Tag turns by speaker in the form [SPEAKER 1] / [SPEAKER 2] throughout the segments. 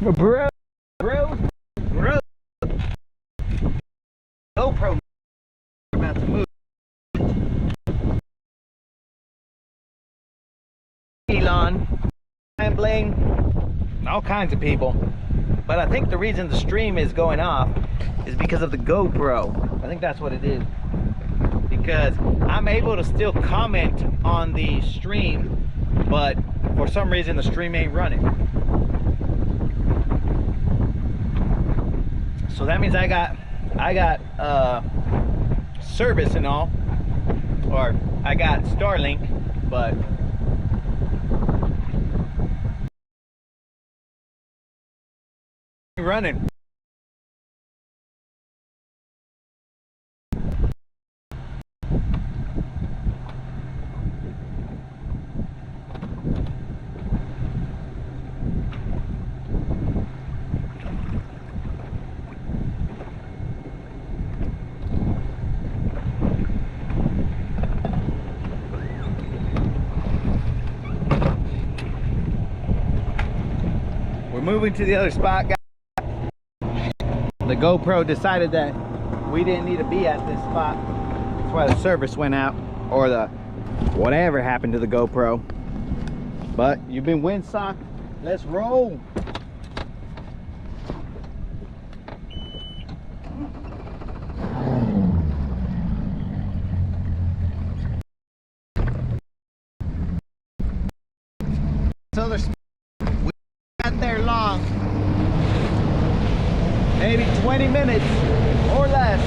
[SPEAKER 1] Bro, bro, bro. GoPro about to move. Elon, I blame all kinds of people, but I think the reason the stream is going off is because of the GoPro. I think that's what it is. Because I'm able to still comment on the stream, but for some reason the stream ain't running. So that means I got service and all, or I got Starlink, but running. We're moving to the other spot, guys. The GoPro decided that we didn't need to be at this spot. That's why the service went out, or the whatever happened to the GoPro. But you've been windsocked. Let's roll. So there's we got there long. Maybe 20 minutes or less.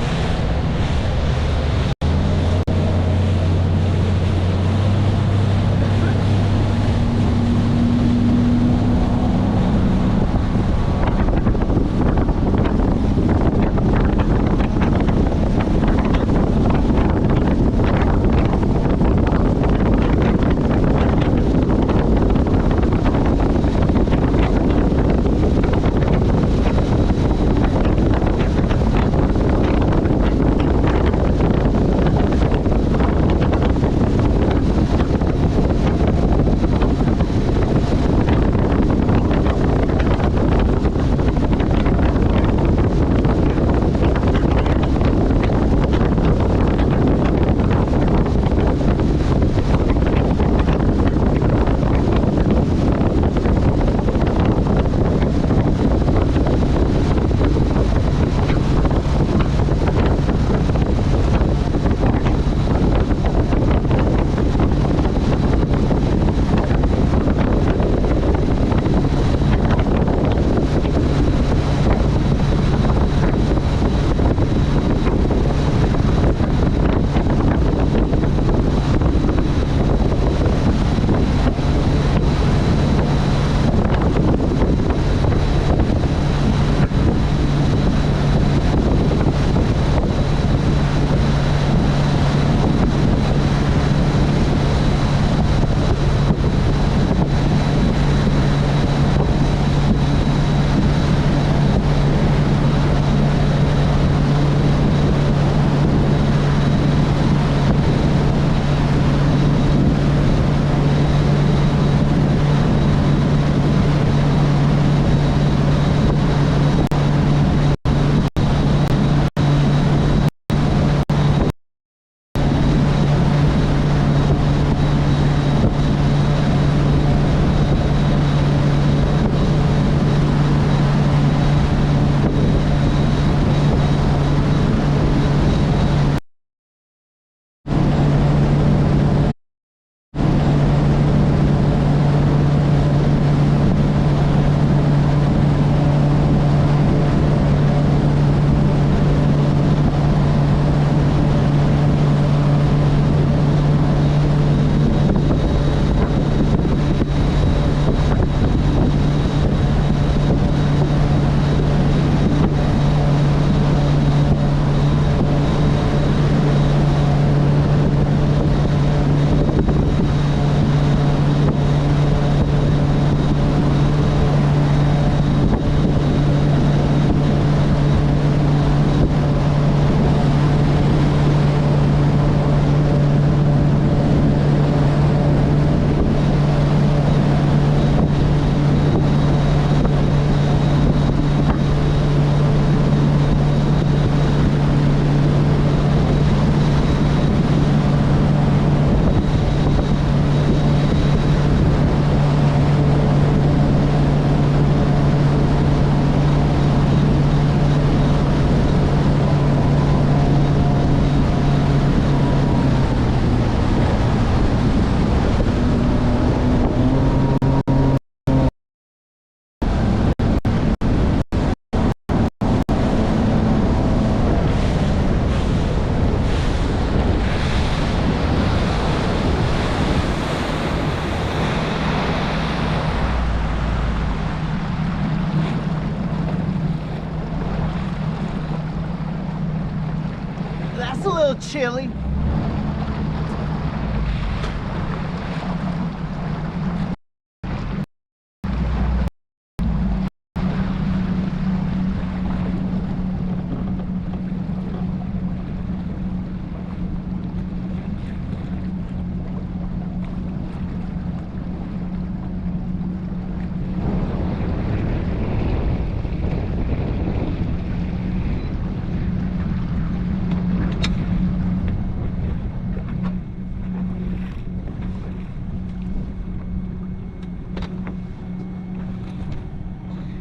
[SPEAKER 1] little chilly.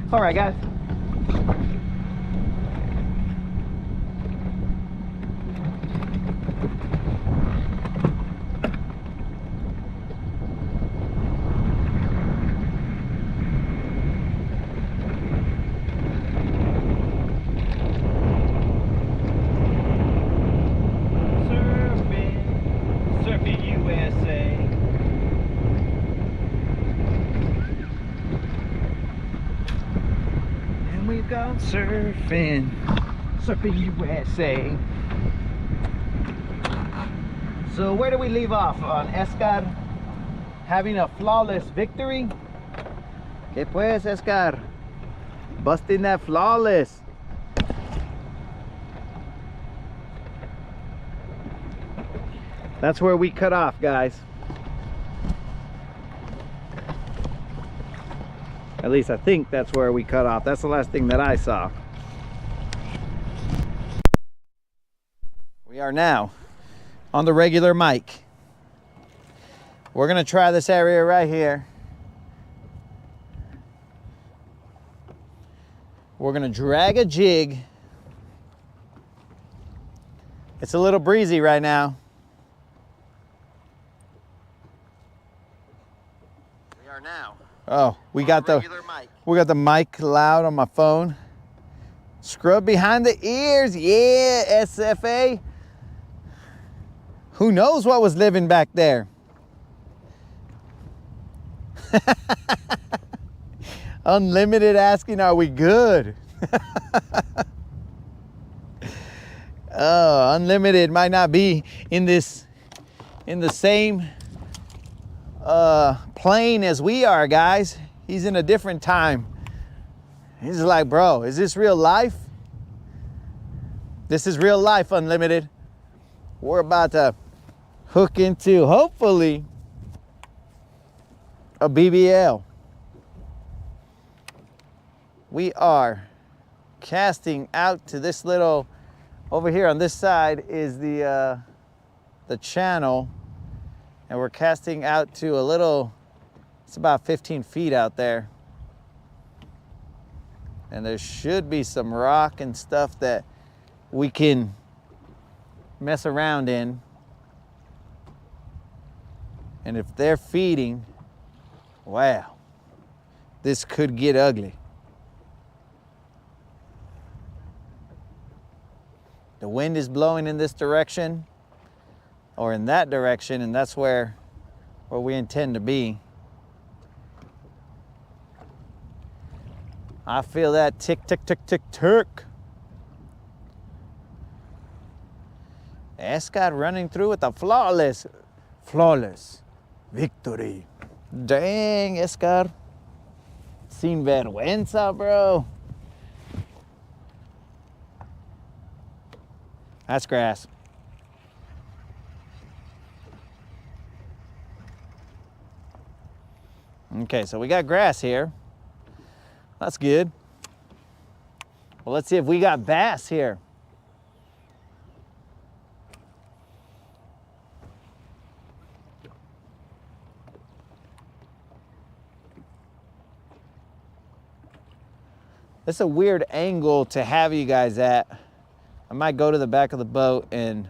[SPEAKER 1] All right, guys. Surfing USA. And we've gone surfing USA. So where do we leave off? On Escar having a flawless victory. ¿Qué pues, Escar? Busting that flawless. That's where we cut off, guys. At least I think that's where we cut off. That's the last thing that I saw. We are now on the regular mic. We're gonna try this area right here. We're gonna drag a jig. It's a little breezy right now. We are now. Oh, we got the mic loud on my phone. Scrub behind the ears, yeah, SFA. Who knows what was living back there? Unlimited asking, are we good? Oh, Unlimited might not be in the same plane as we are, guys. He's in a different time. He's like, bro, is this real life? This is real life, Unlimited. We're about to hook into, hopefully, a BBL. We are casting out to this little, over here on this side is the channel, and we're casting out to a little, it's about 15 feet out there. And there should be some rock and stuff that we can mess around in. And if they're feeding, wow, this could get ugly. The wind is blowing in this direction or in that direction, and that's where we intend to be. I feel that tick, tick, tick, tick, tick. Escott running through with a flawless victory. Dang, Escott. Sin vergüenza, bro. That's grass. Okay, so we got grass here. That's good. Well, let's see if we got bass here. It's a weird angle to have you guys at. I might go to the back of the boat and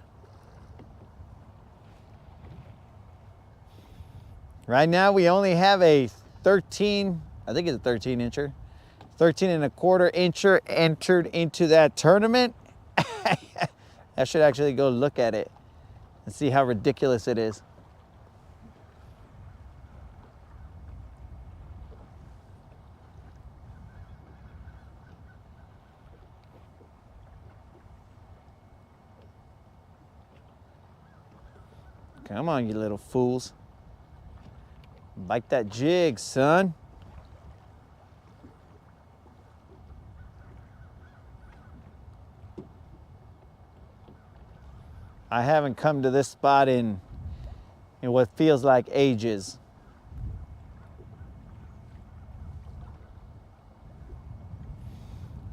[SPEAKER 1] right now we only have a 13, I think it's a 13 incher. 13 and a quarter incher entered into that tournament. I should actually go look at it and see how ridiculous it is. Come on, you little fools. Bite that jig, son. I haven't come to this spot in what feels like ages.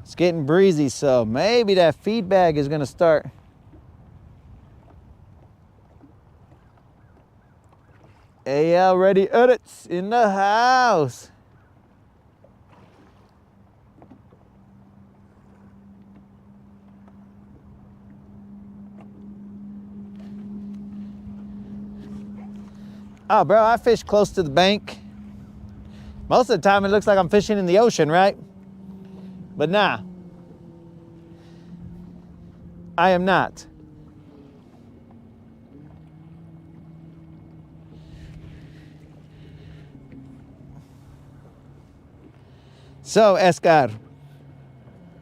[SPEAKER 1] It's getting breezy, so maybe that feed bag is gonna start. AL Ready Edits in the house. Oh, bro, I fish close to the bank. Most of the time it looks like I'm fishing in the ocean, right? But nah, I am not. So, Escar,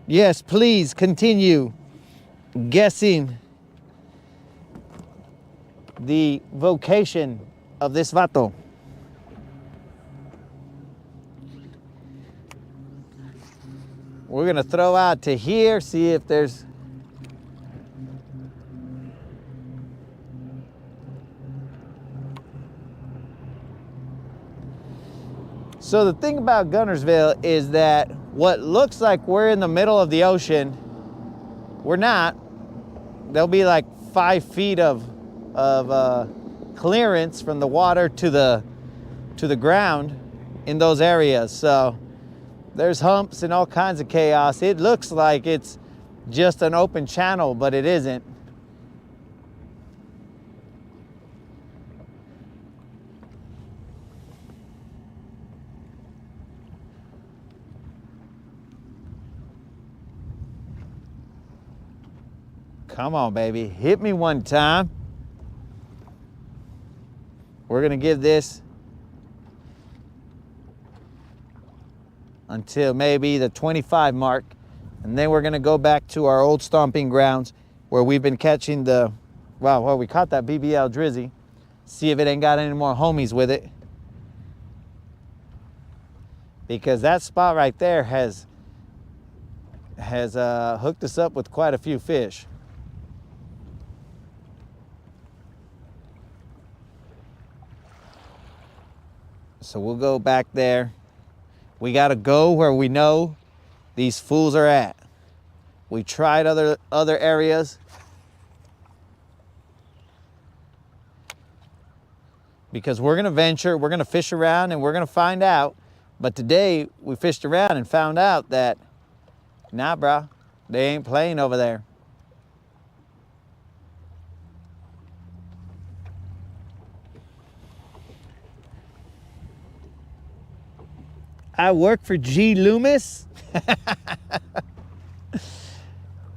[SPEAKER 1] yes, please continue guessing the vocation of this vato. We're gonna throw out to here, see if there's So the thing about Guntersville is that what looks like we're in the middle of the ocean, we're not. There'll be like 5 feet of clearance from the water to the ground in those areas. So there's humps and all kinds of chaos. It looks like it's just an open channel, but it isn't. Come on, baby, hit me one time. We're gonna give this until maybe the 25 mark, and then we're gonna go back to our old stomping grounds where we've been catching well, we caught that BBL drizzy. See if it ain't got any more homies with it. Because that spot right there has hooked us up with quite a few fish. So we'll go back there. We gotta go where we know these fools are at. We tried other areas. Because we're gonna venture, we're gonna fish around and we're gonna find out. But today we fished around and found out that, nah, bro, they ain't playing over there. I work for G. Loomis.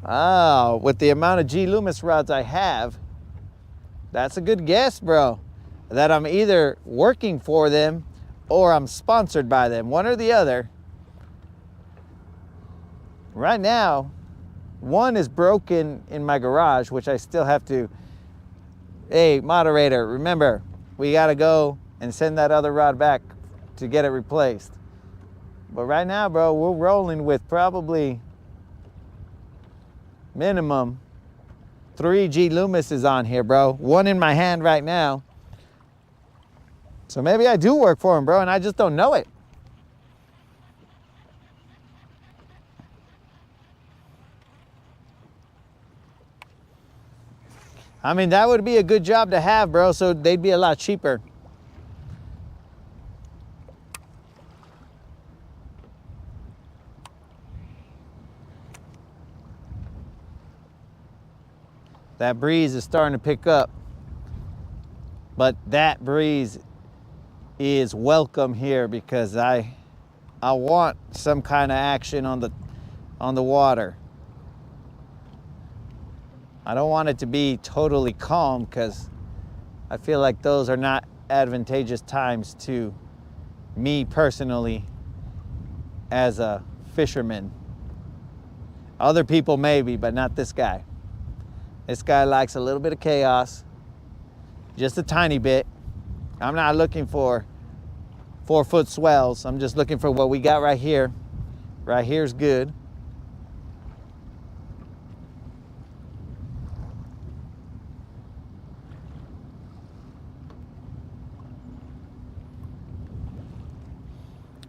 [SPEAKER 1] Oh, with the amount of G. Loomis rods I have, that's a good guess, bro. That I'm either working for them or I'm sponsored by them, one or the other. Right now, one is broken in my garage, which I still have to, hey, moderator, remember, we gotta go and send that other rod back to get it replaced. But right now, bro, we're rolling with probably minimum 3 G. Loomises on here, bro. One in my hand right now. So maybe I do work for him, bro, and I just don't know it. I mean, that would be a good job to have, bro, so they'd be a lot cheaper. That breeze is starting to pick up, but that breeze is welcome here because I want some kind of action on the water. I don't want it to be totally calm because I feel like those are not advantageous times to me personally as a fisherman. Other people maybe, but not this guy. This guy likes a little bit of chaos. just a tiny bit. I'm not looking for 4-foot swells. I'm just looking for what we got right here. Right here's good.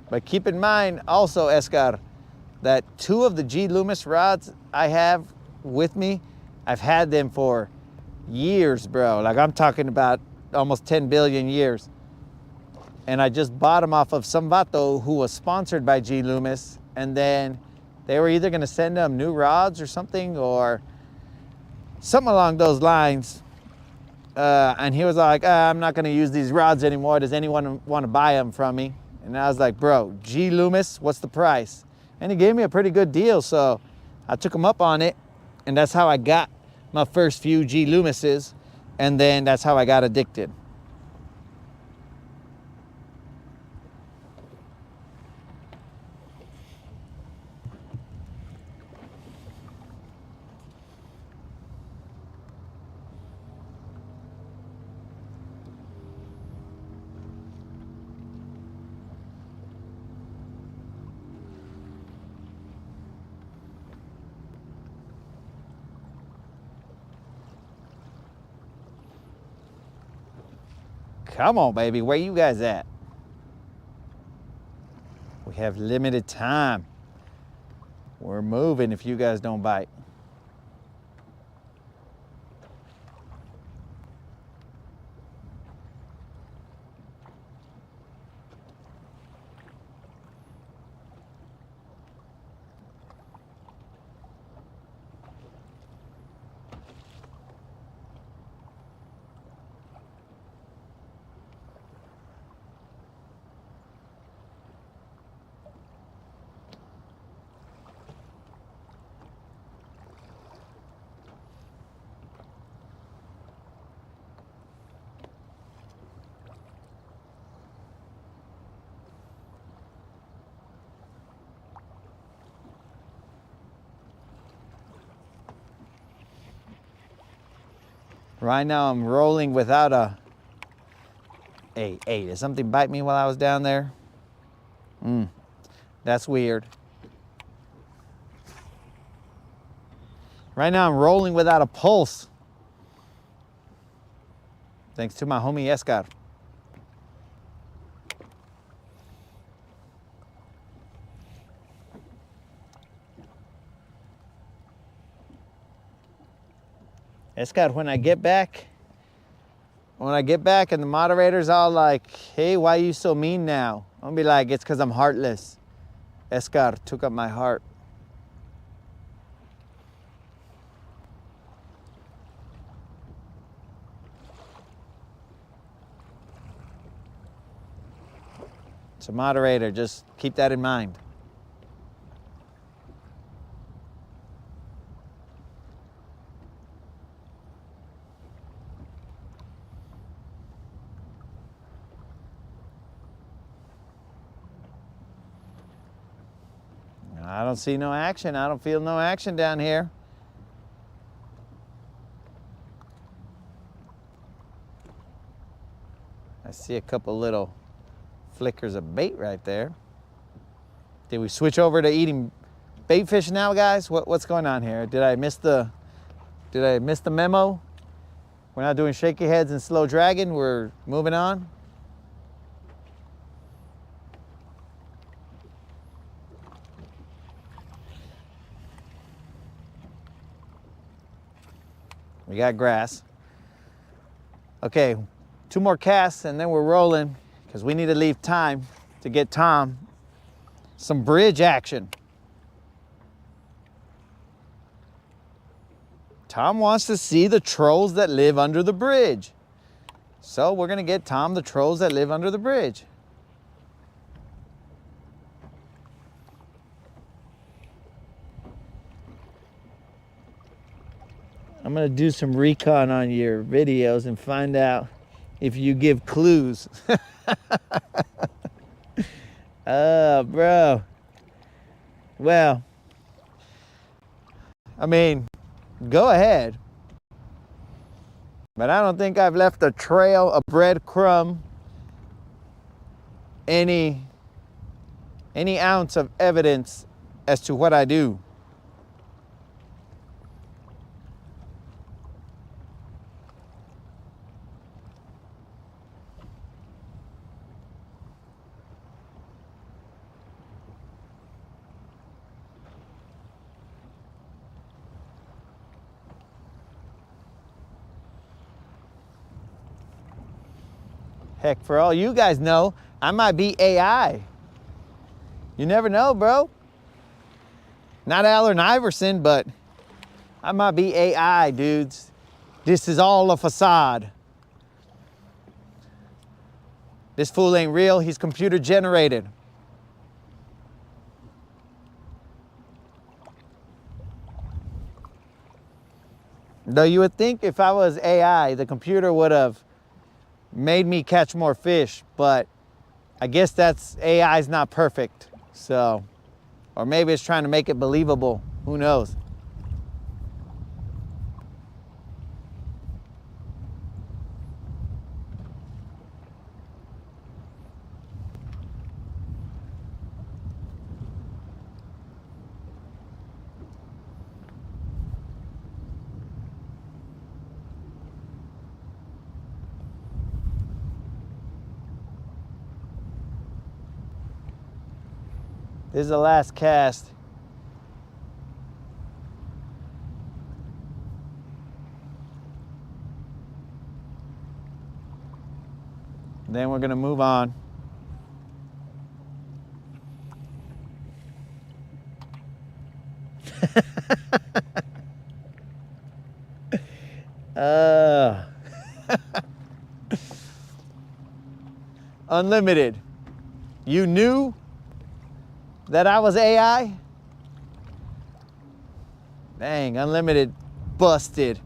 [SPEAKER 1] But keep in mind also, Escar, that 2 of the G Loomis rods I have with me, I've had them for years, bro. Like I'm talking about almost 10 billion years. And I just bought them off of some vato who was sponsored by G Loomis, and then they were either gonna send them new rods or something, or something along those lines. And he was like, I'm not gonna use these rods anymore. Does anyone wanna buy them from me? And I was like, bro, G Loomis, what's the price? And he gave me a pretty good deal, so I took him up on it, and that's how I got my first few G Loomises, and then that's how I got addicted. Come on, baby, where you guys at? We have limited time. We're moving if you guys don't bite. Right now I'm rolling without a... Hey, did something bite me while I was down there? That's weird. Right now I'm rolling without a pulse. Thanks to my homie Escar. Escar, when I get back and the moderator's all like, hey, why are you so mean now? I'm gonna be like, it's because I'm heartless. Escar took up my heart. So moderator, just keep that in mind. I don't see no action. I don't feel no action down here. I see a couple little flickers of bait right there. Did we switch over to eating bait fish now, guys? What's going on here? Did I miss the memo? We're not doing shaky heads and slow dragging. We're moving on. We got grass. Okay, 2 more casts and then we're rolling because we need to leave time to get Tom some bridge action. Tom wants to see the trolls that live under the bridge. So we're gonna get Tom the trolls that live under the bridge. I'm gonna do some recon on your videos and find out if you give clues. Oh, bro. Well, I mean, go ahead. But I don't think I've left a trail, a breadcrumb, any ounce of evidence as to what I do. Heck, for all you guys know, I might be AI. You never know, bro. Not Allen Iverson, but I might be AI, dudes. This is all a facade. This fool ain't real, he's computer generated. Though you would think if I was AI, the computer would have made me catch more fish, but I guess that's AI's not perfect. So, or maybe it's trying to make it believable. Who knows? This is the last cast. Then we're gonna move on. Unlimited. You knew that I was AI? Dang, Unlimited busted.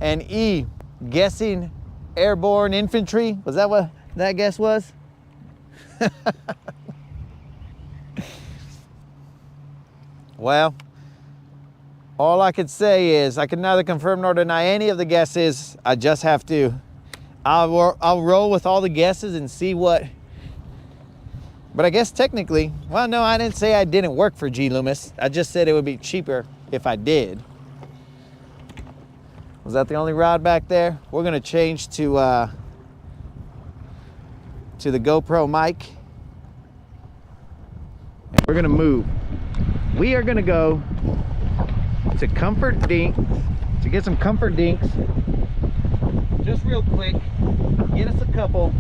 [SPEAKER 1] And E, guessing airborne infantry? Was that what that guess was? Well, all I could say is I can neither confirm nor deny any of the guesses. I just have to, I'll roll with all the guesses and see what. But I guess technically, well, no, I didn't say I didn't work for G. Loomis. I just said it would be cheaper if I did. Was that the only rod back there? We're gonna change to the GoPro mic. And we're gonna move. We are gonna go to Comfort Dink to get some Comfort Dinks. Just real quick, get us a couple,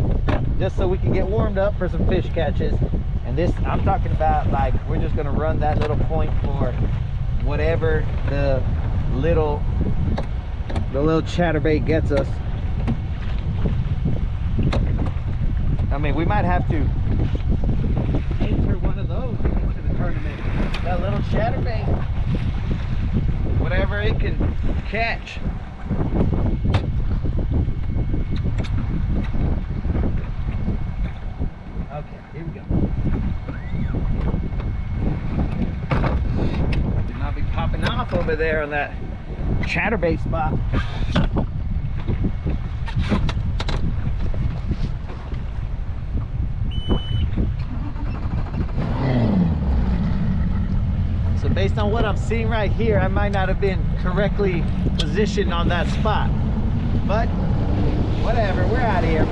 [SPEAKER 1] just so we can get warmed up for some fish catches. And this, I'm talking about, like, we're just gonna run that little point for whatever the little chatterbait gets us. I mean, we might have to enter one of those into the tournament. That little chatterbait, whatever it can catch. Okay, here we go. Did not be popping off over there on that chatterbait spot. So based on what I'm seeing right here, I might not have been correctly positioned on that spot. But whatever, we're out of here.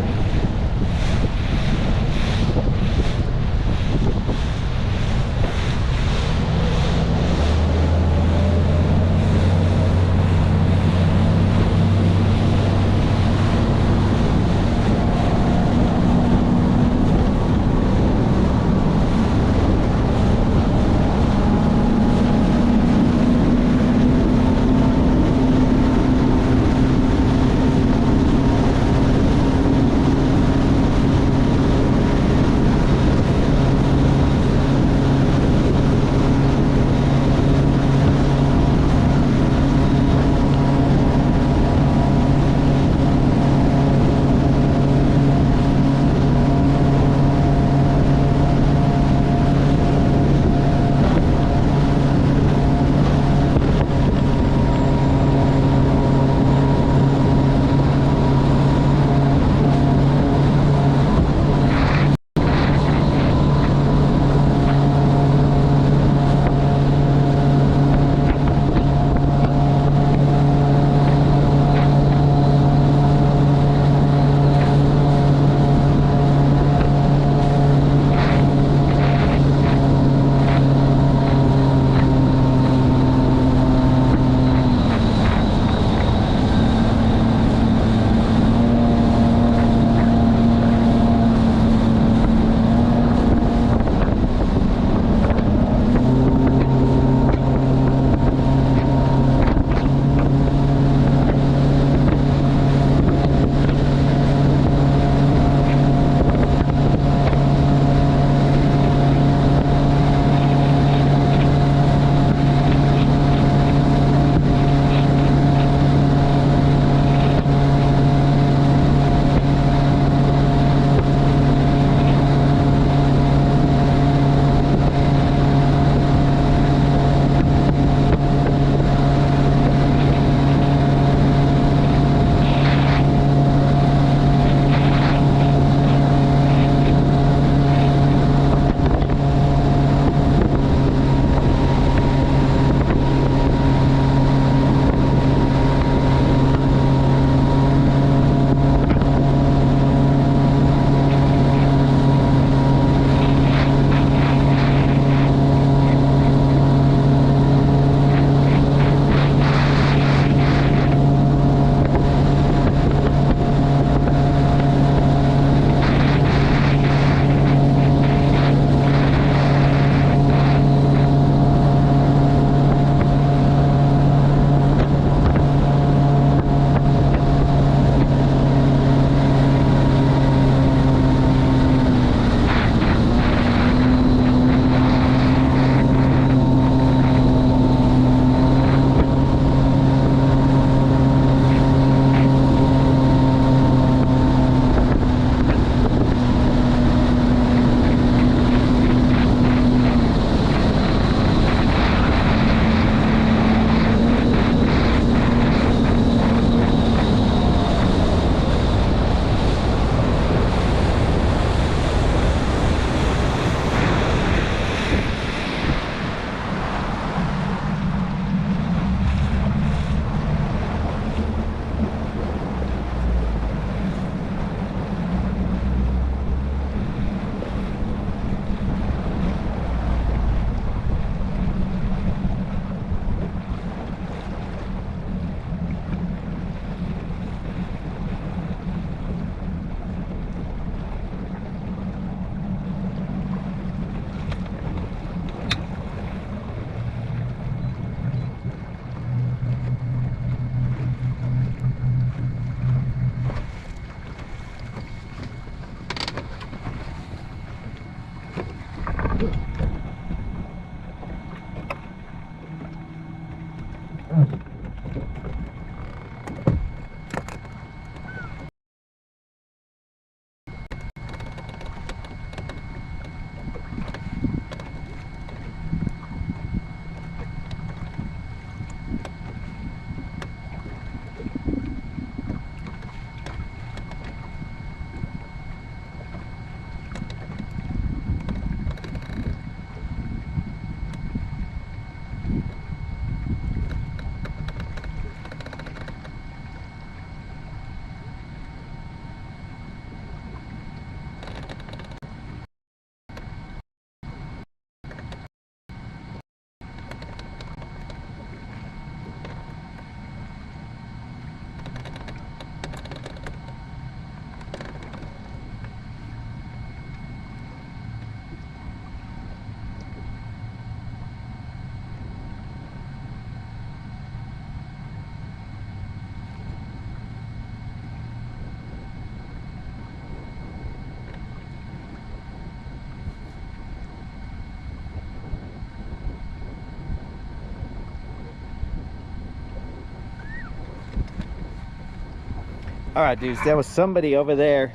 [SPEAKER 1] All right, dudes, there was somebody over there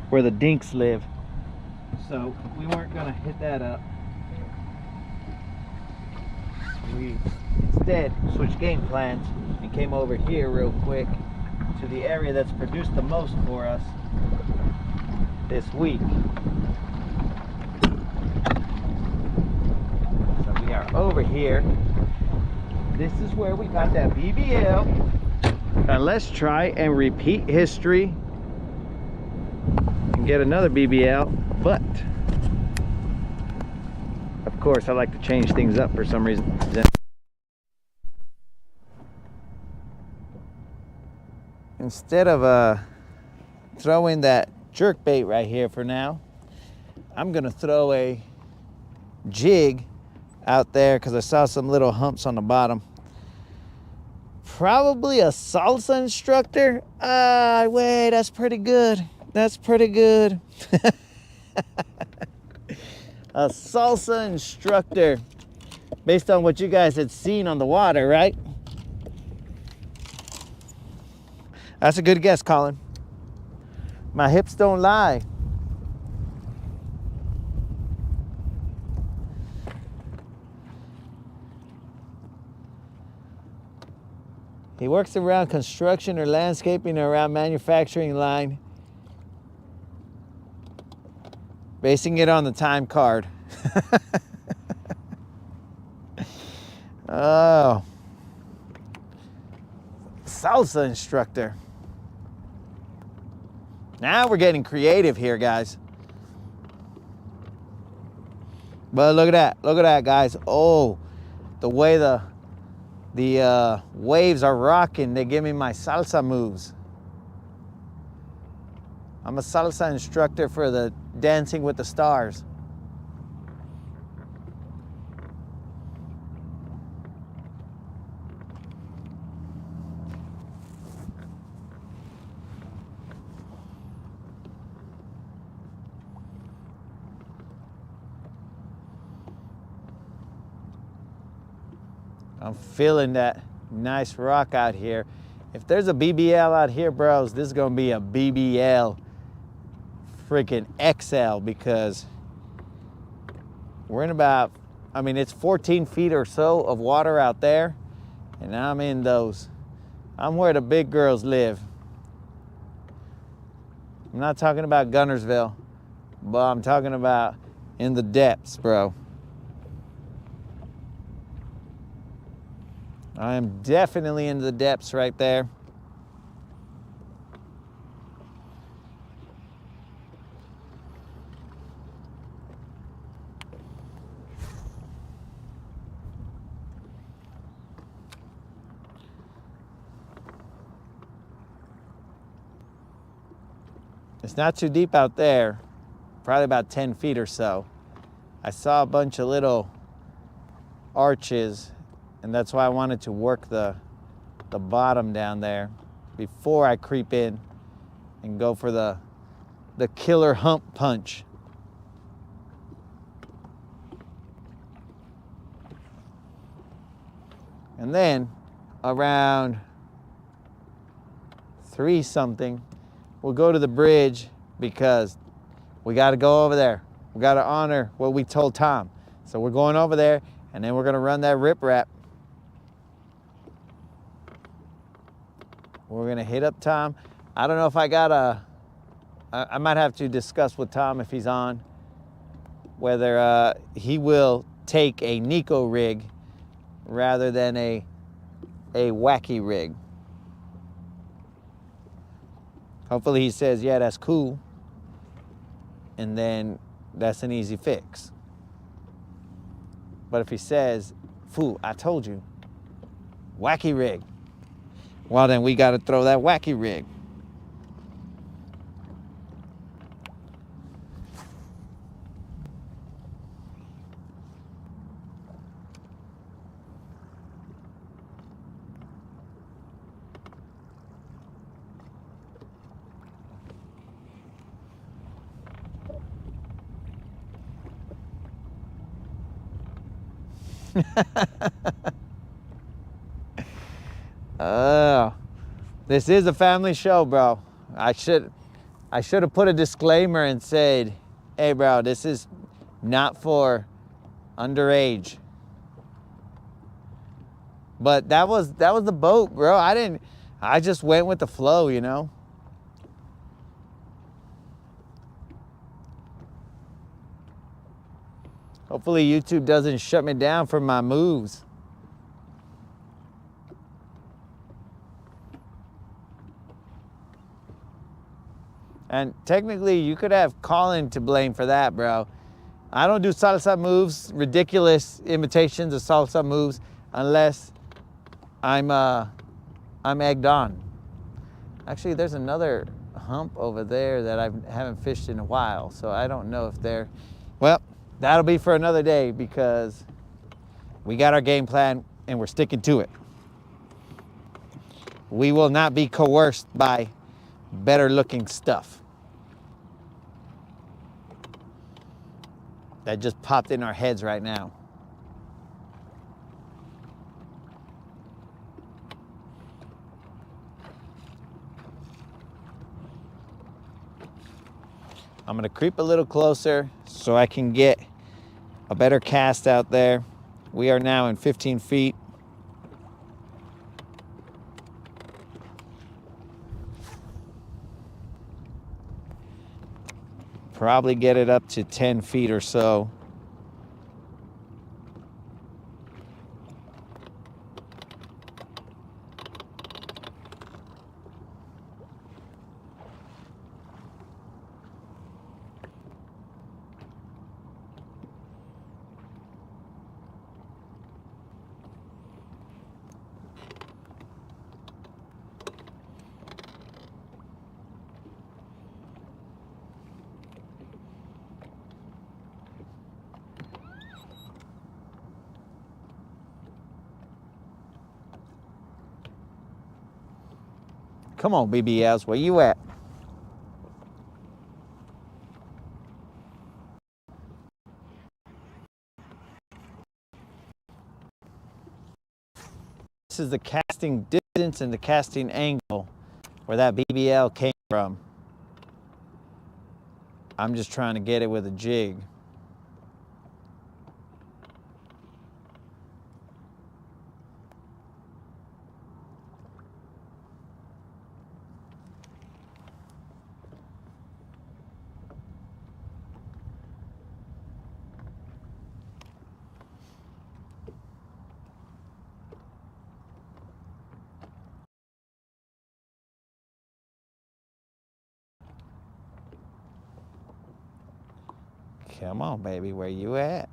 [SPEAKER 1] where the dinks live, so we weren't gonna hit that up. We instead switched game plans and came over here real quick to the area that's produced the most for us this week. So we are over here. This is where we got that BBL. And let's try and repeat history and get another BBL, but of course I like to change things up for some reason. Instead of throwing that jerk bait right here for now, I'm gonna throw a jig out there because I saw some little humps on the bottom. Probably a salsa instructor. Wait, that's pretty good. That's pretty good. A salsa instructor, based on what you guys had seen on the water, right? That's a good guess, Colin. My hips don't lie. He works around construction or landscaping or around manufacturing line, basing it on the time card. Oh, salsa instructor. Now we're getting creative here, guys. But look at that, guys. Oh, the way the waves are rocking, they give me my salsa moves. I'm a salsa instructor for the Dancing with the Stars. I'm feeling that nice rock out here. If there's a BBL out here, bros, this is gonna be a BBL freaking XL, because we're in about, I mean, it's 14 feet or so of water out there, and I'm in those. I'm where the big girls live. I'm not talking about Guntersville, but I'm talking about in the depths, bro. I am definitely in the depths right there. It's not too deep out there, probably about 10 feet or so. I saw a bunch of little arches, and that's why I wanted to work the bottom down there before I creep in and go for the killer hump punch. And then around 3 something, we'll go to the bridge, because we got to go over there. We got to honor what we told Tom. So we're going over there, and then we're going to run that riprap. We're going to hit up Tom. I don't know if I might have to discuss with Tom, if he's on, whether he will take a Nico rig rather than a wacky rig. Hopefully he says, yeah, that's cool. And then that's an easy fix. But if he says, fool, I told you, wacky rig, well, then we got to throw that wacky rig. Oh, This is a family show, bro. I should have put a disclaimer and said, hey, bro, this is not for underage. But that was the boat, bro. I just went with the flow, you know? Hopefully YouTube doesn't shut me down for my moves. And technically, you could have Colin to blame for that, bro. I don't do salsa moves, ridiculous imitations of salsa moves, unless I'm egged on. Actually, there's another hump over there that I haven't fished in a while, so I don't know if they're... Well, that'll be for another day because we got our game plan and we're sticking to it. We will not be coerced by better looking stuff that just popped in our heads right now. I'm gonna creep a little closer so I can get a better cast out there. We are now in 15 feet. Probably get it up to 10 feet or so. Come on, BBLs, where you at? This is the casting distance and the casting angle where that BBL came from. I'm just trying to get it with a jig. Come on, baby, where you at?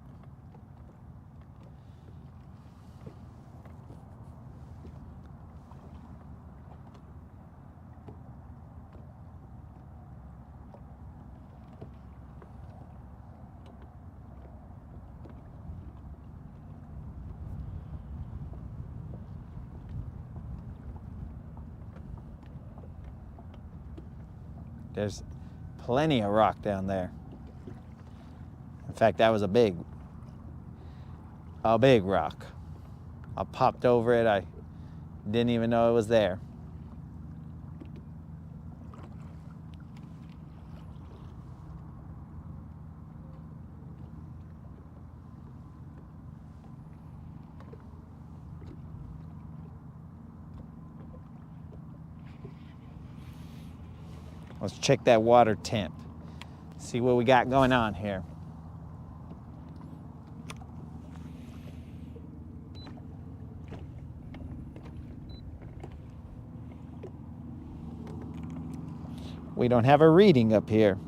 [SPEAKER 1] There's plenty of rock down there. In fact, that was a big rock. I popped over it. I didn't even know it was there. Let's check that water temp. See what we got going on here. We don't have a reading up here.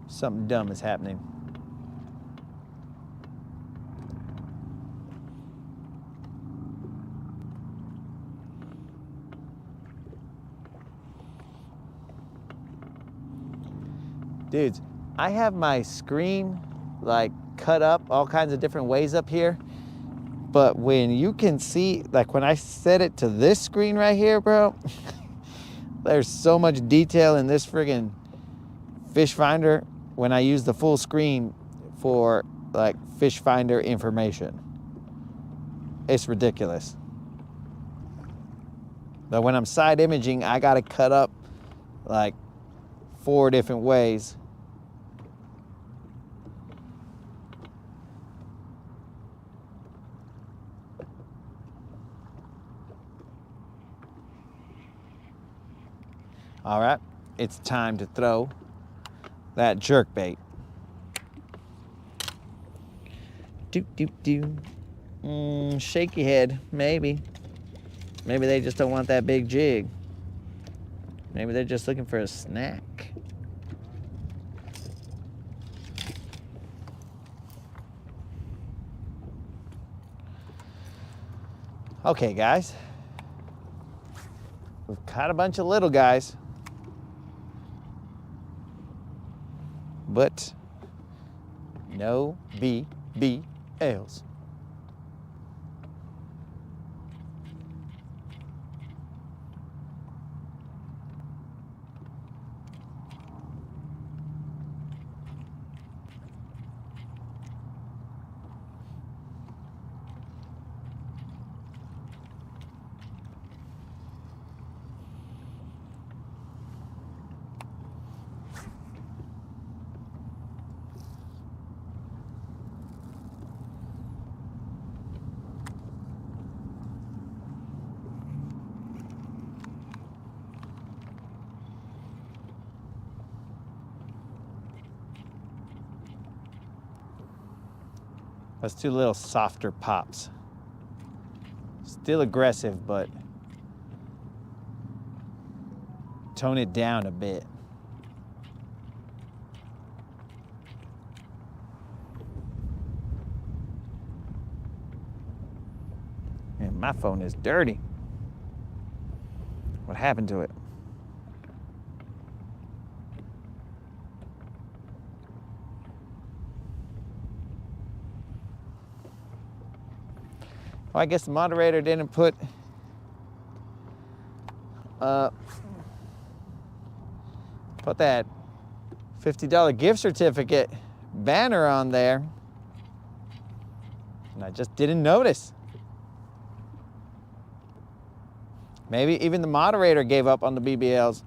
[SPEAKER 1] Something dumb is happening. Dudes, I have my screen like cut up all kinds of different ways up here. But when you can see, like when I set it to this screen right here, bro, there's so much detail in this friggin' fish finder when I use the full screen for like fish finder information. it's ridiculous. But when I'm side imaging, I gotta cut up like 4 different ways. All right, it's time to throw that jerk bait. Shaky head, maybe. Maybe they just don't want that big jig. Maybe they're just looking for a snack. Okay, guys. We've caught a bunch of little guys. But no BBLs. Let's do little softer pops. Still aggressive, but tone it down a bit. Man, my phone is dirty. What happened to it? Well, I guess the moderator didn't put that $50 gift certificate banner on there, and I just didn't notice. Maybe even the moderator gave up on the BBLs.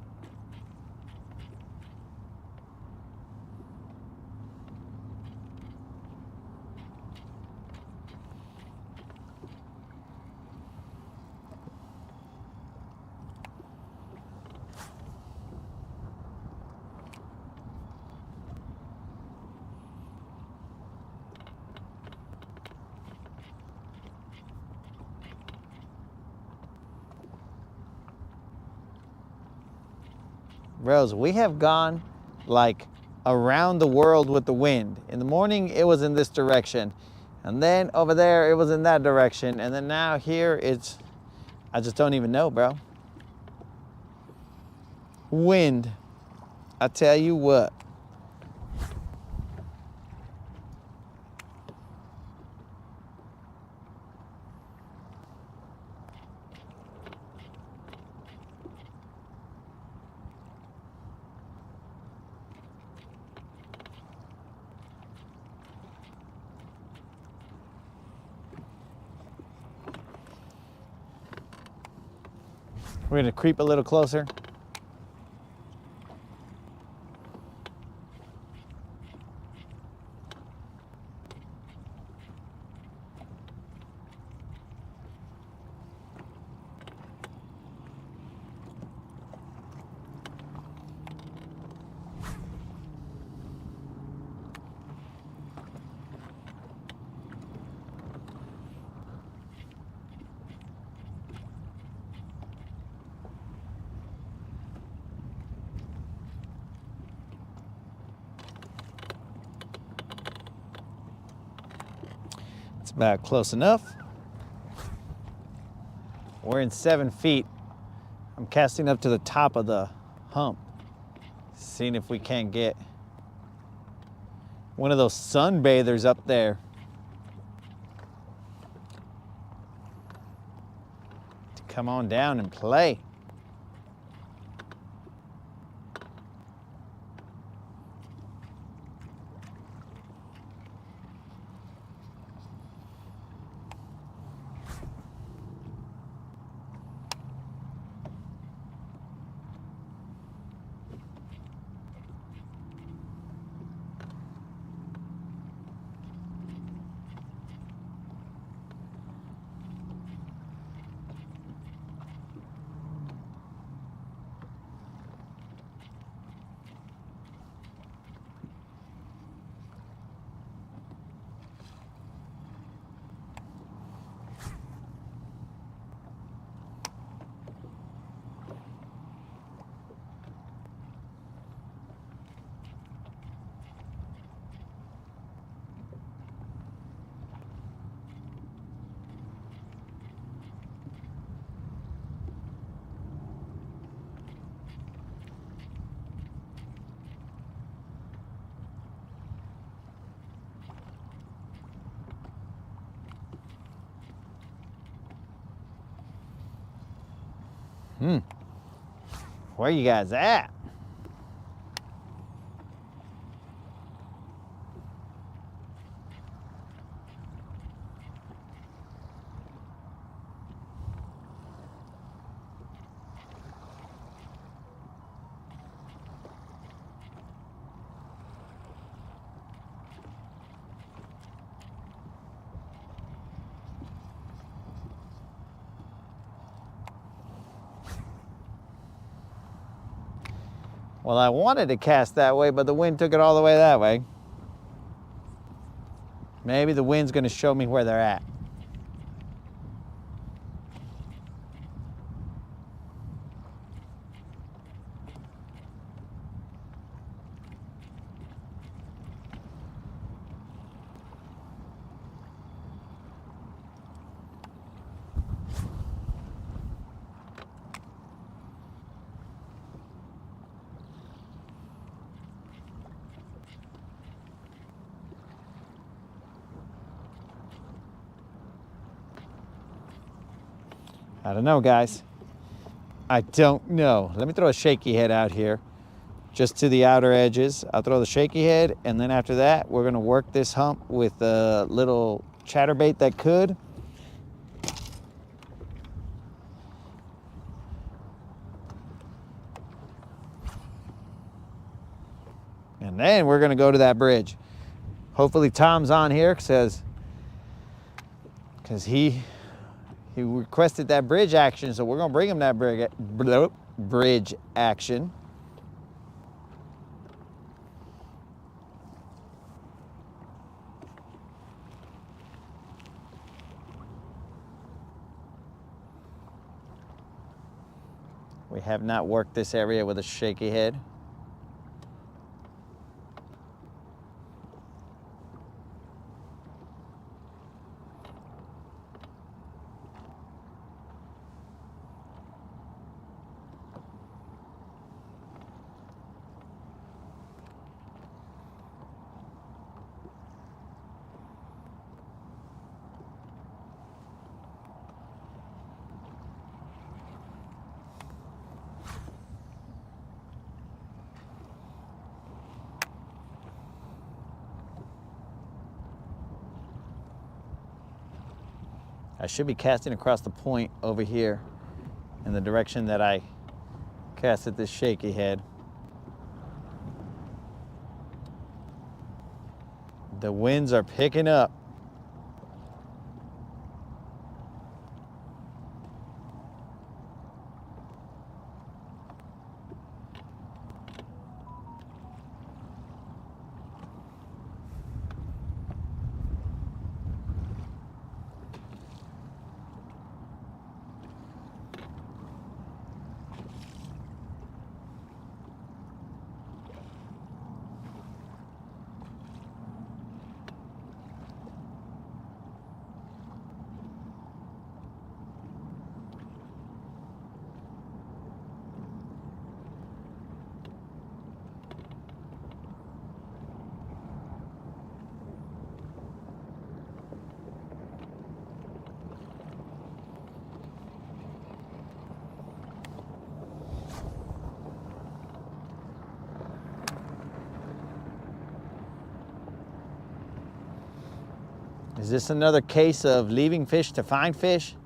[SPEAKER 1] Rose, we have gone like around the world with the wind. In the morning, it was in this direction. And then over there, it was in that direction. And then now here, I just don't even know, bro. Wind, I tell you what. We're gonna creep a little closer. About close enough. We're in 7 feet. I'm casting up to the top of the hump, seeing if we can't get one of those sunbathers up there to come on down and play. Where you guys at? Well, I wanted to cast that way, but the wind took it all the way that way. Maybe the wind's gonna show me where they're at. I don't know, guys. I don't know. Let me throw a shaky head out here, just to the outer edges. I'll throw the shaky head, and then after that, we're gonna work this hump with a little chatterbait that could. And then we're gonna go to that bridge. Hopefully Tom's on here, because he requested that bridge action, so we're gonna bring him that bridge action. We have not worked this area with a shaky head. I should be casting across the point over here in the direction that I casted this shaky head. The winds are picking up. Is this another case of leaving fish to find fish?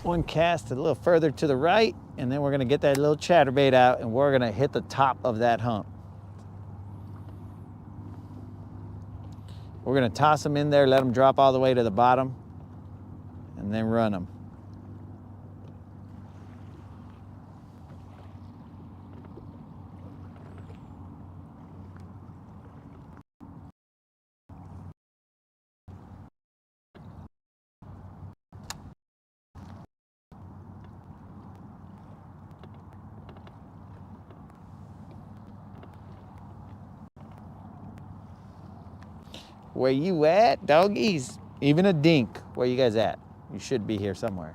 [SPEAKER 1] One cast a little further to the right, and then we're gonna get that little chatterbait out, and we're gonna hit the top of that hump. We're gonna toss them in there, let them drop all the way to the bottom, and then run them. Where you at, doggies? Even a dink. Where you guys at? You should be here somewhere.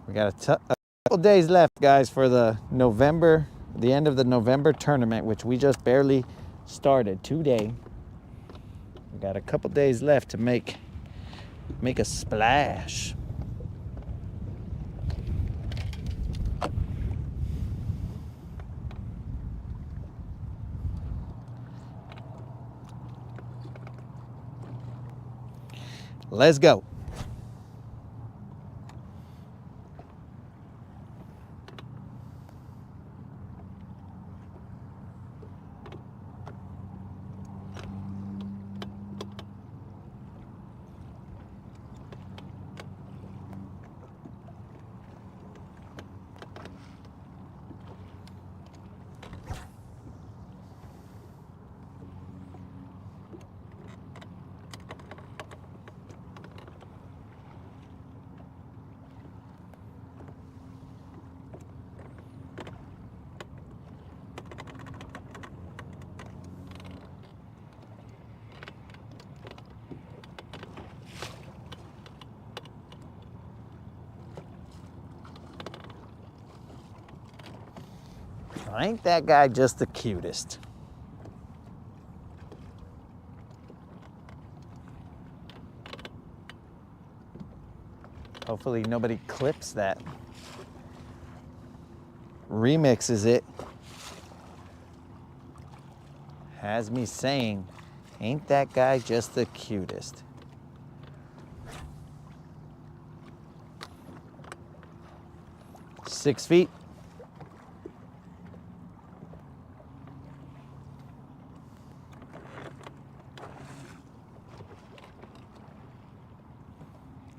[SPEAKER 1] We got a couple days left, guys, for the end of the November tournament, which we just barely started today. We got a couple days left to make a splash. Let's go. Ain't that guy just the cutest? Hopefully nobody clips that. Remixes it. Has me saying, ain't that guy just the cutest? Six feet.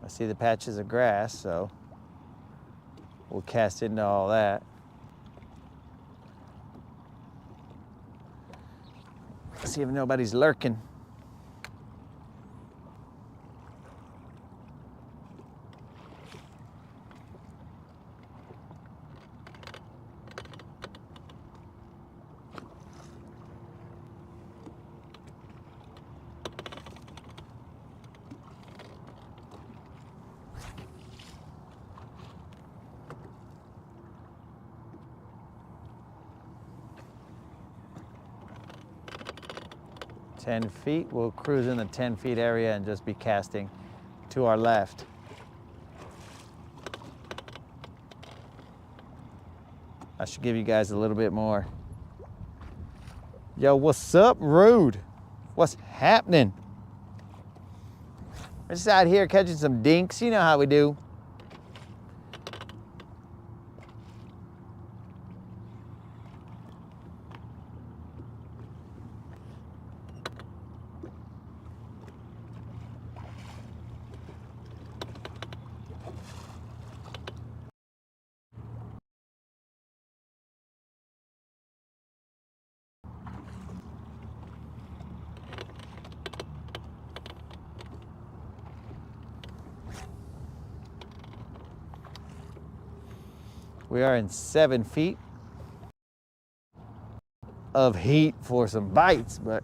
[SPEAKER 1] I see the patches of grass, so we'll cast into all that. See if nobody's lurking. Ten feet, we'll cruise in the 10 feet area and just be casting to our left. I should give you guys a little bit more. Yo, what's up, Rude? What's happening? We're just out here catching some dinks. You know how we do. We are in 7 feet of heat for some bites, but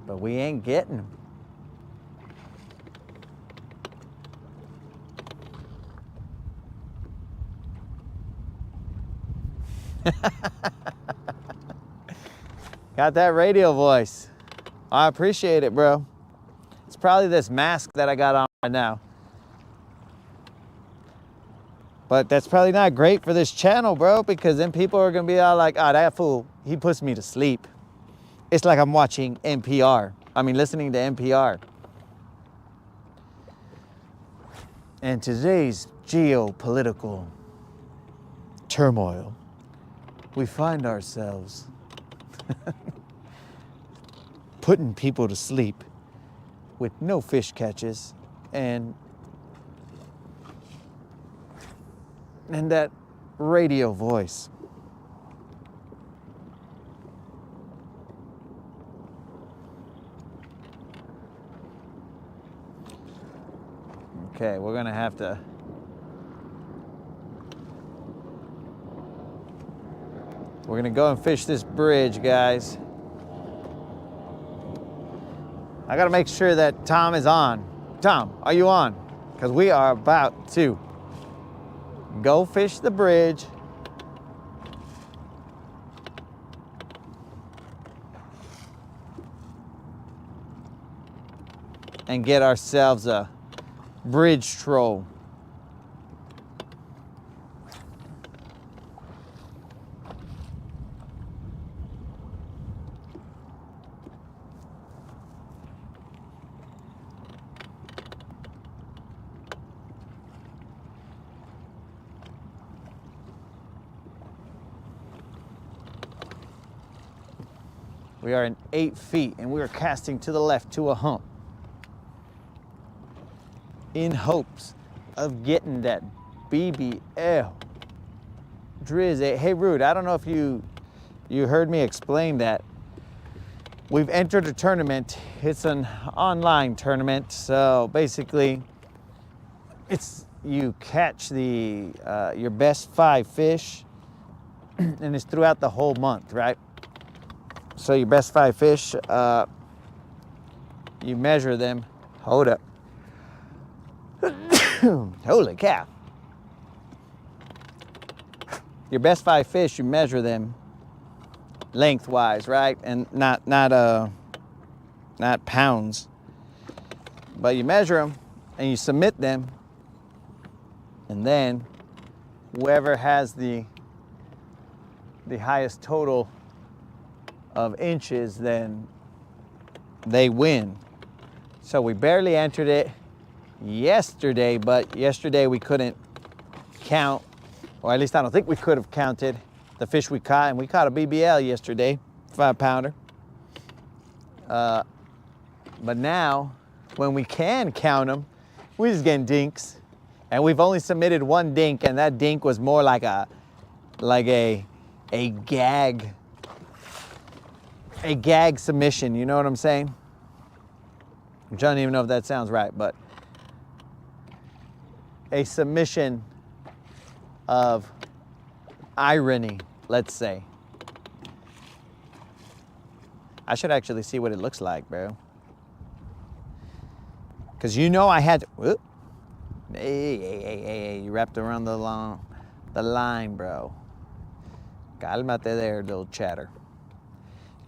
[SPEAKER 1] we ain't getting them. Got that radio voice. I appreciate it, bro. It's probably this mask that I got on right now. But that's probably not great for this channel, bro, because then people are gonna be all like, oh, that fool, he puts me to sleep. It's like I'm watching NPR. I mean, listening to NPR. And today's geopolitical turmoil, we find ourselves
[SPEAKER 2] putting people to sleep with no fish catches and that radio voice. Okay, we're gonna have to go and fish this bridge, guys. I gotta make sure that Tom is on. Tom, are you on? Because we are about to go fish the bridge. And get ourselves a bridge troll. We are in 8 feet and we are casting to the left to a hump in hopes of getting that BBL drizzy. Hey Rude, I don't know if you heard me explain that. We've entered a tournament. It's an online tournament, so basically it's you catch the your best 5 fish and it's throughout the whole month, right? So your best 5 fish, you measure them. Hold up. Holy cow. Your best 5 fish, you measure them lengthwise, right? And not pounds. But you measure them and you submit them. And then whoever has the highest total of inches, then they win. So we barely entered it yesterday, but yesterday we couldn't count, or at least I don't think we could have counted the fish we caught, and we caught a BBL yesterday, 5-pounder. But now, when we can count them, we're just getting dinks. And we've only submitted 1 dink, and that dink was more like a gag submission, you know what I'm saying? I don't even know if that sounds right, but a submission of irony, let's say. I should actually see what it looks like, bro. Because you know I had to, whoop. Hey, you wrapped around the line, bro. Cálmate there, little chatter.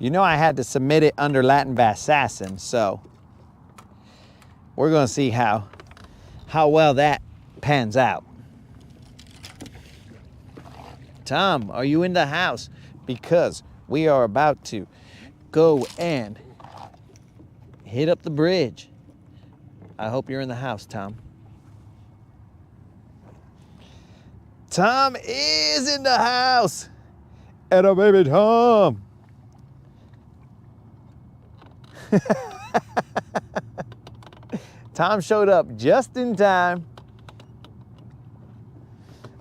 [SPEAKER 2] You know I had to submit it under Latin Vassassin, so we're gonna see how well that pans out. Tom, are you in the house? Because we are about to go and hit up the bridge. I hope you're in the house, Tom. Tom is in the house. And a baby Tom. Tom showed up just in time.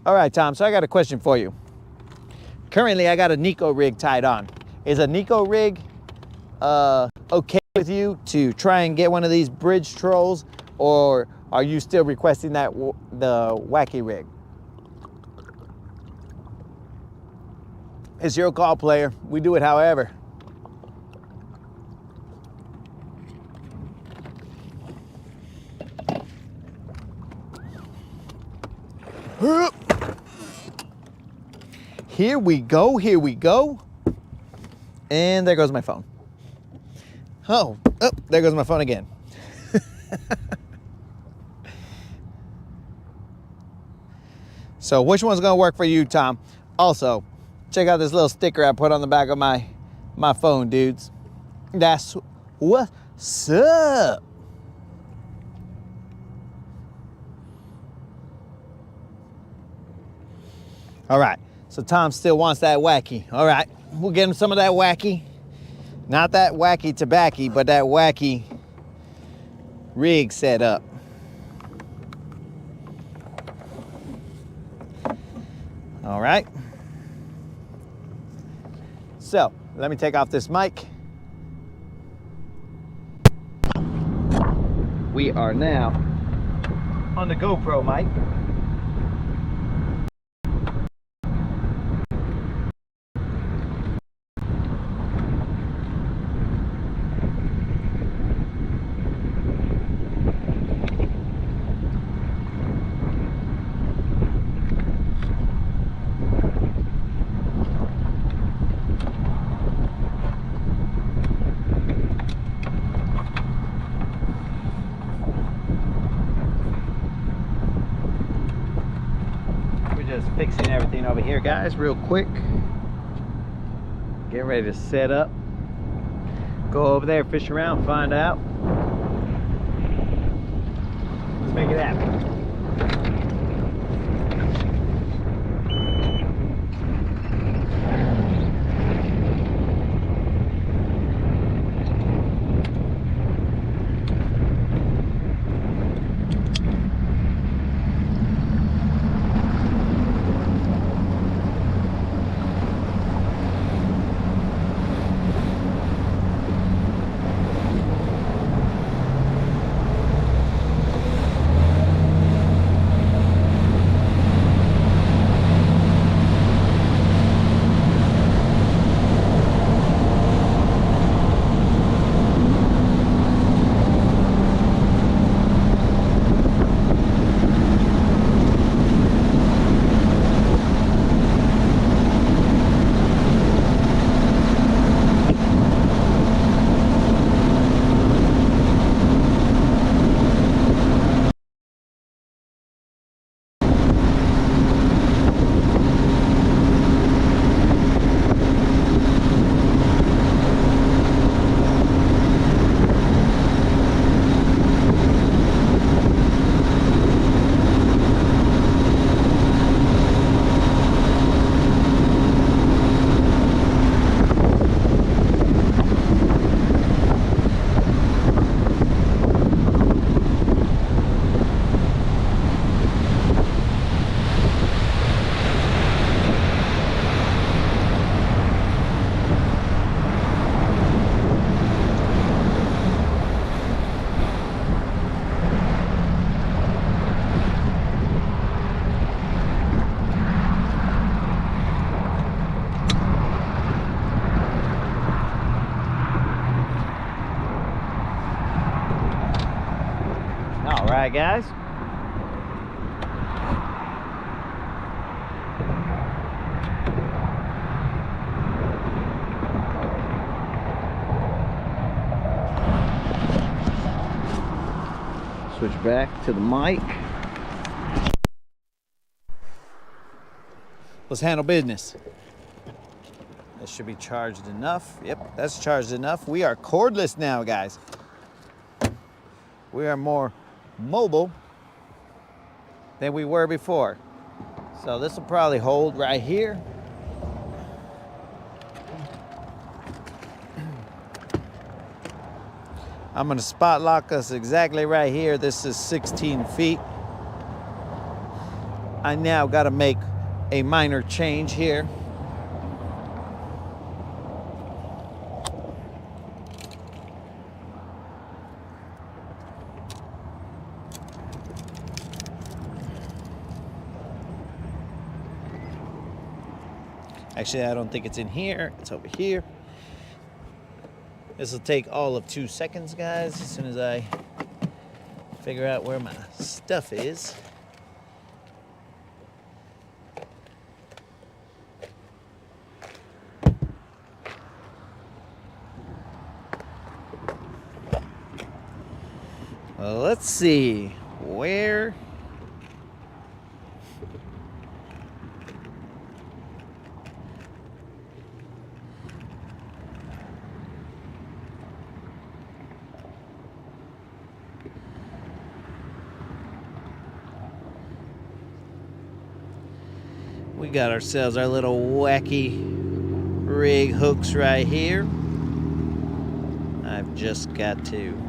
[SPEAKER 2] All right, Tom, so I got a question for you. Currently, I got a Nico rig tied on. Is a Nico rig okay with you to try and get one of these bridge trolls, or are you still requesting that the wacky rig? It's your call, player. We do it however. Here we go. And there goes my phone. Oh, there goes my phone again. So which one's gonna work for you, Tom? Also, check out this little sticker I put on the back of my phone, dudes. That's what's up. All right, so Tom still wants that wacky. All right, we'll get him some of that wacky. Not that wacky tobacco, but that wacky rig set up. All right. So, let me take off this mic. We are now on the GoPro mic. Just fixing everything over here, guys, real quick. Getting ready to set up. Go over there, fish around, find out. Let's make it happen. All right, guys. Switch back to the mic. Let's handle business. This should be charged enough. Yep, that's charged enough. We are cordless now, guys. We are more mobile than we were before. So this will probably hold right here. I'm gonna spot lock us exactly right here. This is 16 feet. I now gotta make a minor change here. Actually, I don't think it's in here. It's over here. This will take all of 2 seconds, guys, as soon as I figure out where my stuff is. Well, let's see where. We got ourselves our little wacky rig hooks right here. I've just got to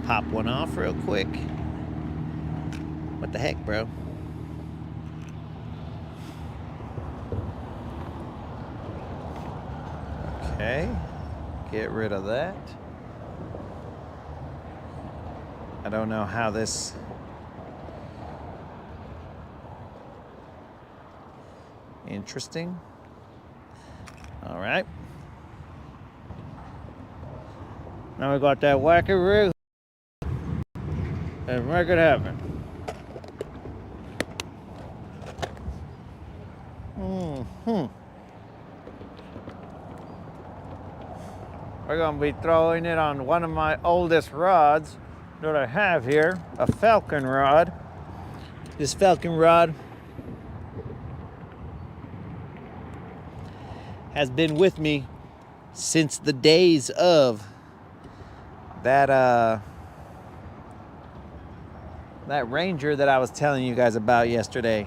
[SPEAKER 2] pop one off real quick. What the heck, bro? Okay, get rid of that. I don't know how this... Interesting. All right. Now we got that wacky rig. And make it happen. We're gonna be throwing it on one of my oldest rods that I have here, a falcon rod. This falcon rod has been with me since the days of that Ranger that I was telling you guys about yesterday.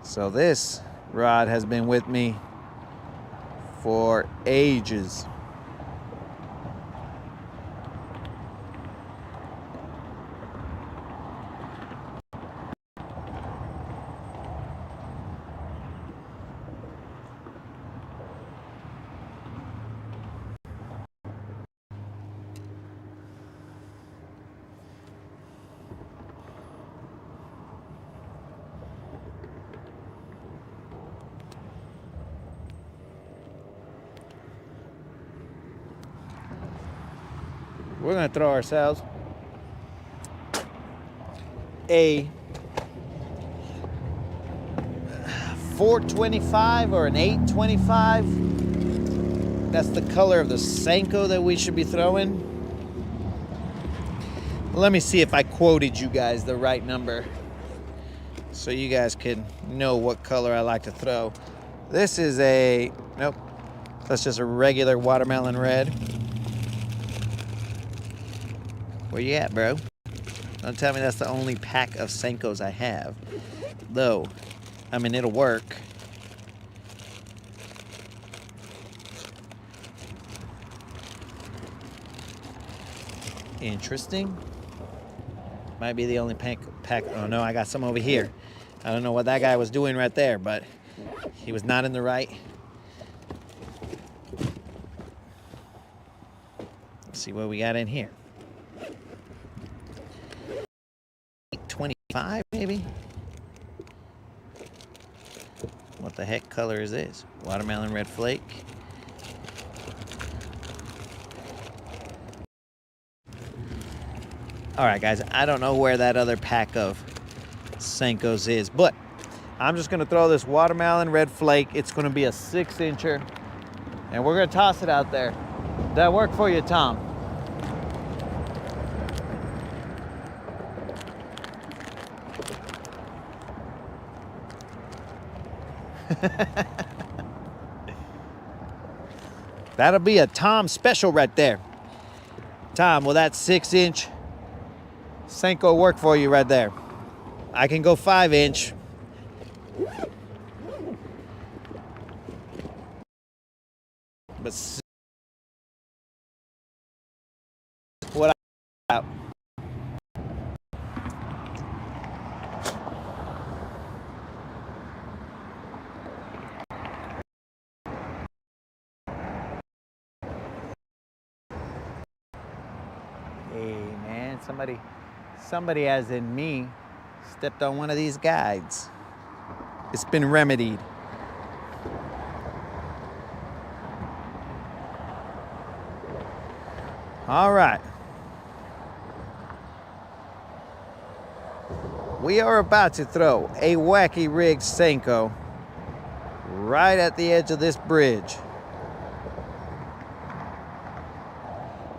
[SPEAKER 2] So this rod has been with me for ages. We're gonna throw ourselves a 425 or an 825. That's the color of the Senko that we should be throwing. Let me see if I quoted you guys the right number so you guys can know what color I like to throw. This is a, nope, that's just a regular watermelon red. Where you at, bro? Don't tell me that's the only pack of Senkos I have. Though, I mean, it'll work. Interesting. Might be the only pack. Oh no, I got some over here. I don't know what that guy was doing right there, but he was not in the right. Let's see what we got in here. 25 maybe? What the heck color is this? Watermelon red flake. Alright guys, I don't know where that other pack of Senkos is, but I'm just gonna throw this watermelon red flake. It's gonna be a 6-incher, and we're gonna toss it out there. Did that work for you, Tom? That'll be a Tom special right there. Tom, will that 6-inch Senko work for you right there? I can go 5-inch. But what I Hey man, somebody as in me stepped on one of these guides. It's been remedied. All right. We are about to throw a wacky rig Senko right at the edge of this bridge.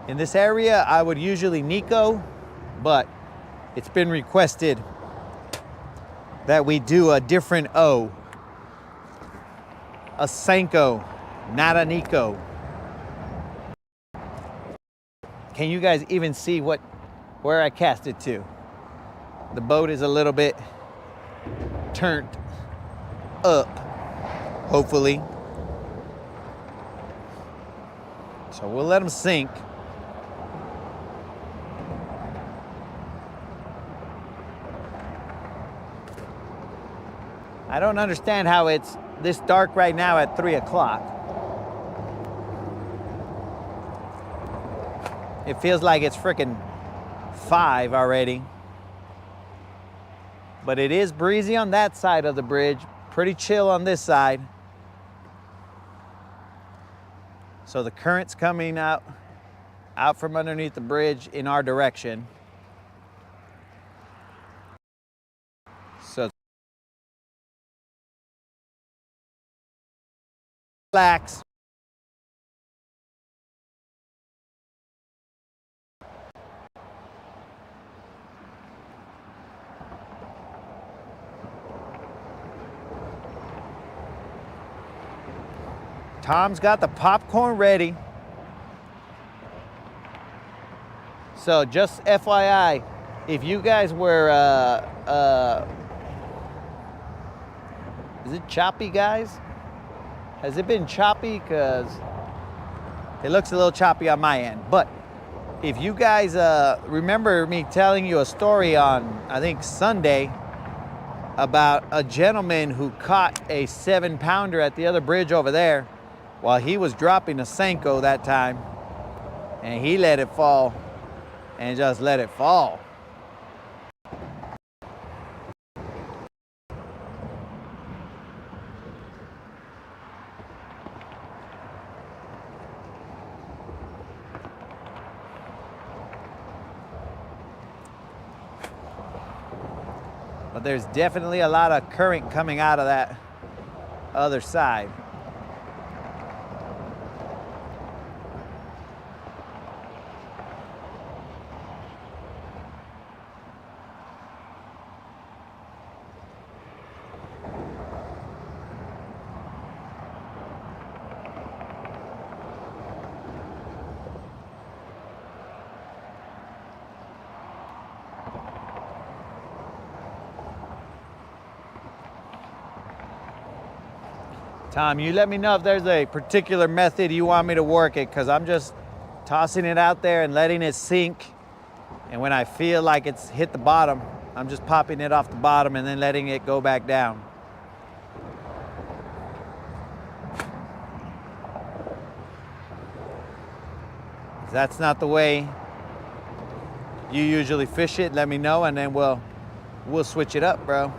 [SPEAKER 2] In this area, I would usually Nico, but it's been requested that we do a different O. A Senko, not a Nico. Can you guys even see where I cast it to? The boat is a little bit turned up, hopefully. So we'll let them sink. I don't understand how it's this dark right now at 3 o'clock. It feels like it's freaking 5 already. But it is breezy on that side of the bridge, pretty chill on this side. So the current's coming out from underneath the bridge in our direction. So relax. Tom's got the popcorn ready. So just FYI, if you guys were, is it choppy, guys? Has it been choppy? Because it looks a little choppy on my end. But if you guys remember me telling you a story on, I think Sunday, about a gentleman who caught a 7-pounder at the other bridge over there while he was dropping a Senko that time, and he let it fall and just let it fall. But there's definitely a lot of current coming out of that other side. Tom, you let me know if there's a particular method you want me to work it, because I'm just tossing it out there and letting it sink. And when I feel like it's hit the bottom, I'm just popping it off the bottom and then letting it go back down. If that's not the way you usually fish it, let me know, and then we'll switch it up, bro.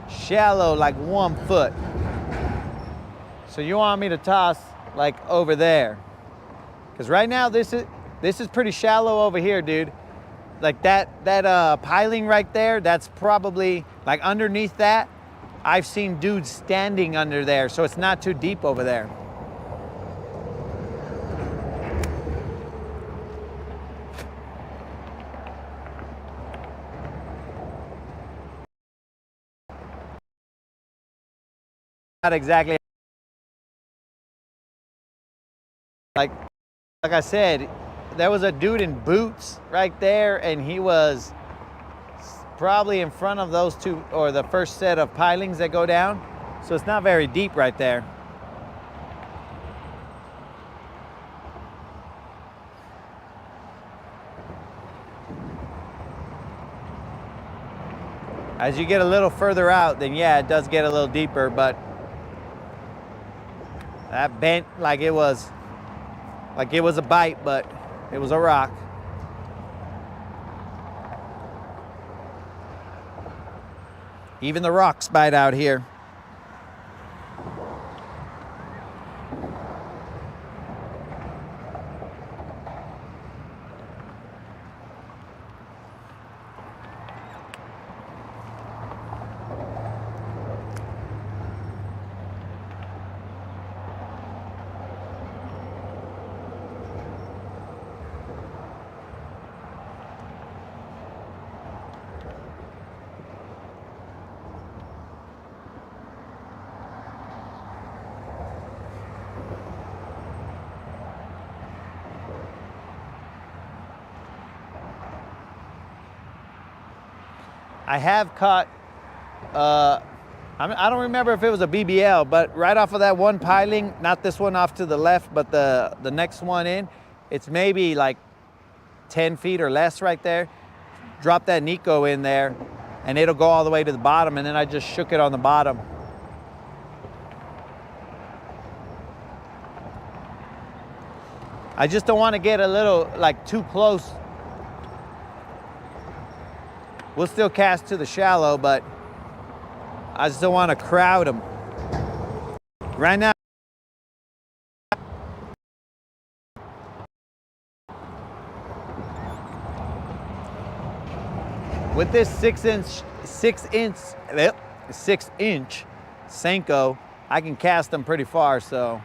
[SPEAKER 2] Shallow, like 1 foot. So you want me to toss like over there? Because right now this is pretty shallow over here, dude. Like that piling right there, that's probably like underneath that. I've seen dudes standing under there, so it's not too deep over there. Not exactly like I said, there was a dude in boots right there, and he was probably in front of those two, or the first set of pilings that go down. So it's not very deep right there. As you get a little further out, then yeah, it does get a little deeper, but that bent like it was a bite, but it was a rock. Even the rocks bite out here. I have caught, I don't remember if it was a BBL, but right off of that one piling, not this one off to the left, but the next one in, it's maybe like 10 feet or less right there. Drop that Nico in there and it'll go all the way to the bottom, and then I just shook it on the bottom. I just don't want to get a little like too close. We'll still cast to the shallow, but I just don't want to crowd them. Right now, with this 6-inch Senko, I can cast them pretty far, so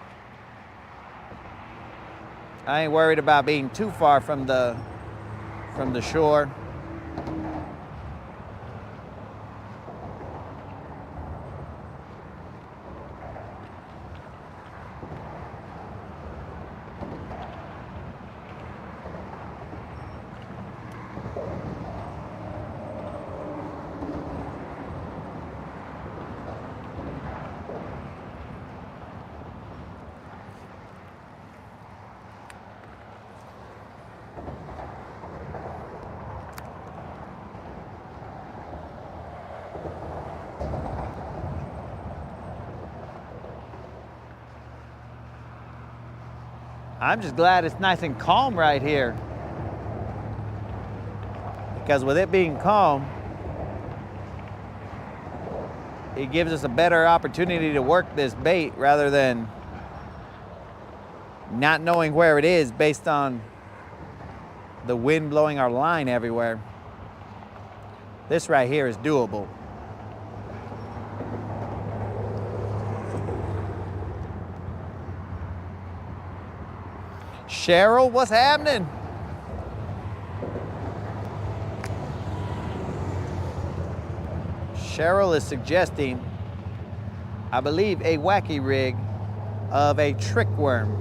[SPEAKER 2] I ain't worried about being too far from the shore. I'm just glad it's nice and calm right here. Because with it being calm, it gives us a better opportunity to work this bait rather than not knowing where it is based on the wind blowing our line everywhere. This right here is doable. Cheryl, what's happening? Cheryl is suggesting, I believe, a wacky rig of a trick worm.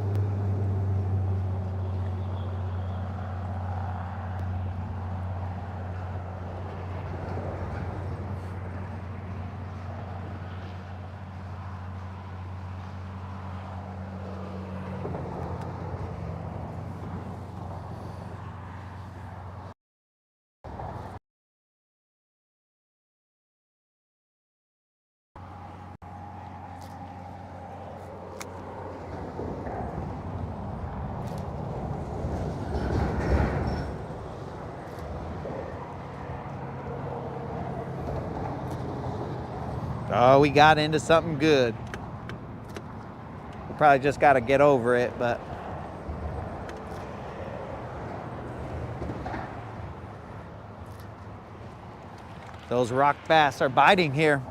[SPEAKER 2] Oh, we got into something good. We probably just got to get over it, but those rock bass are biting here.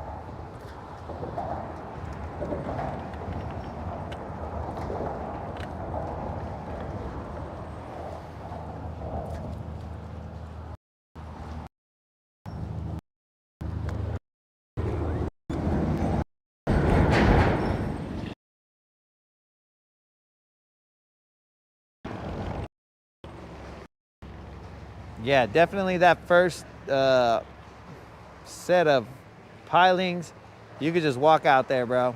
[SPEAKER 2] Yeah, definitely that first set of pilings, you could just walk out there, bro.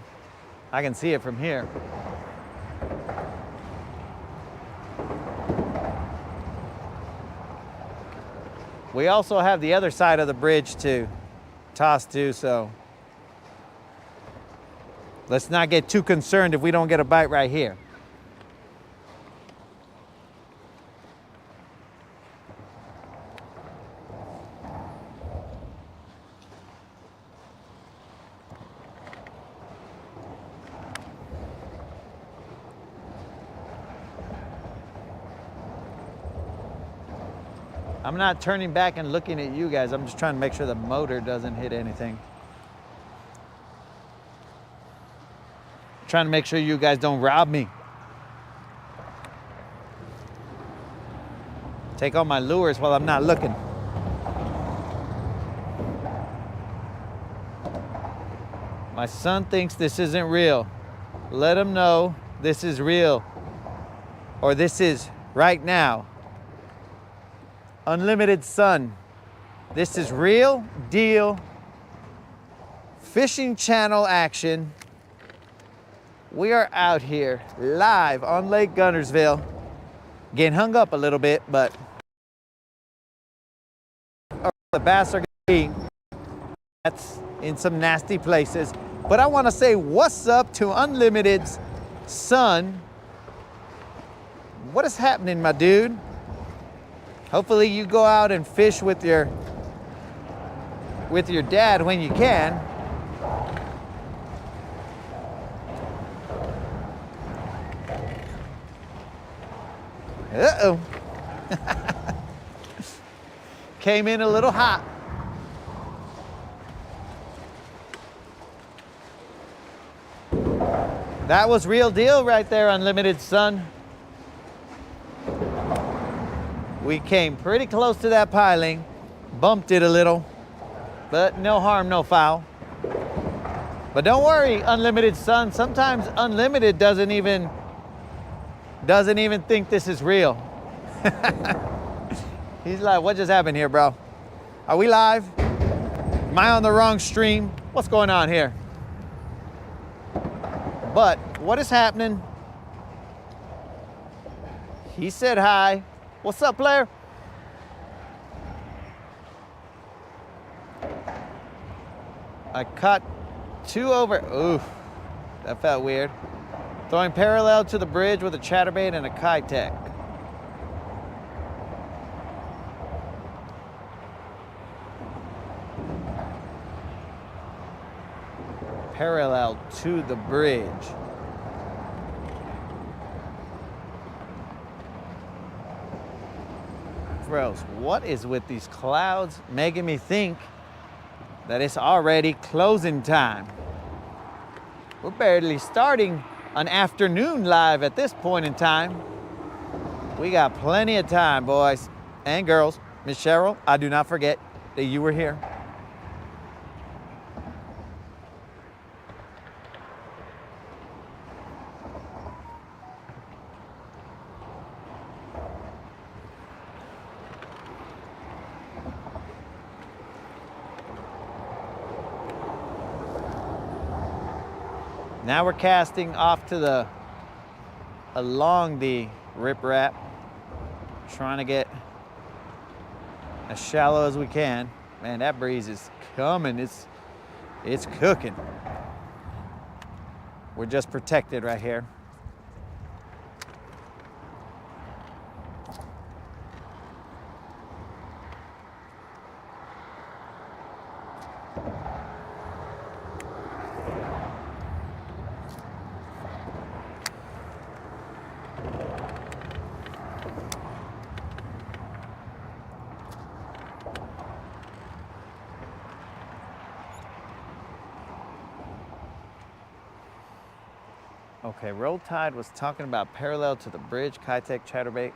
[SPEAKER 2] I can see it from here. We also have the other side of the bridge to toss to, so let's not get too concerned if we don't get a bite right here. I'm not turning back and looking at you guys. I'm just trying to make sure the motor doesn't hit anything. Trying to make sure you guys don't rob me. Take all my lures while I'm not looking. My son thinks this isn't real. Let him know this is real. Or this is right now. Unlimited sun. This is real deal fishing channel action. We are out here live on Lake Guntersville. Getting hung up a little bit, but the bass are gonna be, that's in some nasty places. But I wanna say what's up to Unlimited's son. What is happening, my dude? Hopefully you go out and fish with your dad when you can. Uh-oh. Came in a little hot. That was real deal right there, Unlimited son. We came pretty close to that piling, bumped it a little, but no harm, no foul. But don't worry, Unlimited son, sometimes Unlimited doesn't even think this is real. He's like, what just happened here, bro? Are we live? Am I on the wrong stream? What's going on here? But what is happening? He said hi. What's up, player? I caught 2 over. Oof, that felt weird. Throwing parallel to the bridge with a chatterbait and a Kitech. Parallel to the bridge. Bros, what is with these clouds making me think that it's already closing time? We're barely starting an afternoon live at this point in time. We got plenty of time, boys and girls. Miss Cheryl, I do not forget that you were here. Now we're casting off to along the riprap, trying to get as shallow as we can. Man, that breeze is coming. It's cooking. We're just protected right here. Okay, Roll Tide was talking about parallel to the bridge, Kitech chatterbait.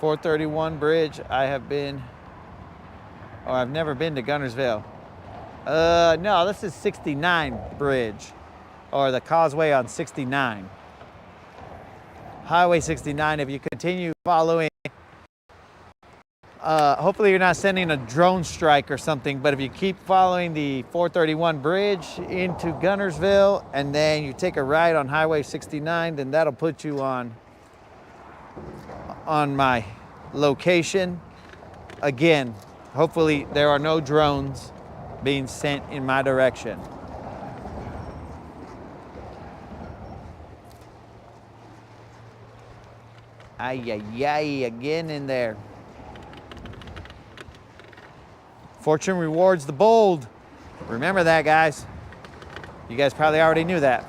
[SPEAKER 2] .431 bridge. I've never been to Guntersville. No, this is 69 bridge, or the causeway on 69. Highway 69, if you continue following, hopefully you're not sending a drone strike or something, but if you keep following the 431 bridge into Guntersville, and then you take a right on Highway 69, then that'll put you on my location. Again, hopefully there are no drones being sent in my direction. Ay, ay, ay, again in there. Fortune rewards the bold. Remember that, guys. You guys probably already knew that.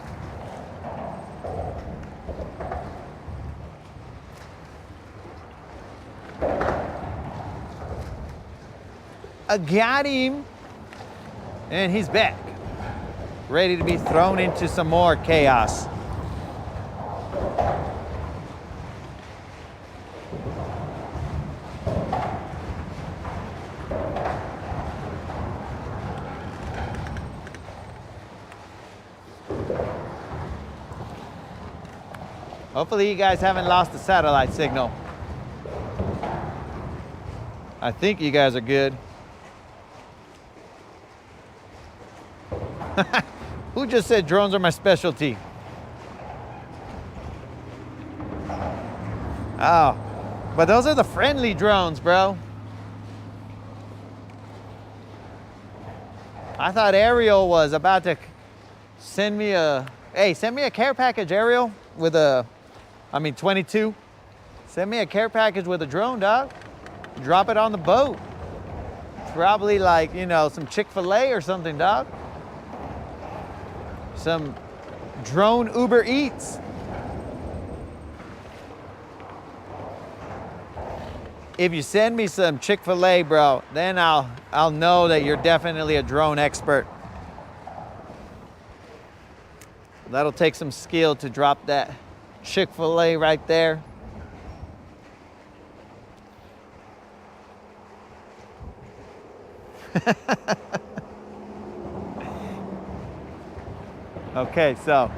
[SPEAKER 2] I got him. And he's back. Ready to be thrown into some more chaos. Hopefully you guys haven't lost the satellite signal. I think you guys are good. Who just said drones are my specialty? Oh, but those are the friendly drones, bro. I thought Ariel was about to send me a, hey, send me a care package, Ariel, with a, 22. Send me a care package with a drone, dog. Drop it on the boat. Probably like, you know, some Chick-fil-A or something, dog. Some drone Uber Eats. If you send me some Chick-fil-A, bro, then I'll know that you're definitely a drone expert. That'll take some skill to drop that Chick-fil-A right there. Okay, so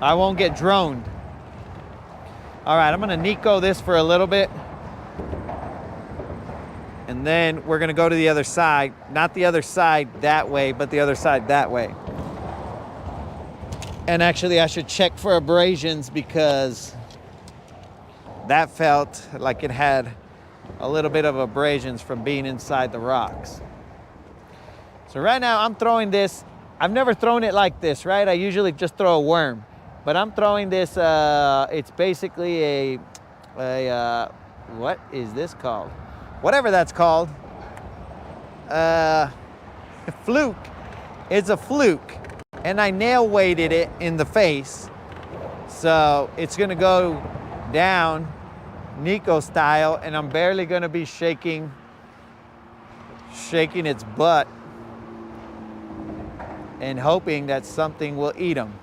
[SPEAKER 2] I won't get droned. All right, I'm gonna Nico this for a little bit. And then we're gonna go to the other side. Not the other side that way, but the other side that way. And actually I should check for abrasions because that felt like it had a little bit of abrasions from being inside the rocks. So right now I'm throwing this. I've never thrown it like this, right? I usually just throw a worm, but I'm throwing this, it's basically a what is this called? Whatever that's called. Fluke. It's a fluke. And I nail weighted it in the face. So it's gonna go down Nico style, and I'm barely gonna be shaking its butt and hoping that something will eat them.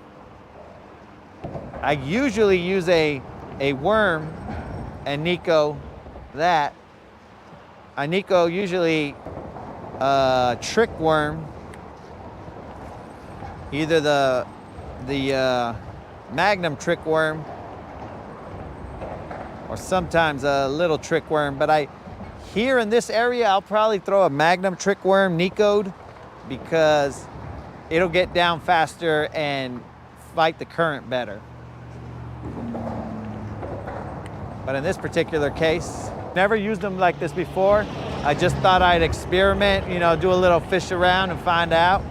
[SPEAKER 2] I usually use a worm and Nico that. I Nico usually trick worm, either the Magnum trick worm or sometimes a little trick worm, but here in this area I'll probably throw a Magnum trick worm Nico'd because it'll get down faster and fight the current better. But in this particular case, never used them like this before. I just thought I'd experiment, you know, do a little fish around and find out.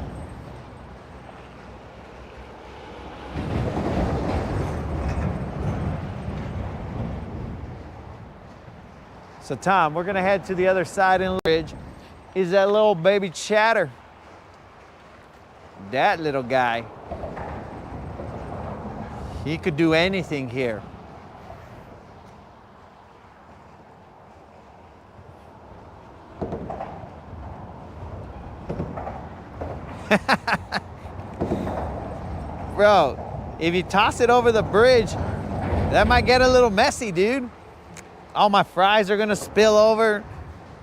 [SPEAKER 2] So Tom, we're gonna head to the other side in the ridge. Is that little baby chatter. That little guy. He could do anything here. Bro, if you toss it over the bridge, that might get a little messy, dude. All my fries are gonna spill over.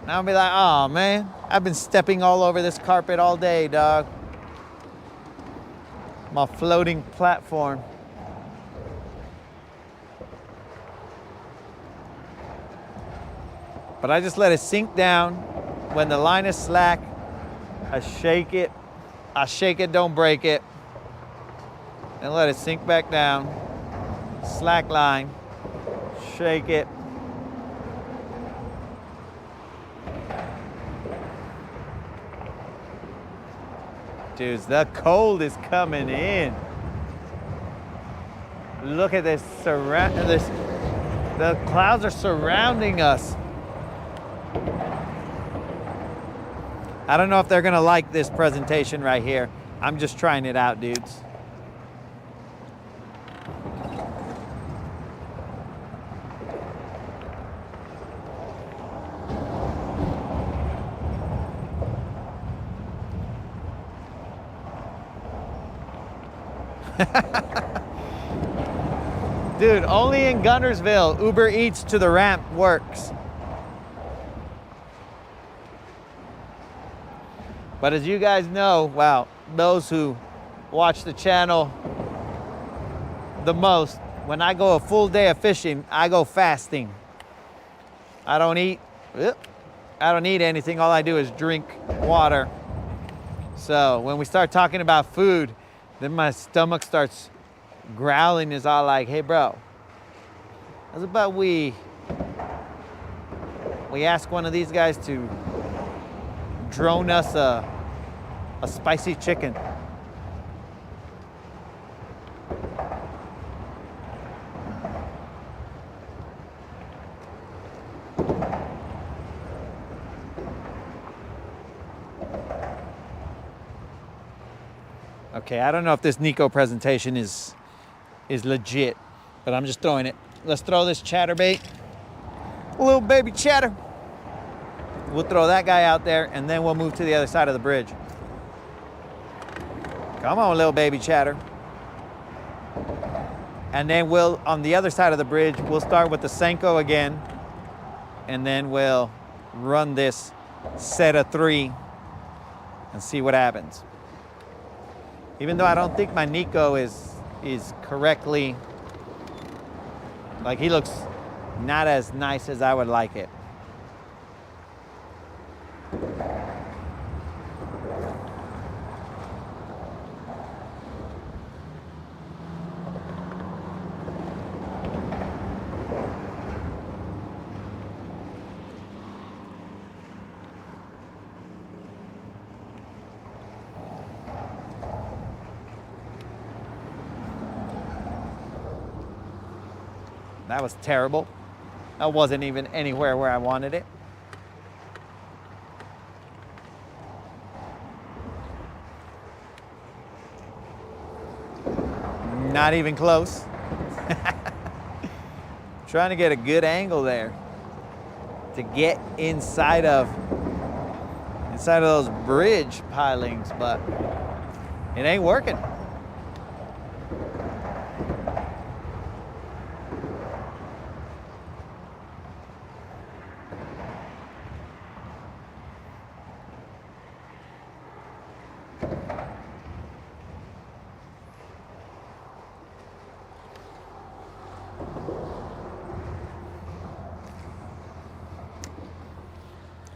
[SPEAKER 2] And I'll be like, oh man, I've been stepping all over this carpet all day, dog. My floating platform. But I just let it sink down. When the line is slack, I shake it. I shake it, don't break it. And let it sink back down. Slack line, shake it. Dudes, the cold is coming in. Look at this, the clouds are surrounding us. I don't know if they're gonna like this presentation right here. I'm just trying it out, dudes. Dude, only in Guntersville, Uber Eats to the ramp works. But as you guys know, well, those who watch the channel the most when I go a full day of fishing, I go fasting. I don't eat anything. All I do is drink water. So when we start talking about food, then my stomach starts growling. Is all like, hey bro, how's about we ask one of these guys to drone us a spicy chicken. Okay, I don't know if this Nico presentation is legit, but I'm just throwing it. Let's throw this chatterbait, little baby chatter. We'll throw that guy out there, and then we'll move to the other side of the bridge. Come on, little baby chatter. And then we'll, on the other side of the bridge, we'll start with the Senko again, and then we'll run this set of 3 and see what happens. Even though I don't think my Nico is correctly, like he looks not as nice as I would like it. That was terrible. That wasn't even anywhere where I wanted it. Not even close. Trying to get a good angle there to get inside of those bridge pilings, but it ain't working.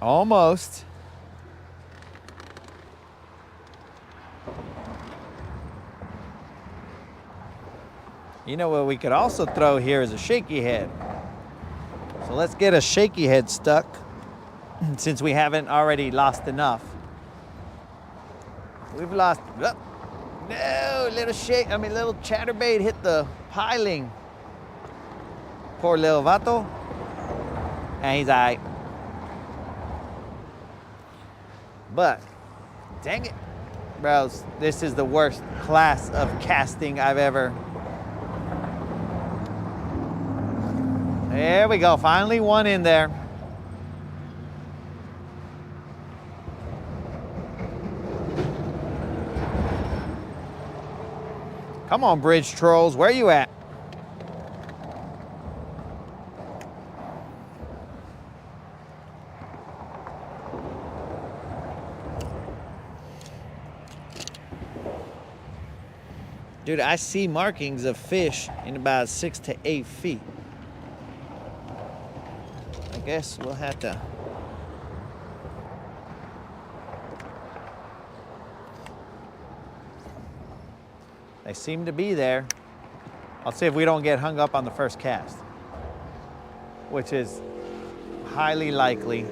[SPEAKER 2] Almost. You know what we could also throw here is a shaky head. So let's get a shaky head stuck since we haven't already lost enough. We've lost, oh, no, little chatterbait hit the piling. Poor little vato. And he's all right. But, dang it, bros, this is the worst class of casting I've ever. There we go, finally one in there. Come on, bridge trolls, where you at? Dude, I see markings of fish in about 6 to 8 feet. I guess we'll have to. They seem to be there. I'll see if we don't get hung up on the first cast, which is highly likely.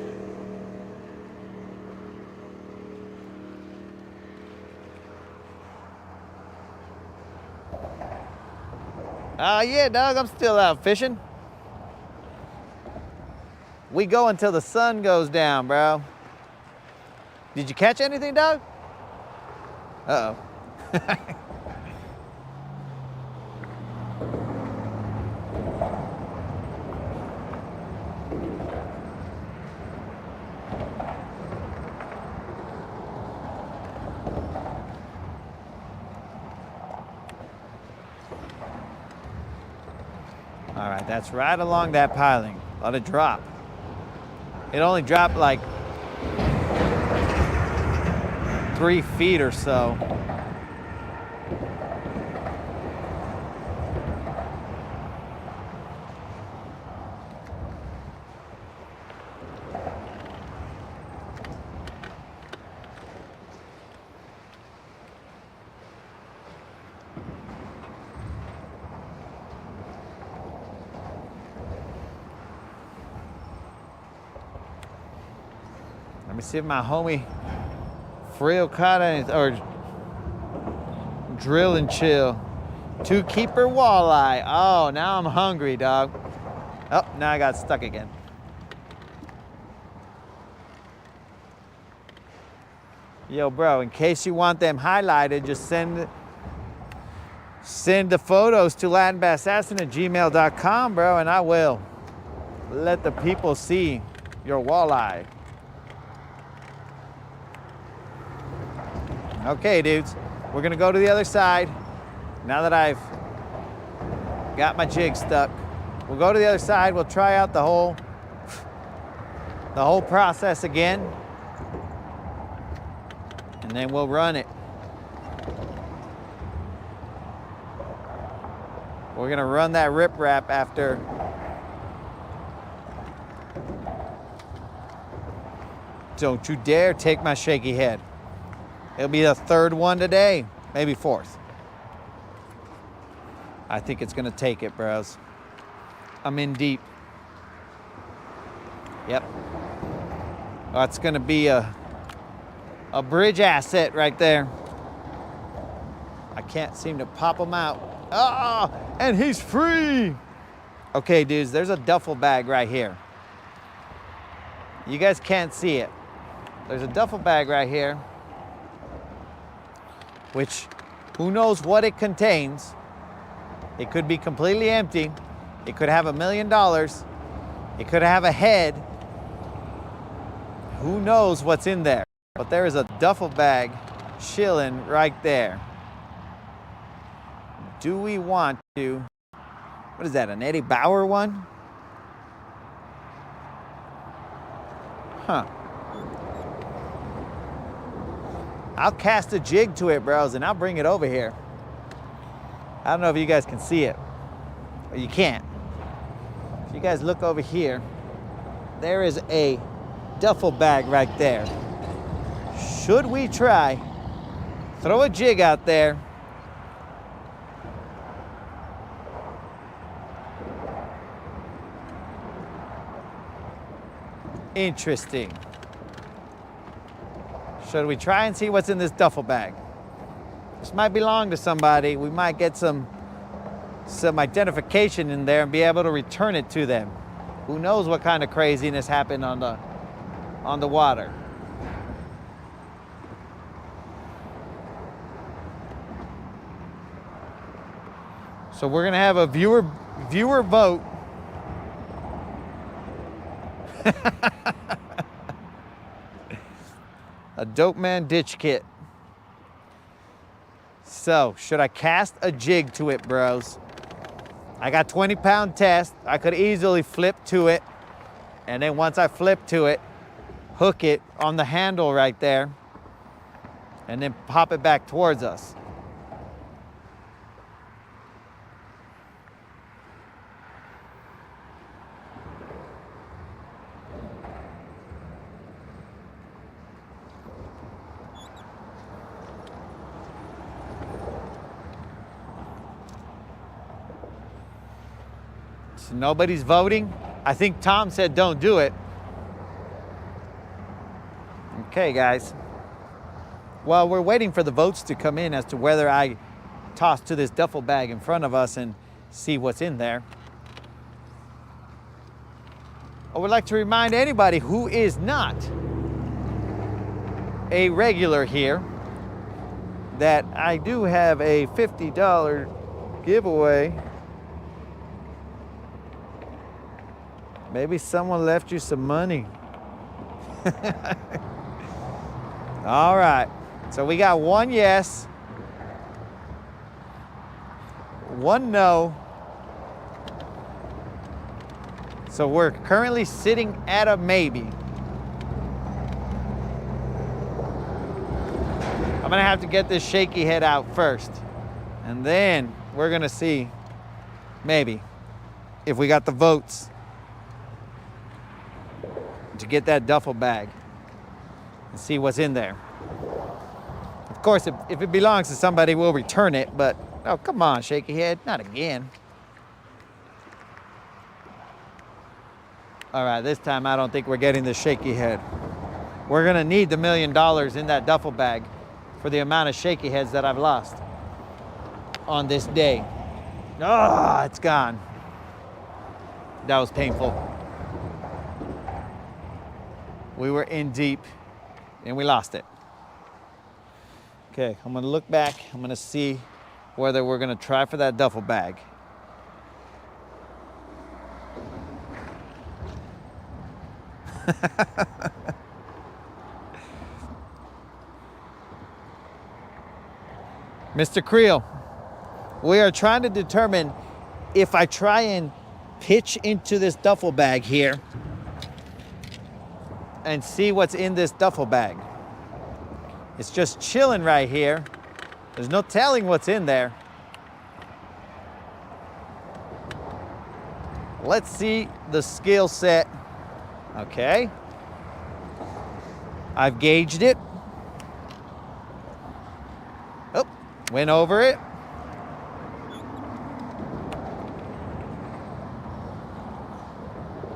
[SPEAKER 2] Yeah, dog, I'm still out fishing. We go until the sun goes down, bro. Did you catch anything, dog? Uh-oh. All right, that's right along that piling. Let it drop. It only dropped like 3 feet or so. Let me see if my homie Frill caught anything, or drill and chill. 2 keeper walleye. Oh, now I'm hungry, dog. Oh, now I got stuck again. Yo, bro, in case you want them highlighted, just send the photos to latinbassassassin@gmail.com, bro, and I will let the people see your walleye. Okay, dudes, we're gonna go to the other side. Now that I've got my jig stuck, we'll go to the other side. We'll try out the whole process again, and then we'll run it. We're gonna run that riprap after. Don't you dare take my shaky head. It'll be the 3rd one today, maybe 4th. I think it's gonna take it, bros. I'm in deep. Yep. That's gonna be a bridge asset right there. I can't seem to pop him out. Ah, and he's free. Okay, dudes, there's a duffel bag right here. You guys can't see it. There's a duffel bag right here, which who knows what it contains. It could be completely empty. It could have $1 million. It could have a head. Who knows what's in there? But there is a duffel bag chilling right there. Do we want to, what is that, an Eddie Bauer one? Huh. I'll cast a jig to it, bros, and I'll bring it over here. I don't know if you guys can see it. Or you can't. If you guys look over here, there is a duffel bag right there. Should we try, throw a jig out there, interesting. Should we try and see what's in this duffel bag? This might belong to somebody. We might get some identification in there and be able to return it to them. Who knows what kind of craziness happened on the water. So we're gonna have a viewer vote. A dope man ditch kit. So, should I cast a jig to it, bros? I got 20-pound test. I could easily flip to it. And then once I flip to it, hook it on the handle right there. And then pop it back towards us. So nobody's voting. I think Tom said don't do it. Okay, guys. Well, we're waiting for the votes to come in as to whether I toss to this duffel bag in front of us and see what's in there. I would like to remind anybody who is not a regular here that I do have a $50 giveaway. Maybe someone left you some money. All right, so we got 1 yes, 1 no. So we're currently sitting at a maybe. I'm gonna have to get this shaky head out first, and then we're gonna see maybe if we got the votes to get that duffel bag and see what's in there. Of course, if it belongs to somebody, we'll return it, but oh, come on, shaky head, not again. All right, this time I don't think we're getting the shaky head. We're gonna need the $1 million in that duffel bag for the amount of shaky heads that I've lost on this day. Ah, it's gone. That was painful. We were in deep and we lost it. Okay, I'm gonna look back. I'm gonna see whether we're gonna try for that duffel bag. Mr. Creel, we are trying to determine if I try and pitch into this duffel bag here and see what's in this duffel bag. It's just chilling right here. There's no telling what's in there. Let's see the skill set. Okay. I've gauged it. Oh, went over it.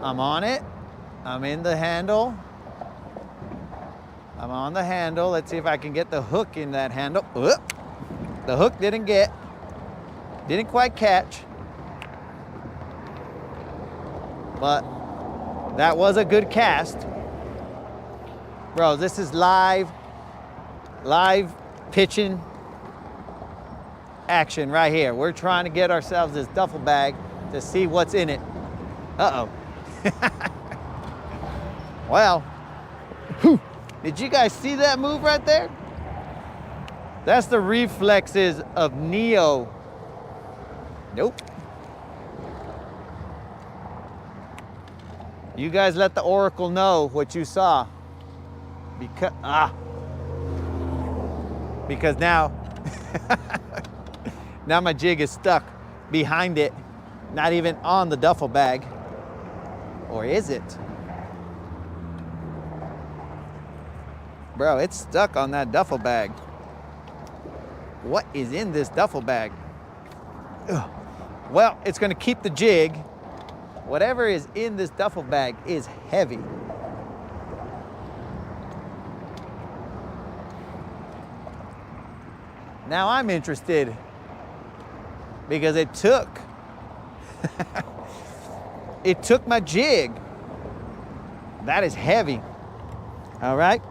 [SPEAKER 2] I'm on it. I'm in the handle. I'm on the handle. Let's see if I can get the hook in that handle. The hook didn't quite catch. But that was a good cast. Bro, this is live pitching action right here. We're trying to get ourselves this duffel bag to see what's in it. Uh-oh. Well, whew. Did you guys see that move right there? That's the reflexes of Neo. Nope. You guys let the Oracle know what you saw. Because now, now my jig is stuck behind it, not even on the duffel bag. Or is it? Bro, it's stuck on that duffel bag. What is in this duffel bag? Ugh. Well, it's gonna keep the jig. Whatever is in this duffel bag is heavy. Now I'm interested because it took my jig. That is heavy. All right.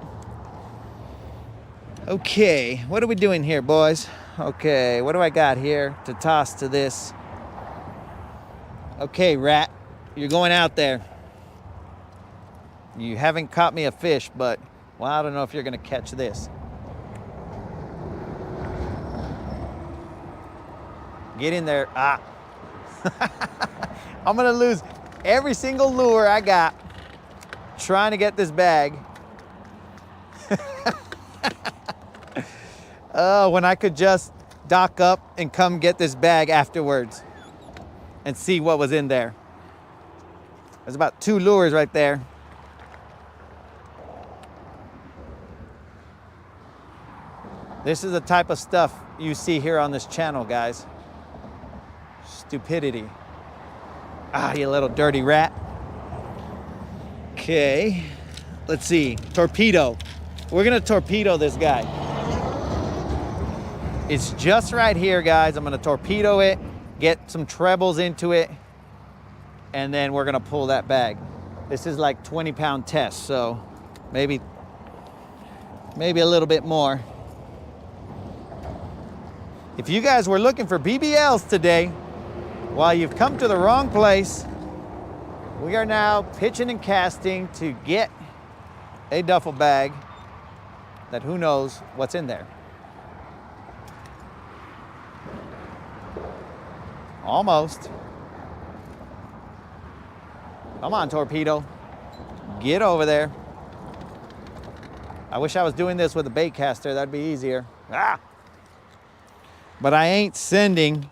[SPEAKER 2] Okay, what are we doing here, boys? Okay, what do I got here to toss to this? Okay, rat, you're going out there. You haven't caught me a fish, but, well, I don't know if you're gonna catch this. Get in there. Ah. I'm gonna lose every single lure I got trying to get this bag. Oh, when I could just dock up and come get this bag afterwards and see what was in there. There's about 2 lures right there. This is the type of stuff you see here on this channel, guys. Stupidity. Ah, you little dirty rat. Okay, let's see. Torpedo. We're gonna torpedo this guy. It's just right here, guys. I'm gonna torpedo it, get some trebles into it, and then we're gonna pull that bag. This is like 20-pound test, so maybe a little bit more. If you guys were looking for BBLs today, well, you've come to the wrong place. We are now pitching and casting to get a duffel bag that who knows what's in there. Almost. Come on, torpedo. Get over there. I wish I was doing this with a bait caster. That'd be easier. Ah! But I ain't sending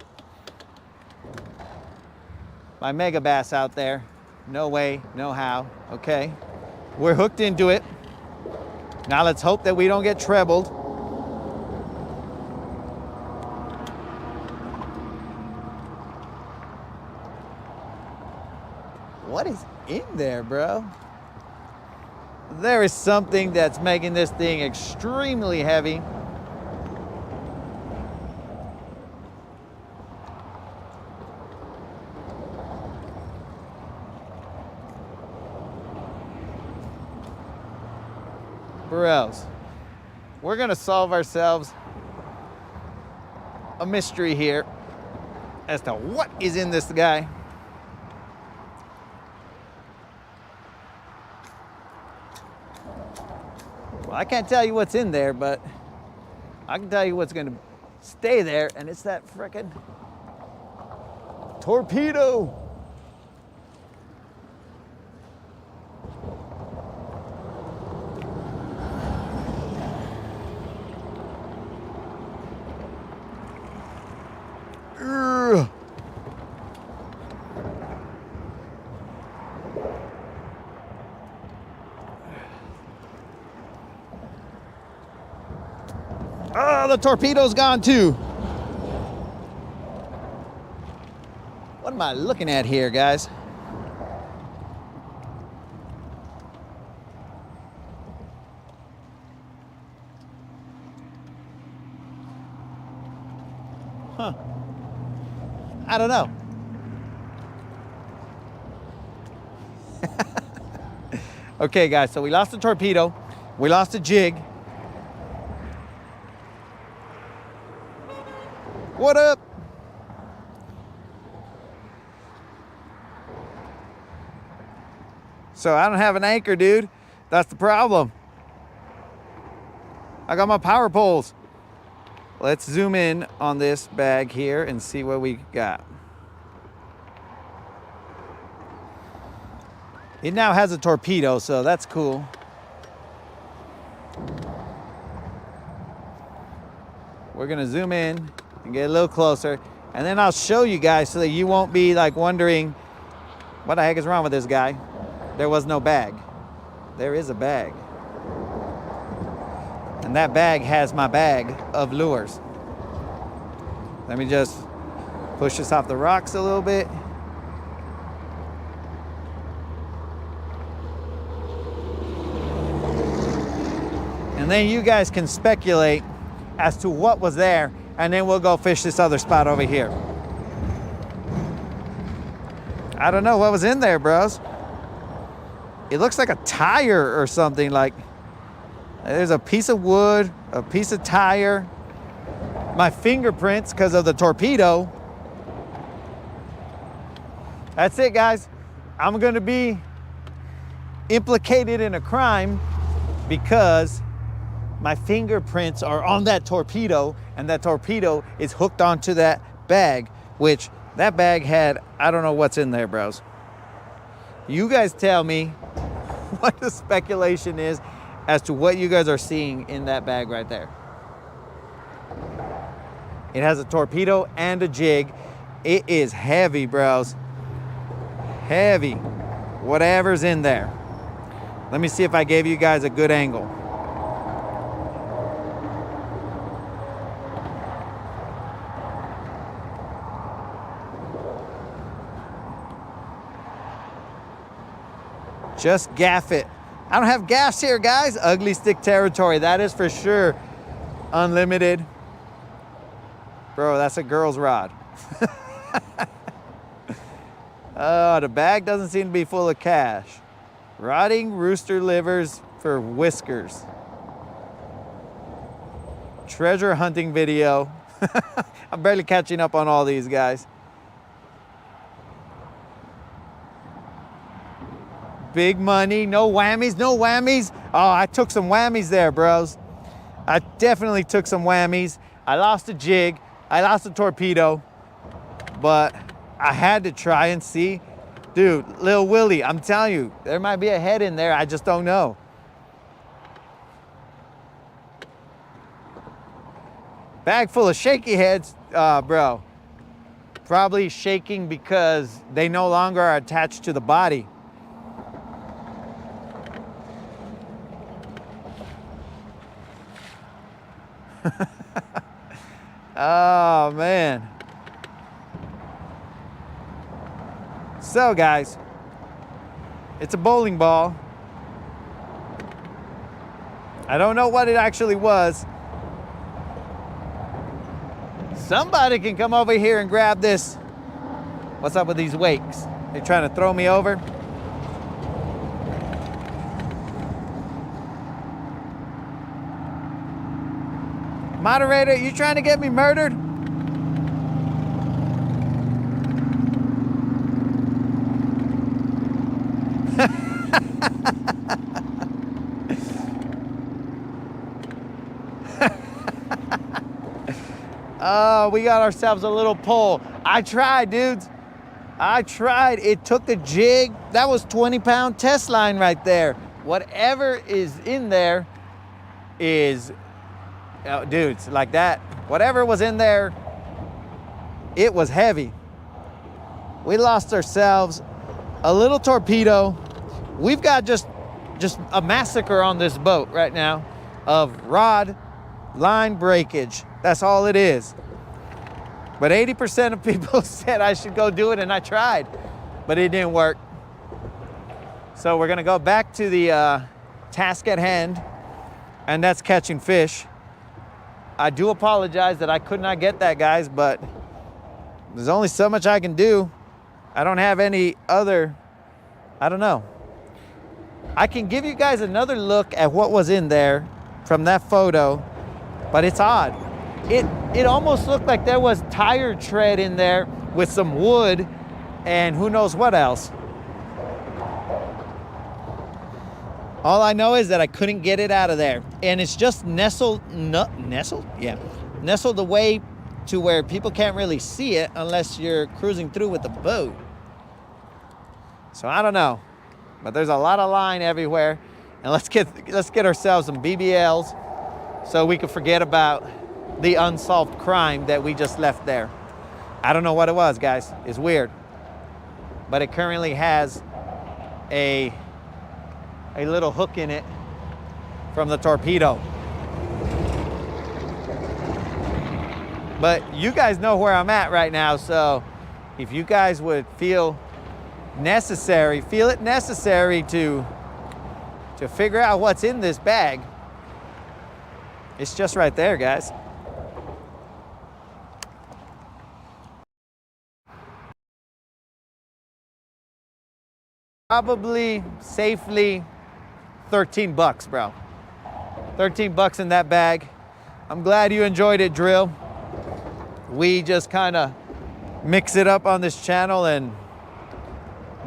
[SPEAKER 2] my mega bass out there. No way, no how. Okay. We're hooked into it. Now let's hope that we don't get trebled. What is in there, bro? there is something that's making this thing extremely heavy. Bros, we're gonna solve ourselves a mystery here as to what is in this guy. Well, I can't tell you what's in there, but I can tell you what's gonna stay there, and it's that frickin' torpedo. Oh, the torpedo's gone too. What am I looking at here, guys? Huh. I don't know. Okay, guys, so we lost the torpedo. We lost the jig. What up? So I don't have an anchor, dude. That's the problem. I got my power poles. Let's zoom in on this bag here and see what we got. It now has a torpedo, so that's cool. We're gonna zoom in and get a little closer, and then I'll show you guys so that you won't be like wondering what the heck is wrong with this guy. There was no bag. There is a bag. And that bag has my bag of lures. Let me just push this off the rocks a little bit. And then you guys can speculate as to what was there, and then we'll go fish this other spot over here. I don't know what was in there, bros. It looks like a tire or something. Like there's a piece of wood, a piece of tire, my fingerprints because of the torpedo. That's it, guys. I'm gonna be implicated in a crime because my fingerprints are on that torpedo, and that torpedo is hooked onto that bag, which that bag had, I don't know what's in there, bros. You guys tell me what the speculation is as to what you guys are seeing in that bag right there. It has a torpedo and a jig. It is heavy, bros. Heavy. Whatever's in there. Let me see if I gave you guys a good angle. Just gaff it. I don't have gas here, guys. Ugly stick territory, that is for sure. Unlimited. Bro, that's a girl's rod. Oh, the bag doesn't seem to be full of cash. Rotting rooster livers for whiskers. Treasure hunting video. I'm barely catching up on all these, guys. Big money, no whammies, no whammies. Oh, I took some whammies there, bros. I definitely took some whammies. I lost a jig, I lost a torpedo, but I had to try and see. Dude, Lil Willie, I'm telling you, there might be a head in there, I just don't know. Bag full of shaky heads, bro. Probably shaking because they no longer are attached to the body. Oh man. So guys, it's a bowling ball. I don't know what it actually was. Somebody can come over here and grab this. What's up with these wakes? They trying to throw me over? Moderator, you trying to get me murdered? Oh, we got ourselves a little pole. I tried, dudes. I tried. It took a jig. That was 20-pound test line right there. Whatever is in there is, dudes, like that. Whatever was in there, it was heavy. We lost ourselves a little torpedo. We've got just a massacre on this boat right now of rod line breakage. That's all it is. But 80% of people said I should go do it, and I tried, but it didn't work. So we're gonna go back to the task at hand, and that's catching fish. I do apologize that I could not get that, guys, but there's only so much I can do. I don't have any other, I don't know. I can give you guys another look at what was in there from that photo, but it's odd. It almost looked like there was tire tread in there with some wood and who knows what else. All I know is that I couldn't get it out of there, and it's just nestled away to where people can't really see it unless you're cruising through with the boat. So I don't know, but there's a lot of line everywhere, and let's get ourselves some BBLs so we can forget about the unsolved crime that we just left there. I don't know what it was, guys. It's weird, but it currently has a little hook in it from the torpedo. But you guys know where I'm at right now, so if you guys would feel it necessary to figure out what's in this bag, it's just right there, guys. Probably safely 13 bucks, bro. 13 bucks in that bag. I'm glad you enjoyed it, Drill. We just kind of mix it up on this channel and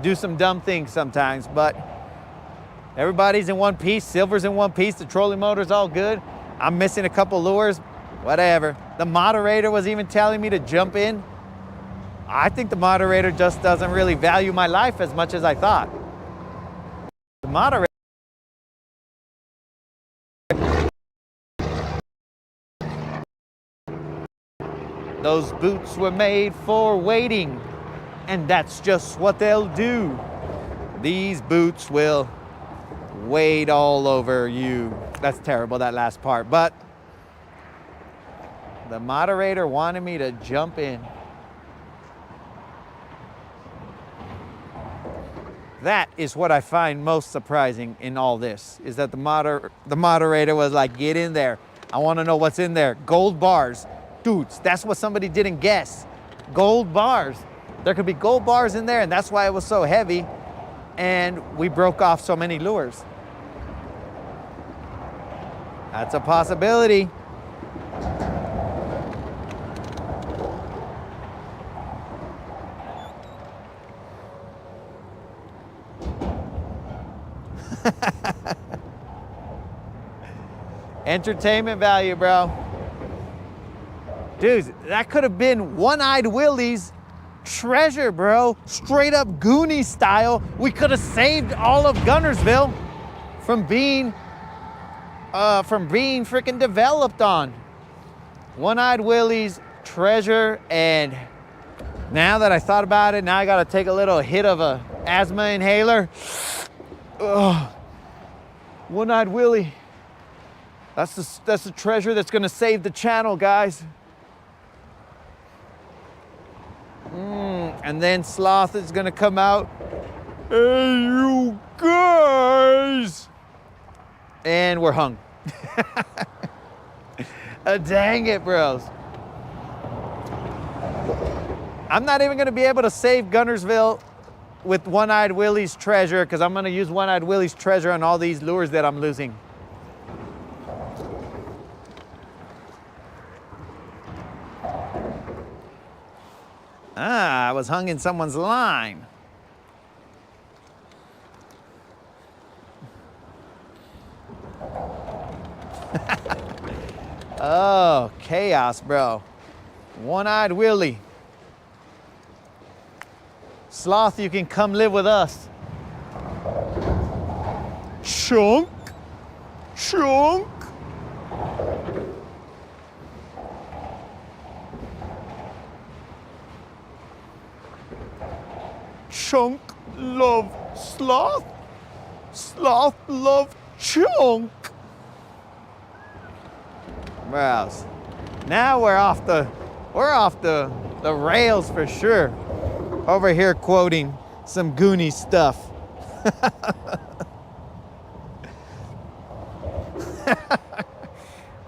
[SPEAKER 2] do some dumb things sometimes, but everybody's in one piece. Silver's in one piece. The trolling motor's all good. I'm missing a couple lures, whatever. The moderator was even telling me to jump in. I think the moderator just doesn't really value my life as much as I thought. The moderator. Those boots were made for wading, and that's just what they'll do. These boots will wade all over you. That's terrible, that last part, but the moderator wanted me to jump in. That is what I find most surprising in all this, is that the moderator was like, get in there. I want to know what's in there. Gold bars. Dudes, that's what somebody didn't guess. Gold bars. There could be gold bars in there, and that's why it was so heavy, and we broke off so many lures. That's a possibility. Entertainment value, bro. Dude, that could have been One-Eyed Willie's treasure, bro. Straight up Goonie style. We could have saved all of Guntersville from being freaking developed on. One-Eyed Willie's treasure, and now that I thought about it, now I gotta take a little hit of a asthma inhaler. Ugh. One-Eyed Willie. That's the treasure that's gonna save the channel, guys. And then Sloth is gonna come out. Hey, you guys! And we're hung. Dang it, bros. I'm not even gonna be able to save Guntersville with One-Eyed Willie's treasure, because I'm gonna use One-Eyed Willie's treasure on all these lures that I'm losing. Ah, I was hung in someone's line. Oh, chaos, bro. One-Eyed Willie. Sloth, you can come live with us. Chunk. Chunk. Chunk love Sloth. Sloth love Chunk. Browse. Now we're off the rails for sure. Over here quoting some Goonies stuff.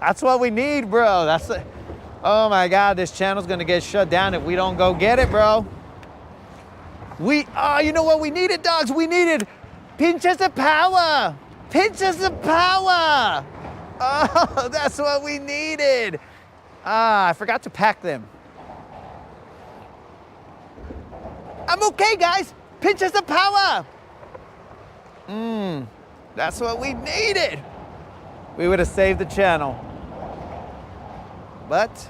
[SPEAKER 2] That's what we need, bro. Oh my God, this channel's gonna get shut down if we don't go get it, bro. You know what we needed, dogs? We needed pinches of power. Pinches of power. Oh, that's what we needed. I forgot to pack them. I'm okay, guys. Pinches of power. That's what we needed. We would have saved the channel. But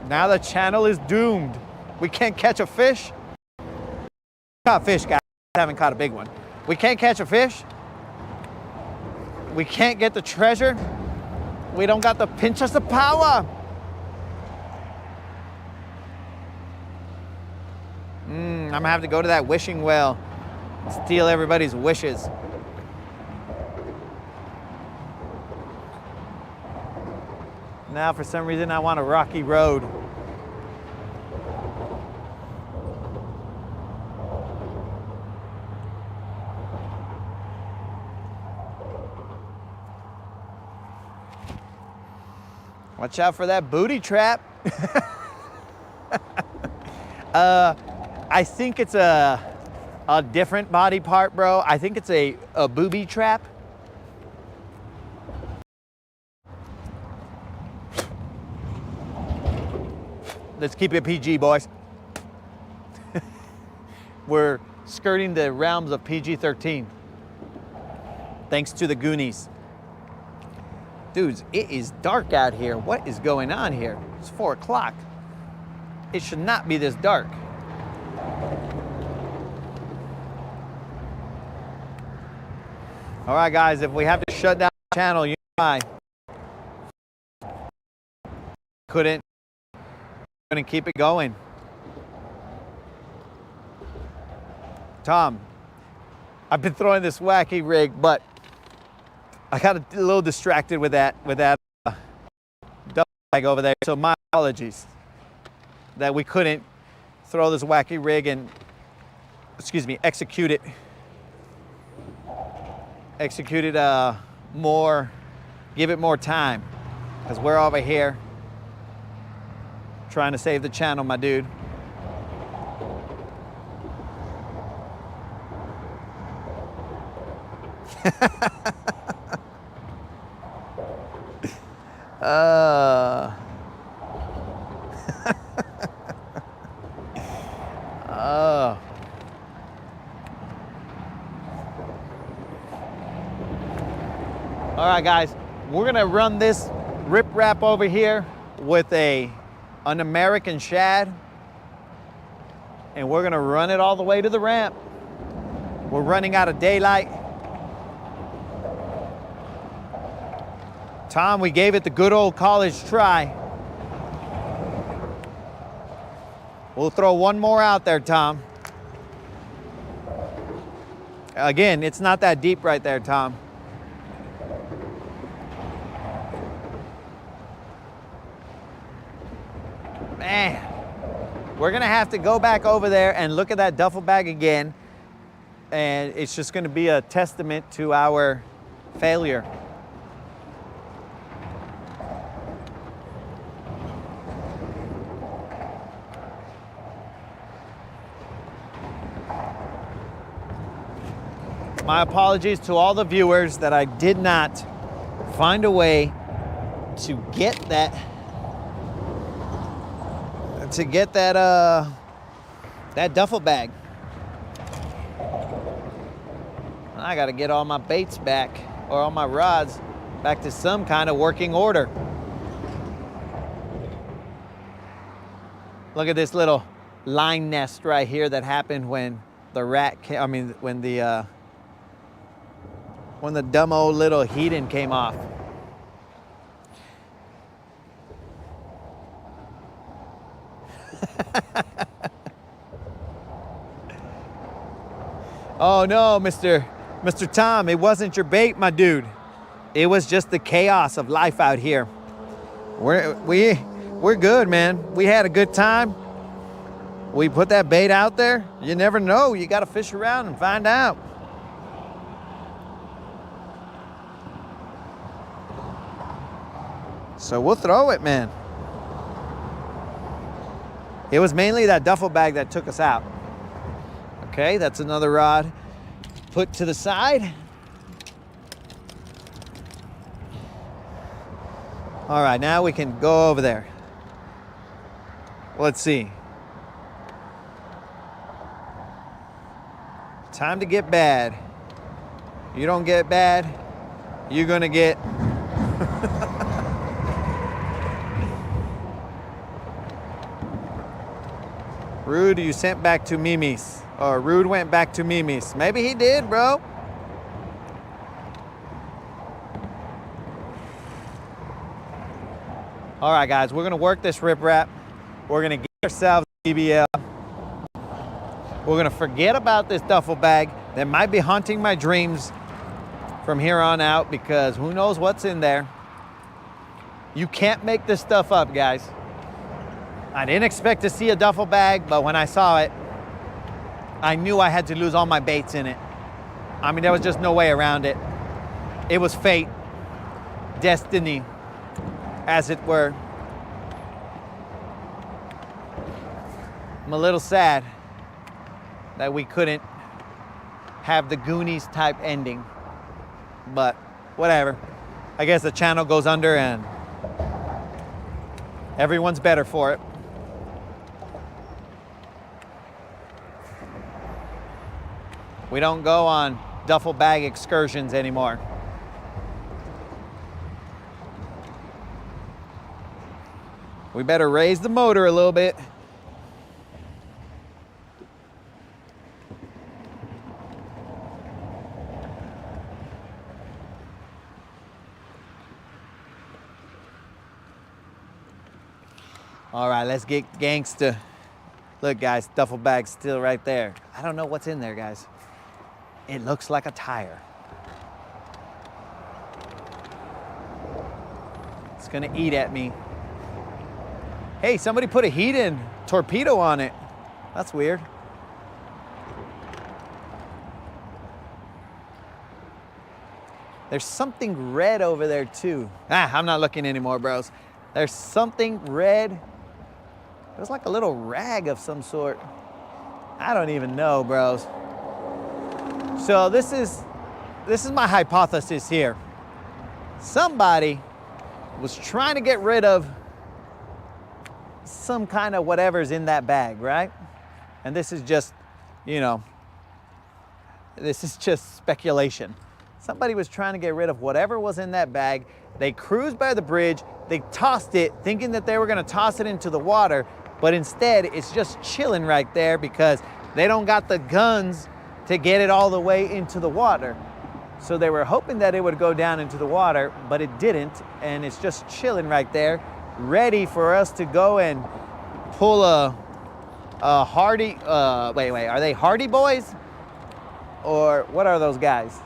[SPEAKER 2] now the channel is doomed. We can't catch a fish. Caught fish, guys. Haven't caught a big one. We can't catch a fish. We can't get the treasure. We don't got the pinches of power. I'm gonna have to go to that wishing well, steal everybody's wishes. Now for some reason I want a rocky road. Watch out for that booty trap. I think it's a different body part, bro. I think it's a booby trap. Let's keep it PG, boys. We're skirting the realms of PG-13. Thanks to the Goonies. Dudes, it is dark out here. What is going on here? It's 4 o'clock. It should not be this dark. All right, guys, if we have to shut down the channel, you know why. Couldn't keep it going. Tom, I've been throwing this wacky rig, but I got a little distracted with that duffel bag over there. So my apologies that we couldn't throw this wacky rig and, execute it more, give it more time, because we're over here trying to save the channel, my dude. All right, guys, we're gonna run this rip-rap over here with an American shad, and we're gonna run it all the way to the ramp. We're running out of daylight. Tom, we gave it the good old college try. We'll throw one more out there, Tom. Again, it's not that deep right there, Tom. Man, we're gonna have to go back over there and look at that duffel bag again, and it's just gonna be a testament to our failure. My apologies to all the viewers that I did not find a way to get that that duffel bag. I got to get all my baits back, or all my rods back to some kind of working order. Look at this little line nest right here that happened when the rat came, when the dumb old little heaton came off. Oh no, Mr. Tom, it wasn't your bait, my dude. It was just the chaos of life out here. We're good, man. We had a good time. We put that bait out there. You never know. You got to fish around and find out. So we'll throw it, man. It was mainly that duffel bag that took us out. Okay, that's another rod put to the side. All right, now we can go over there. Let's see. Time to get bad. You don't get bad, you're gonna get Rude, you sent back to Mimi's. Or Rude went back to Mimi's. Maybe he did, bro. All right, guys, we're gonna work this riprap. We're gonna get ourselves a BBL. We're gonna forget about this duffel bag that might be haunting my dreams from here on out, because who knows what's in there. You can't make this stuff up, guys. I didn't expect to see a duffel bag, but when I saw it, I knew I had to lose all my baits in it. I mean, there was just no way around it. It was fate, destiny, as it were. I'm a little sad that we couldn't have the Goonies type ending, but whatever. I guess the channel goes under and everyone's better for it. We don't go on duffel bag excursions anymore. We better raise the motor a little bit. All right, let's get gangsta. Look, guys, duffel bag's still right there. I don't know what's in there, guys. It looks like a tire. It's gonna eat at me. Hey, somebody put a heat-in torpedo on it. That's weird. There's something red over there too. I'm not looking anymore, bros. There's something red. It was like a little rag of some sort. I don't even know, bros. So this is my hypothesis here. Somebody was trying to get rid of some kind of whatever's in that bag, right? And this is just, you know, this is just speculation. Somebody was trying to get rid of whatever was in that bag. They cruised by the bridge, they tossed it thinking that they were gonna toss it into the water, but instead it's just chilling right there because they don't got the guns to get it all the way into the water. So they were hoping that it would go down into the water, but it didn't, and it's just chilling right there, ready for us to go and pull a Hardy, wait, are they Hardy boys? Or what are those guys?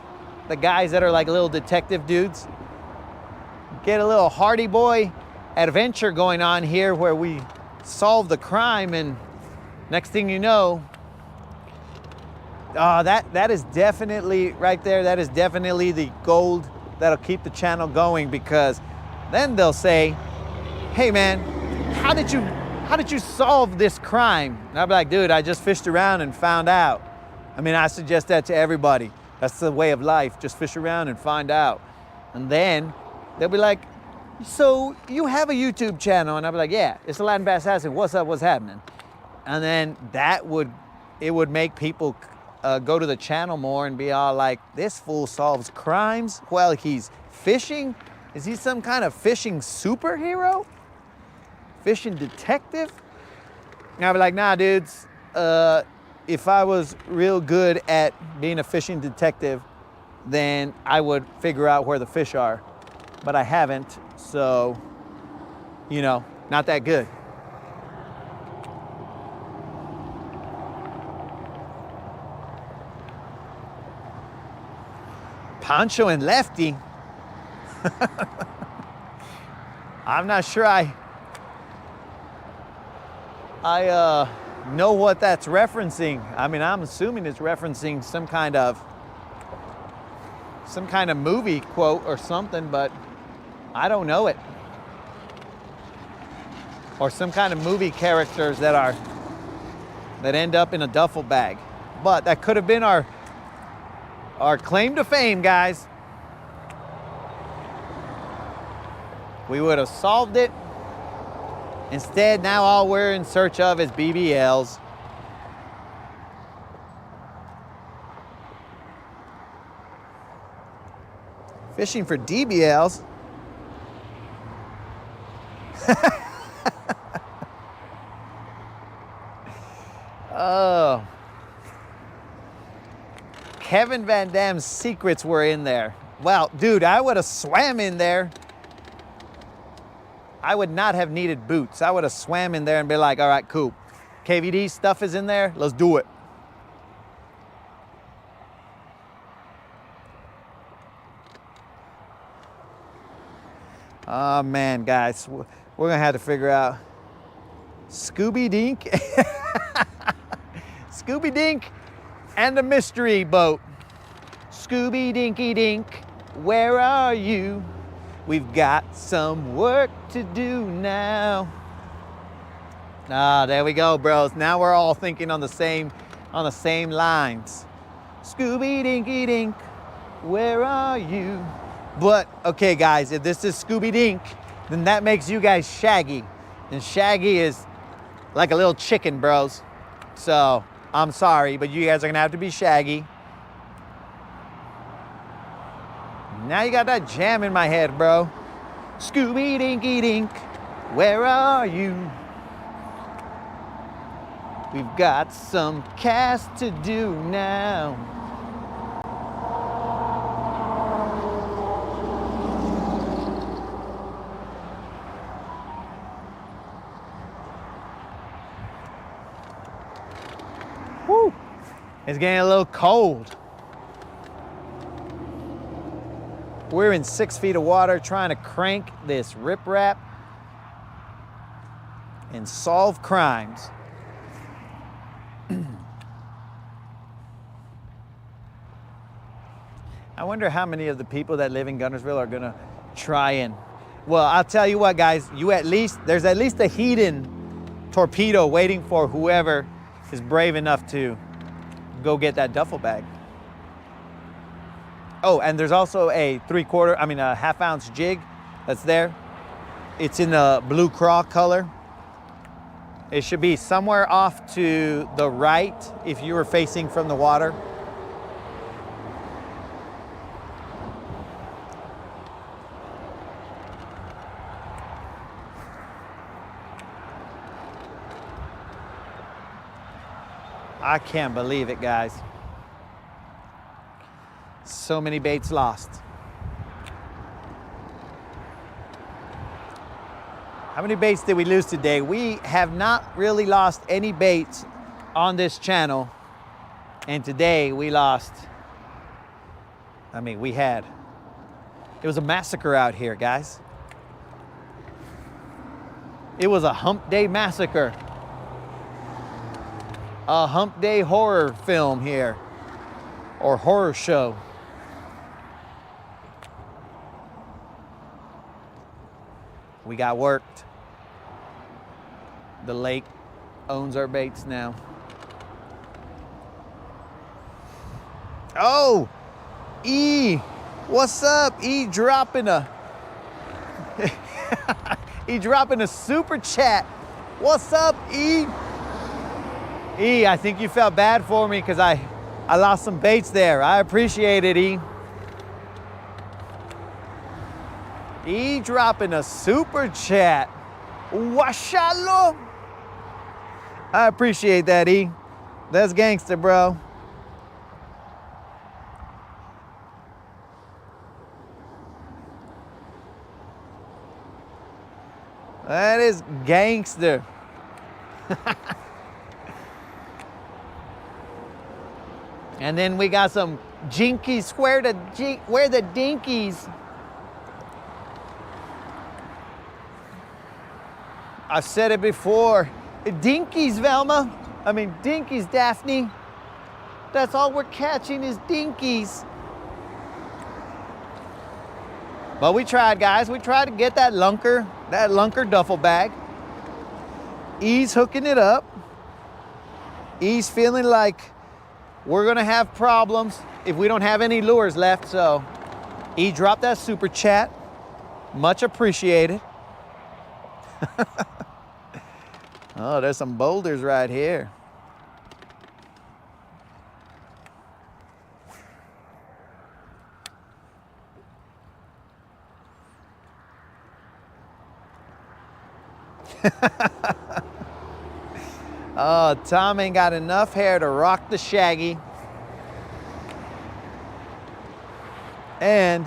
[SPEAKER 2] The guys that are like little detective dudes? Get a little Hardy boy adventure going on here where we solve the crime, and next thing you know, that is definitely right there. That is definitely the gold that'll keep the channel going, because then they'll say, hey man, how did you solve this crime? And I'll be like, dude, I just fished around and found out. I mean, I suggest that to everybody. That's the way of life. Just fish around and find out. And then they'll be like, so you have a YouTube channel? And I'll be like, yeah, it's the Latin Bass Assassin. What's up? What's happening? And then it would make people go to the channel more and be all like, this fool solves crimes while he's fishing? Is he some kind of fishing superhero? Fishing detective? And I'll be like, nah, dudes. If I was real good at being a fishing detective, then I would figure out where the fish are. But I haven't, so, you know, not that good. Poncho and Lefty. I'm not sure I know what that's referencing. I mean, I'm assuming it's referencing some kind of movie quote or something, but I don't know it. Or some kind of movie characters that end up in a duffel bag. But that could have been our claim to fame, guys. We would have solved it. Instead, now all we're in search of is BBLs. Fishing for DBLs? Oh. Kevin Van Dam's secrets were in there. Well, dude, I would have swam in there. I would not have needed boots. I would have swam in there and be like, all right, cool. KVD stuff is in there, let's do it. Oh man, guys, we're gonna have to figure out Scooby Dink. Scooby Dink and the mystery boat. Scooby Dinky Dink, where are you? We've got some work to do now. Ah, there we go, bros. Now we're all thinking on the same lines. Scooby Dinky Dink, where are you? But okay, guys, if this is Scooby Dink, then that makes you guys Shaggy, and Shaggy is like a little chicken, bros. So I'm sorry, but you guys are gonna have to be Shaggy. Now you got that jam in my head, bro. Scooby Dinky Dink, where are you? We've got some cast to do now. Woo! It's getting a little cold. We're in 6 feet of water trying to crank this riprap and solve crimes. I wonder how many of the people that live in Guntersville are gonna try and, well, I'll tell you what, guys, there's at least a heat-in torpedo waiting for whoever is brave enough to go get that duffel bag. Oh, and there's also a a half-ounce jig that's there. It's in the blue craw color. It should be somewhere off to the right if you were facing from the water. I can't believe it, guys. So many baits lost. How many baits did we lose today? We have not really lost any baits on this channel. And today we lost, it was a massacre out here, guys. It was a hump day massacre. A hump day horror film here, or horror show. We got worked. The lake owns our baits now. Oh, E, what's up? E dropping a E dropping a super chat. What's up, E? E, I think you felt bad for me because I lost some baits there. I appreciate it, E. E dropping a super chat. Washalo. I appreciate that, E. That's gangster, bro. That is gangster. And then we got some jinkies. Where the dinkies? I've said it before. Dinkies, Velma. I mean, dinkies, Daphne. That's all we're catching is dinkies. But we tried, guys. We tried to get that lunker duffel bag. E's hooking it up. E's feeling like we're gonna have problems if we don't have any lures left. So E dropped that super chat. Much appreciated. Oh, there's some boulders right here. Oh, Tom ain't got enough hair to rock the shaggy. And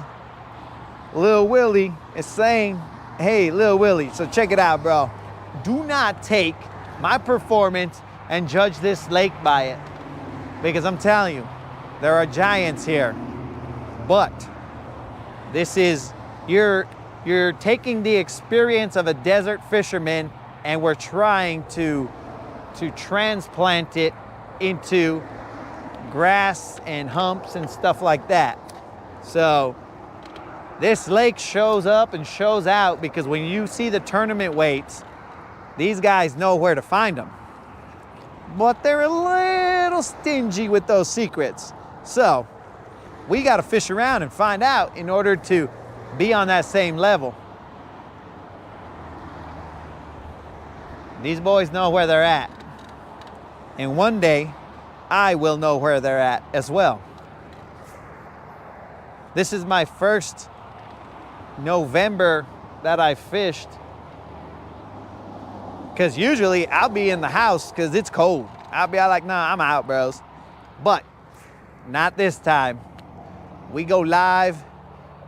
[SPEAKER 2] Lil Willie is saying, hey, Lil Willie, so check it out, bro. Do not take my performance and judge this lake by it. Because I'm telling you, there are giants here. But this is, you're taking the experience of a desert fisherman and we're trying to transplant it into grass and humps and stuff like that. So this lake shows up and shows out because when you see the tournament weights, these guys know where to find them. But they're a little stingy with those secrets. So we got to fish around and find out in order to be on that same level. These boys know where they're at. And one day, I will know where they're at as well. This is my first November that I fished. Because usually I'll be in the house because it's cold. I'll be like, nah, I'm out, bros. But not this time. We go live,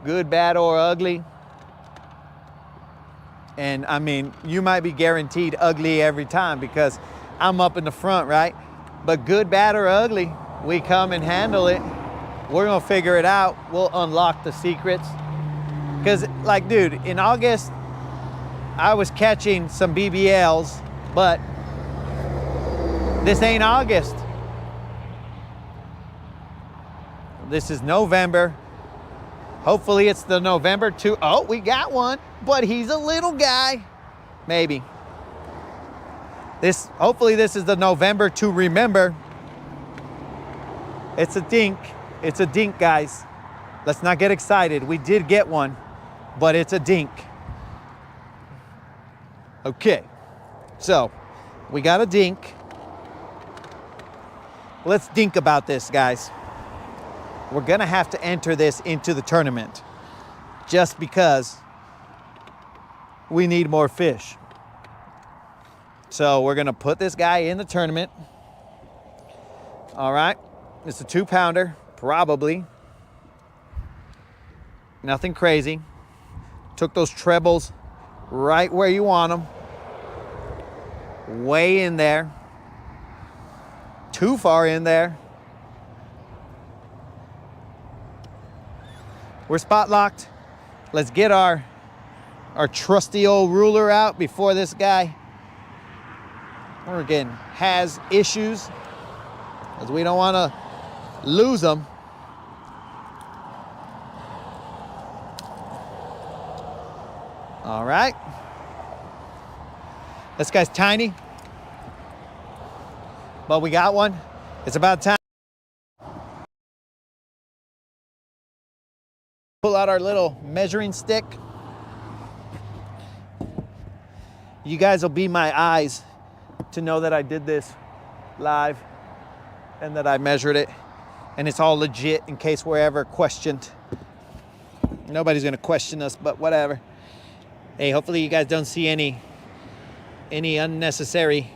[SPEAKER 2] good, bad, or ugly. And I mean, you might be guaranteed ugly every time because I'm up in the front, right? But good, bad, or ugly, we come and handle it. We're gonna figure it out. We'll unlock the secrets. Because like, dude, in August, I was catching some BBLs, but this ain't August. This is November. Hopefully it's the November to, oh, we got one, but he's a little guy. Maybe. Hopefully this is the November to remember. It's a dink. It's a dink, guys. Let's not get excited. We did get one, but it's a dink. Okay, so we got a dink. Let's dink about this, guys. We're gonna have to enter this into the tournament just because we need more fish. So we're gonna put this guy in the tournament. All right, it's a 2-pounder, probably. Nothing crazy. Took those trebles right where you want them. Way in there. Too far in there. We're spot locked. Let's get our trusty old ruler out before this guy again has issues, because we don't want to lose them. All right. This guy's tiny, but we got one. It's about time. out our little measuring stick. You guys will be my eyes to know that I did this live and that I measured it, and it's all legit in case we're ever questioned. Nobody's gonna question us, but whatever. Hey, hopefully you guys don't see any unnecessary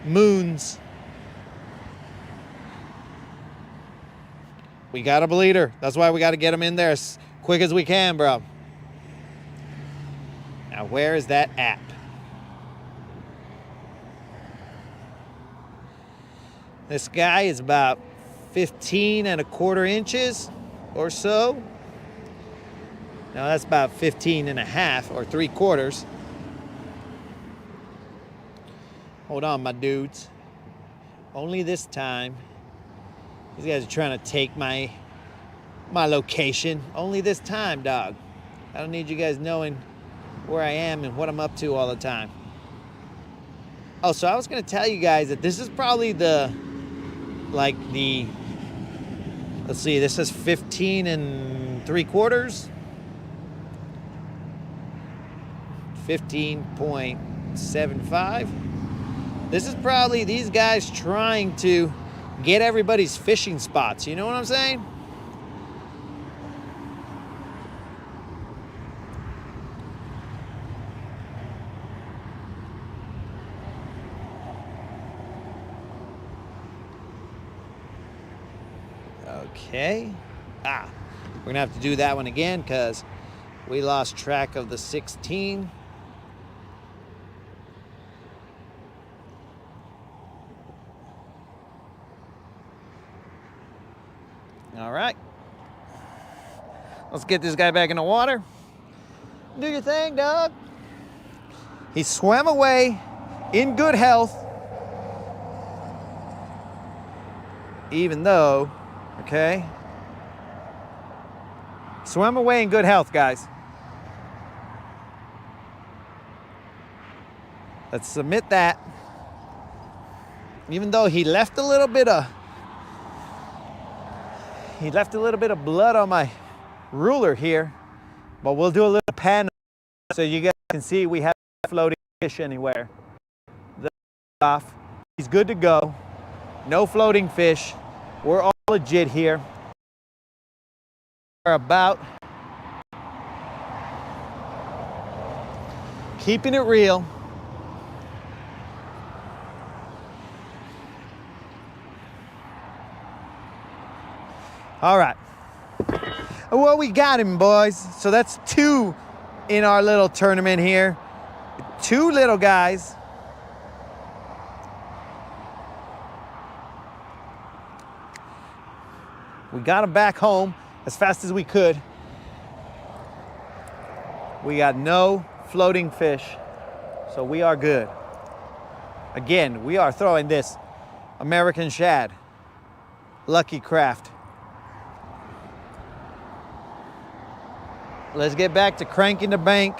[SPEAKER 2] moons. We got a bleeder. That's why we got to get them in there as quick as we can, bro. Now, where is that app? This guy is about 15¼ inches or so. Now that's about 15½ or 3/4. Hold on, my dudes. Only this time. These guys are trying to take my location. Only this time, dog. I don't need you guys knowing where I am and what I'm up to all the time. Oh, so I was gonna tell you guys that this is probably let's see, this is 15¾ 15.75. This is probably these guys trying to get everybody's fishing spots. You know what I'm saying? Okay. We're gonna have to do that one again because we lost track of the 16. All right. Let's get this guy back in the water. Do your thing, dog. He swam away in good health, even though, okay, swam away in good health, guys. Let's submit that. Even though he left a little bit of blood on my ruler here, but we'll do a little pan so you guys can see we haven't floating fish anywhere. Off. He's good to go. No floating fish. We're all legit here. We're about keeping it real. All right. Well, we got him, boys. So that's 2 in our little tournament here. 2 little guys. We got them back home as fast as we could. We got no floating fish, so we are good. Again, we are throwing this American shad, Lucky Craft. Let's get back to cranking the bank,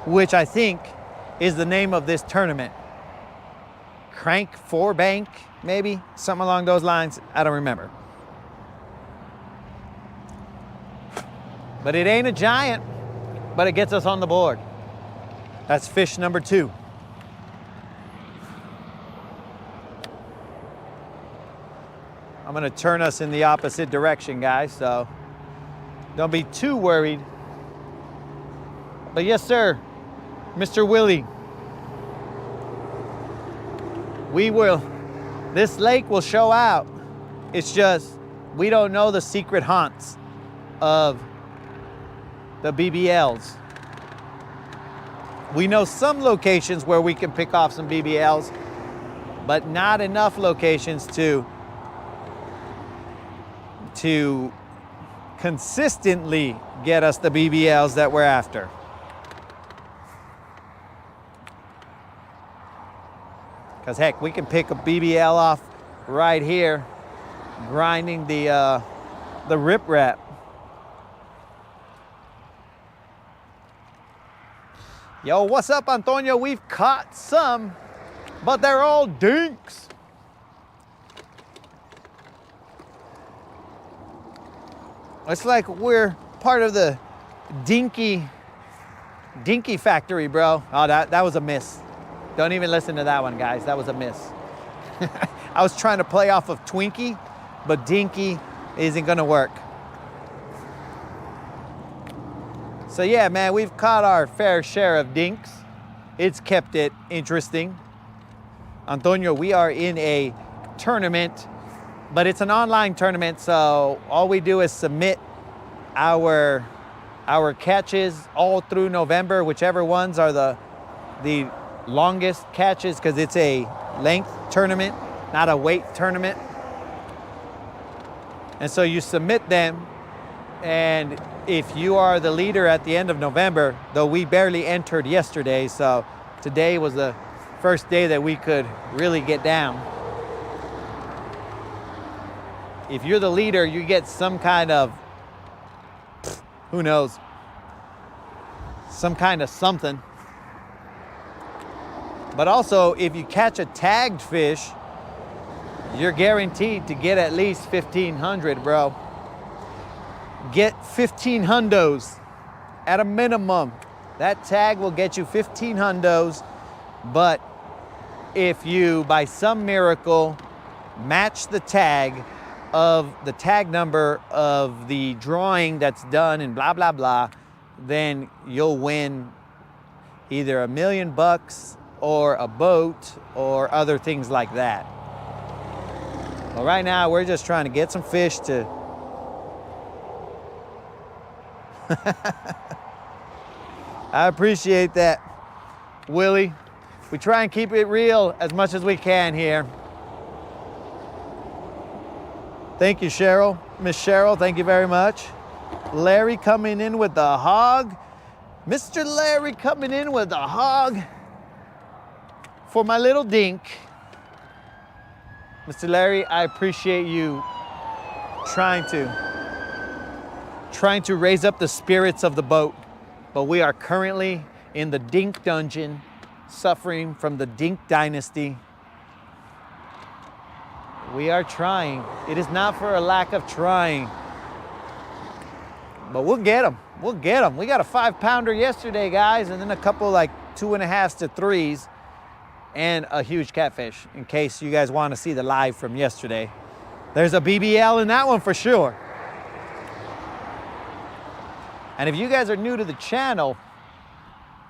[SPEAKER 2] which I think is the name of this tournament. Crank 4 bank, maybe? Something along those lines. I don't remember. But it ain't a giant, but it gets us on the board. That's fish number 2. I'm gonna turn us in the opposite direction, guys, so don't be too worried. But yes, sir, Mr. Willie, this lake will show out. It's just, we don't know the secret haunts of the BBLs. We know some locations where we can pick off some BBLs, but not enough locations to consistently get us the BBLs that we're after. Because heck, we can pick a BBL off right here, grinding the riprap. Yo, what's up, Antonio? We've caught some, but they're all dinks. It's like we're part of the dinky factory, bro. Oh, that was a miss. Don't even listen to that one, guys. That was a miss. I was trying to play off of Twinkie, but dinky isn't gonna work. So yeah, man, we've caught our fair share of dinks. It's kept it interesting. Antonio, we are in a tournament, but it's an online tournament, so all we do is submit our catches all through November, whichever ones are the longest catches, because it's a length tournament, not a weight tournament. And so you submit them, and if you are the leader at the end of November, though we barely entered yesterday, so today was the first day that we could really get down. If you're the leader, you get some kind of, who knows, some kind of something. But also, if you catch a tagged fish, you're guaranteed to get at least 1,500, bro. Get 15 hundos at a minimum. That tag will get you 15 hundos, but if you, by some miracle, match the tag of the tag number of the drawing that's done and blah, blah, blah, then you'll win either $1 million or a boat or other things like that. Well, right now, we're just trying to get some fish to I appreciate that, Willie. We try and keep it real as much as we can here. Thank you, Cheryl. Miss Cheryl, thank you very much. Larry coming in with the hog. Mr. Larry coming in with the hog for my little dink. Mr. Larry, I appreciate you trying to raise up the spirits of the boat, but we are currently in the dink dungeon, suffering from the dink dynasty. We are trying. It is not for a lack of trying, but we'll get them. We'll get them. We got a 5-pounder yesterday, guys, and then a couple like 2.5s to 3s, and a huge catfish, in case you guys want to see the live from yesterday. There's a BBL in that one for sure. And if you guys are new to the channel,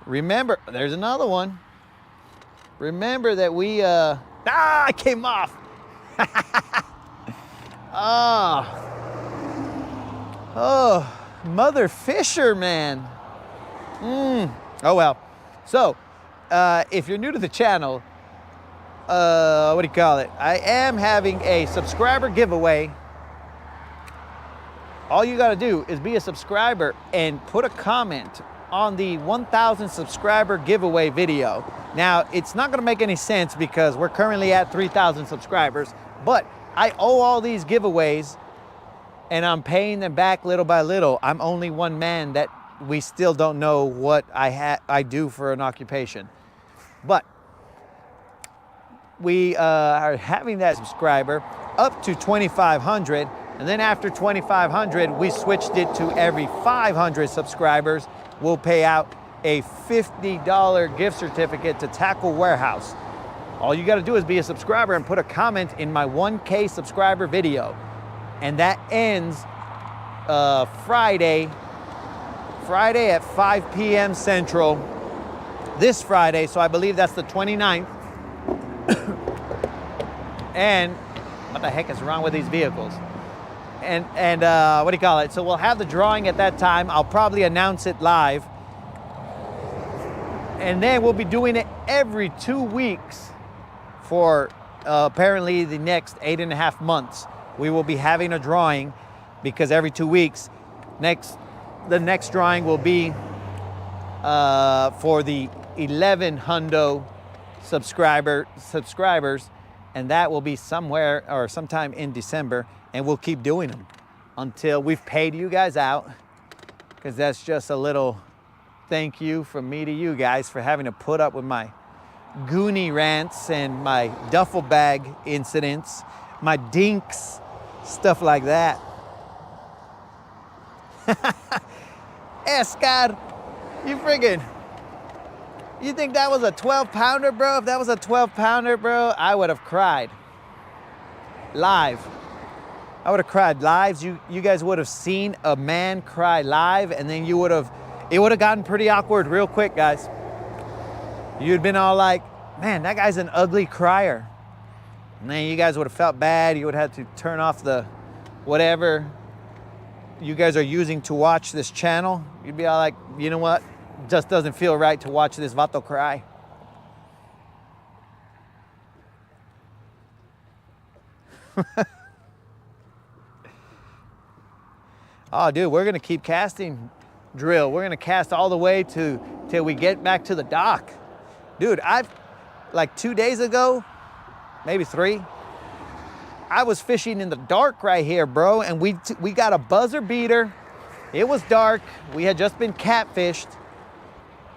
[SPEAKER 2] remember, there's another one. Remember that we, I came off. Oh, Mother Fisher, man. Oh, well. So, if you're new to the channel, what do you call it? I am having a subscriber giveaway. All you gotta do is be a subscriber and put a comment on the 1,000 subscriber giveaway video. Now, it's not gonna make any sense because we're currently at 3,000 subscribers, but I owe all these giveaways and I'm paying them back little by little. I'm only one man that we still don't know what I do for an occupation. But we are having that subscriber up to 2,500. And then after 2,500, we switched it to every 500 subscribers, we'll pay out a $50 gift certificate to Tackle Warehouse. All you gotta do is be a subscriber and put a comment in my 1K subscriber video. And that ends Friday at 5 p.m. Central, this Friday, so I believe that's the 29th. And what the heck is wrong with these vehicles? And what do you call it? So we'll have the drawing at that time. I'll probably announce it live. And then we'll be doing it every 2 weeks for apparently the next 8.5 months. We will be having a drawing because every 2 weeks, the next drawing will be for the 11 hundo subscribers, and that will be somewhere or sometime in December. And we'll keep doing them until we've paid you guys out, because that's just a little thank you from me to you guys for having to put up with my goonie rants and my duffel bag incidents, my dinks, stuff like that. Escar, you friggin', you think that was a 12-pounder, bro? If that was a 12-pounder, bro, I would have cried. Live. I would have cried live. You guys would have seen a man cry live, and then it would have gotten pretty awkward real quick, guys. You'd been all like, man, that guy's an ugly crier. And then you guys would have felt bad. You would have had to turn off the whatever you guys are using to watch this channel. You'd be all like, you know what? Just doesn't feel right to watch this vato cry. Oh, dude, we're gonna keep casting, drill. We're gonna cast all the way till we get back to the dock. Dude, like 2 days ago, maybe 3, I was fishing in the dark right here, bro, and we got a buzzer beater. It was dark. We had just been catfished,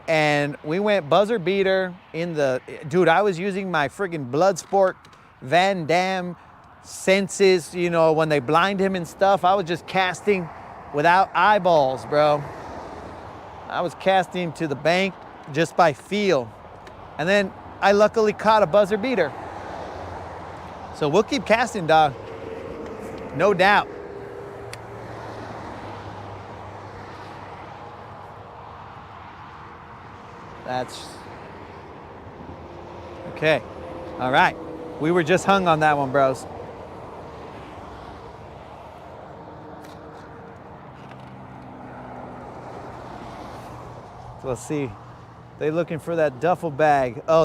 [SPEAKER 2] and we went buzzer beater in the, dude, I was using my friggin' Bloodsport Van Damme senses, you know, when they blind him and stuff. I was just casting without eyeballs, bro. I was casting to the bank just by feel. And then I luckily caught a buzzer beater. So we'll keep casting, dog. No doubt. That's okay. All right. We were just hung on that one, bros. Let's see. They looking for that duffel bag. Oh,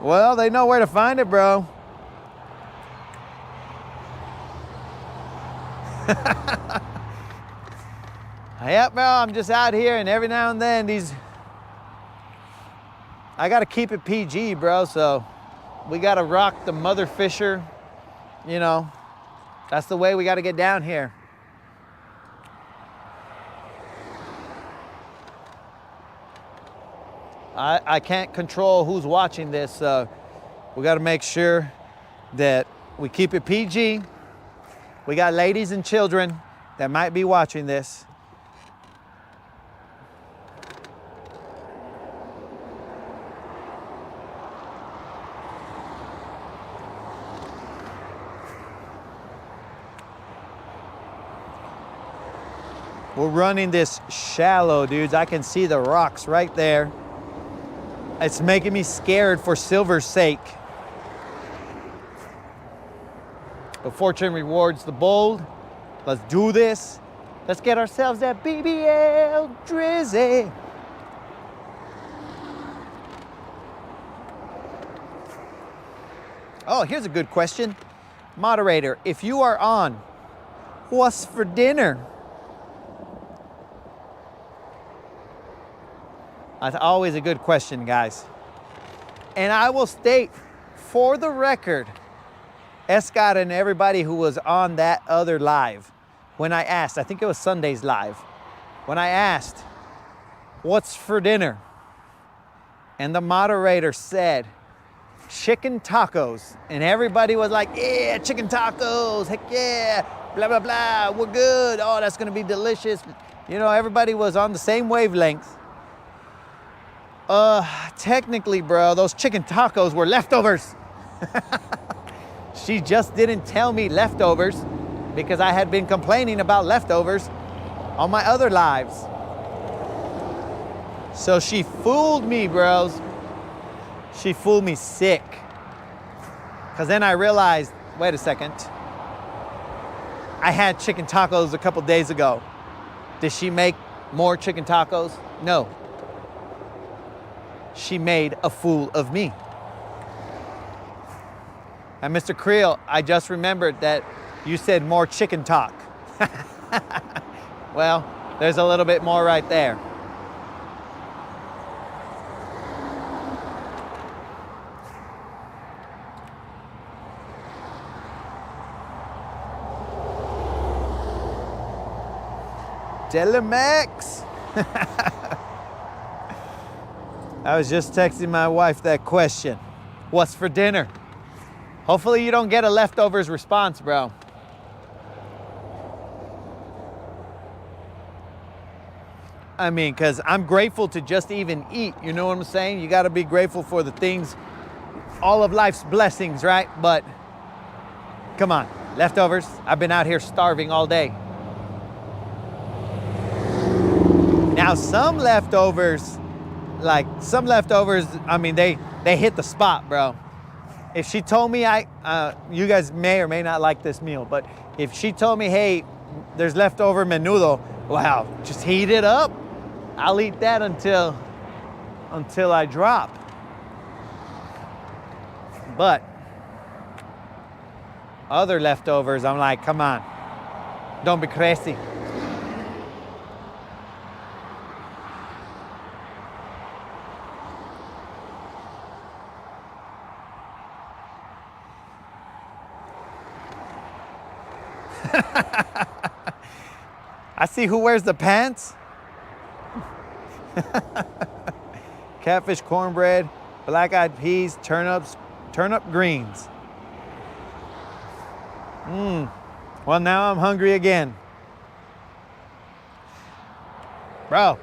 [SPEAKER 2] well, they know where to find it, bro. Yeah, bro, I'm just out here, and every now and then I gotta keep it PG, bro, so we gotta rock the mother fisher, you know. That's the way we gotta get down here. I can't control who's watching this, so we gotta make sure that we keep it PG. We got ladies and children that might be watching this. We're running this shallow, dudes. I can see the rocks right there. It's making me scared for silver's sake. But fortune rewards the bold. Let's do this. Let's get ourselves that BBL Drizzy. Oh, here's a good question. Moderator, if you are on, what's for dinner? That's always a good question, guys. And I will state, for the record, Escott and everybody who was on that other live, when I asked, I think it was Sunday's live, when I asked, what's for dinner? And the moderator said, chicken tacos. And everybody was like, yeah, chicken tacos, heck yeah, blah, blah, blah, we're good. Oh, that's gonna be delicious. You know, everybody was on the same wavelength. Technically, bro, those chicken tacos were leftovers. She just didn't tell me leftovers because I had been complaining about leftovers on my other lives. So she fooled me, bros. She fooled me sick. Because then I realized, wait a second. I had chicken tacos a couple days ago. Did she make more chicken tacos? No. She made a fool of me. And Mr. Creel, I just remembered that you said more chicken talk. Well, there's a little bit more right there. Telemex. I was just texting my wife that question. What's for dinner? Hopefully you don't get a leftovers response, bro. I mean, because I'm grateful to just even eat. You know what I'm saying? You got to be grateful for the things, all of life's blessings, right? But come on, leftovers. I've been out here starving all day. Now, some leftovers, I mean, they hit the spot, bro. If she told me, you guys may or may not like this meal, but if she told me, hey, there's leftover menudo, wow, just heat it up. I'll eat that until I drop. But other leftovers, I'm like, come on, don't be crazy. I see who wears the pants. Catfish, cornbread, black-eyed peas, turnips, turnip greens. Well, now I'm hungry again. Bro,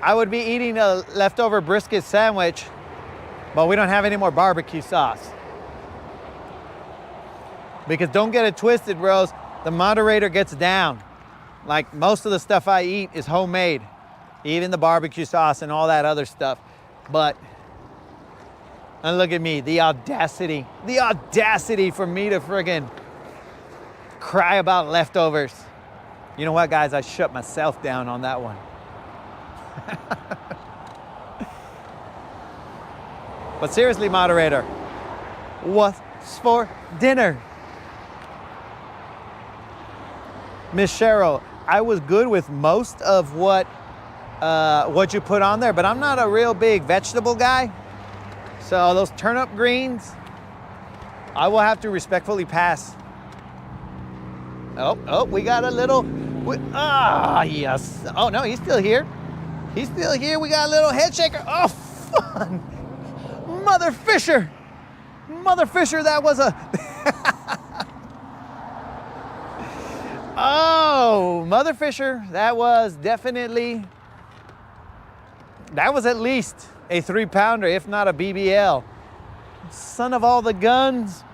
[SPEAKER 2] I would be eating a leftover brisket sandwich, but we don't have any more barbecue sauce. Because don't get it twisted, bros. The moderator gets down. Like, most of the stuff I eat is homemade. Even the barbecue sauce and all that other stuff. But, and look at me, the audacity for me to friggin' cry about leftovers. You know what, guys? I shut myself down on that one. But seriously, moderator, what's for dinner? Miss Cheryl, I was good with most of what you put on there, but I'm not a real big vegetable guy. So those turnip greens, I will have to respectfully pass. Oh, we got a little, yes. Oh no, he's still here. He's still here. We got a little head shaker. Oh, fun. Mother Fisher, that was a, oh, Mother Fisher, that was definitely, that was at least a 3-pounder, if not a BBL. Son of all the guns.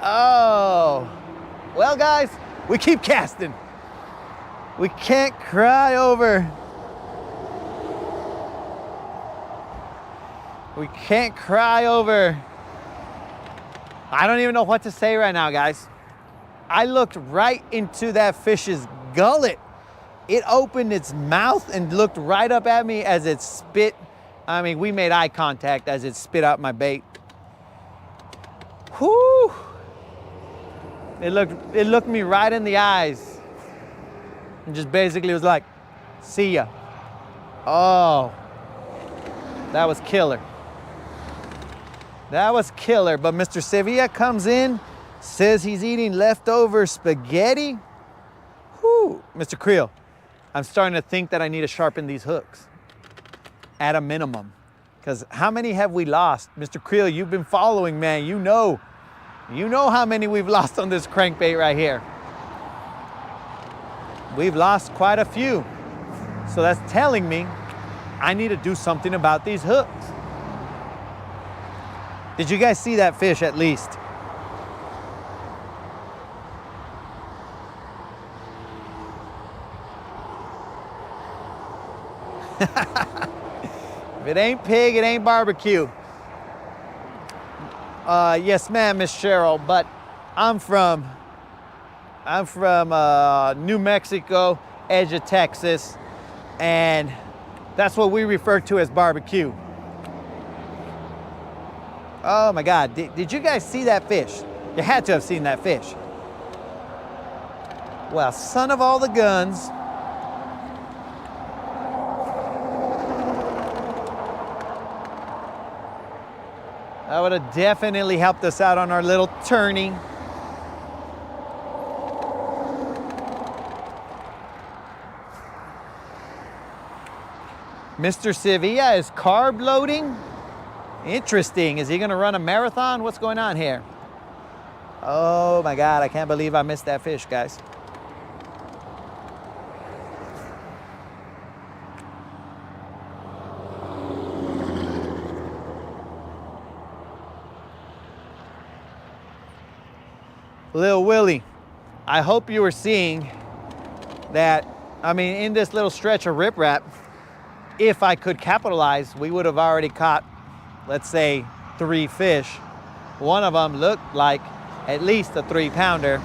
[SPEAKER 2] Oh, well, guys, we keep casting. We can't cry over. We can't cry over. I don't even know what to say right now, guys. I looked right into that fish's gullet. It opened its mouth and looked right up at me as it spit. I mean, we made eye contact as it spit out my bait. Whew. It looked me right in the eyes and just basically was like, see ya. Oh, that was killer. That was killer. But Mr. Sevilla comes in, says he's eating leftover spaghetti. Whew. Mr. Creel, I'm starting to think that I need to sharpen these hooks at a minimum. Because how many have we lost? Mr. Creel, you've been following, man. You know how many we've lost on this crankbait right here. We've lost quite a few. So that's telling me I need to do something about these hooks. Did you guys see that fish at least? If it ain't pig, it ain't barbecue. Yes, ma'am, Miss Cheryl, but I'm from New Mexico, edge of Texas, and that's what we refer to as barbecue. Oh my God, did you guys see that fish? You had to have seen that fish. Well, son of all the guns. That would have definitely helped us out on our little turning. Mr. Sevilla is carb loading. Interesting. Is he going to run a marathon? What's going on here? Oh my God, I can't believe I missed that fish, guys. Lil Willie, I hope you were seeing that, I mean, in this little stretch of riprap, if I could capitalize, we would have already caught, let's say, 3 fish. One of them looked like at least a 3-pounder.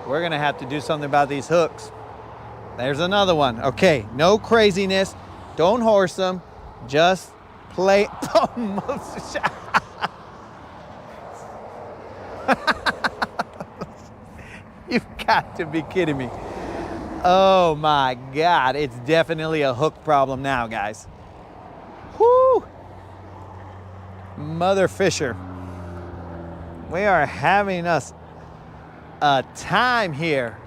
[SPEAKER 2] We're gonna have to do something about these hooks. There's another one. Okay, no craziness. Don't horse them. Just play. You've got to be kidding me. Oh my God, it's definitely a hook problem now, guys. Whoo! Mother Fisher. We are having us a time here.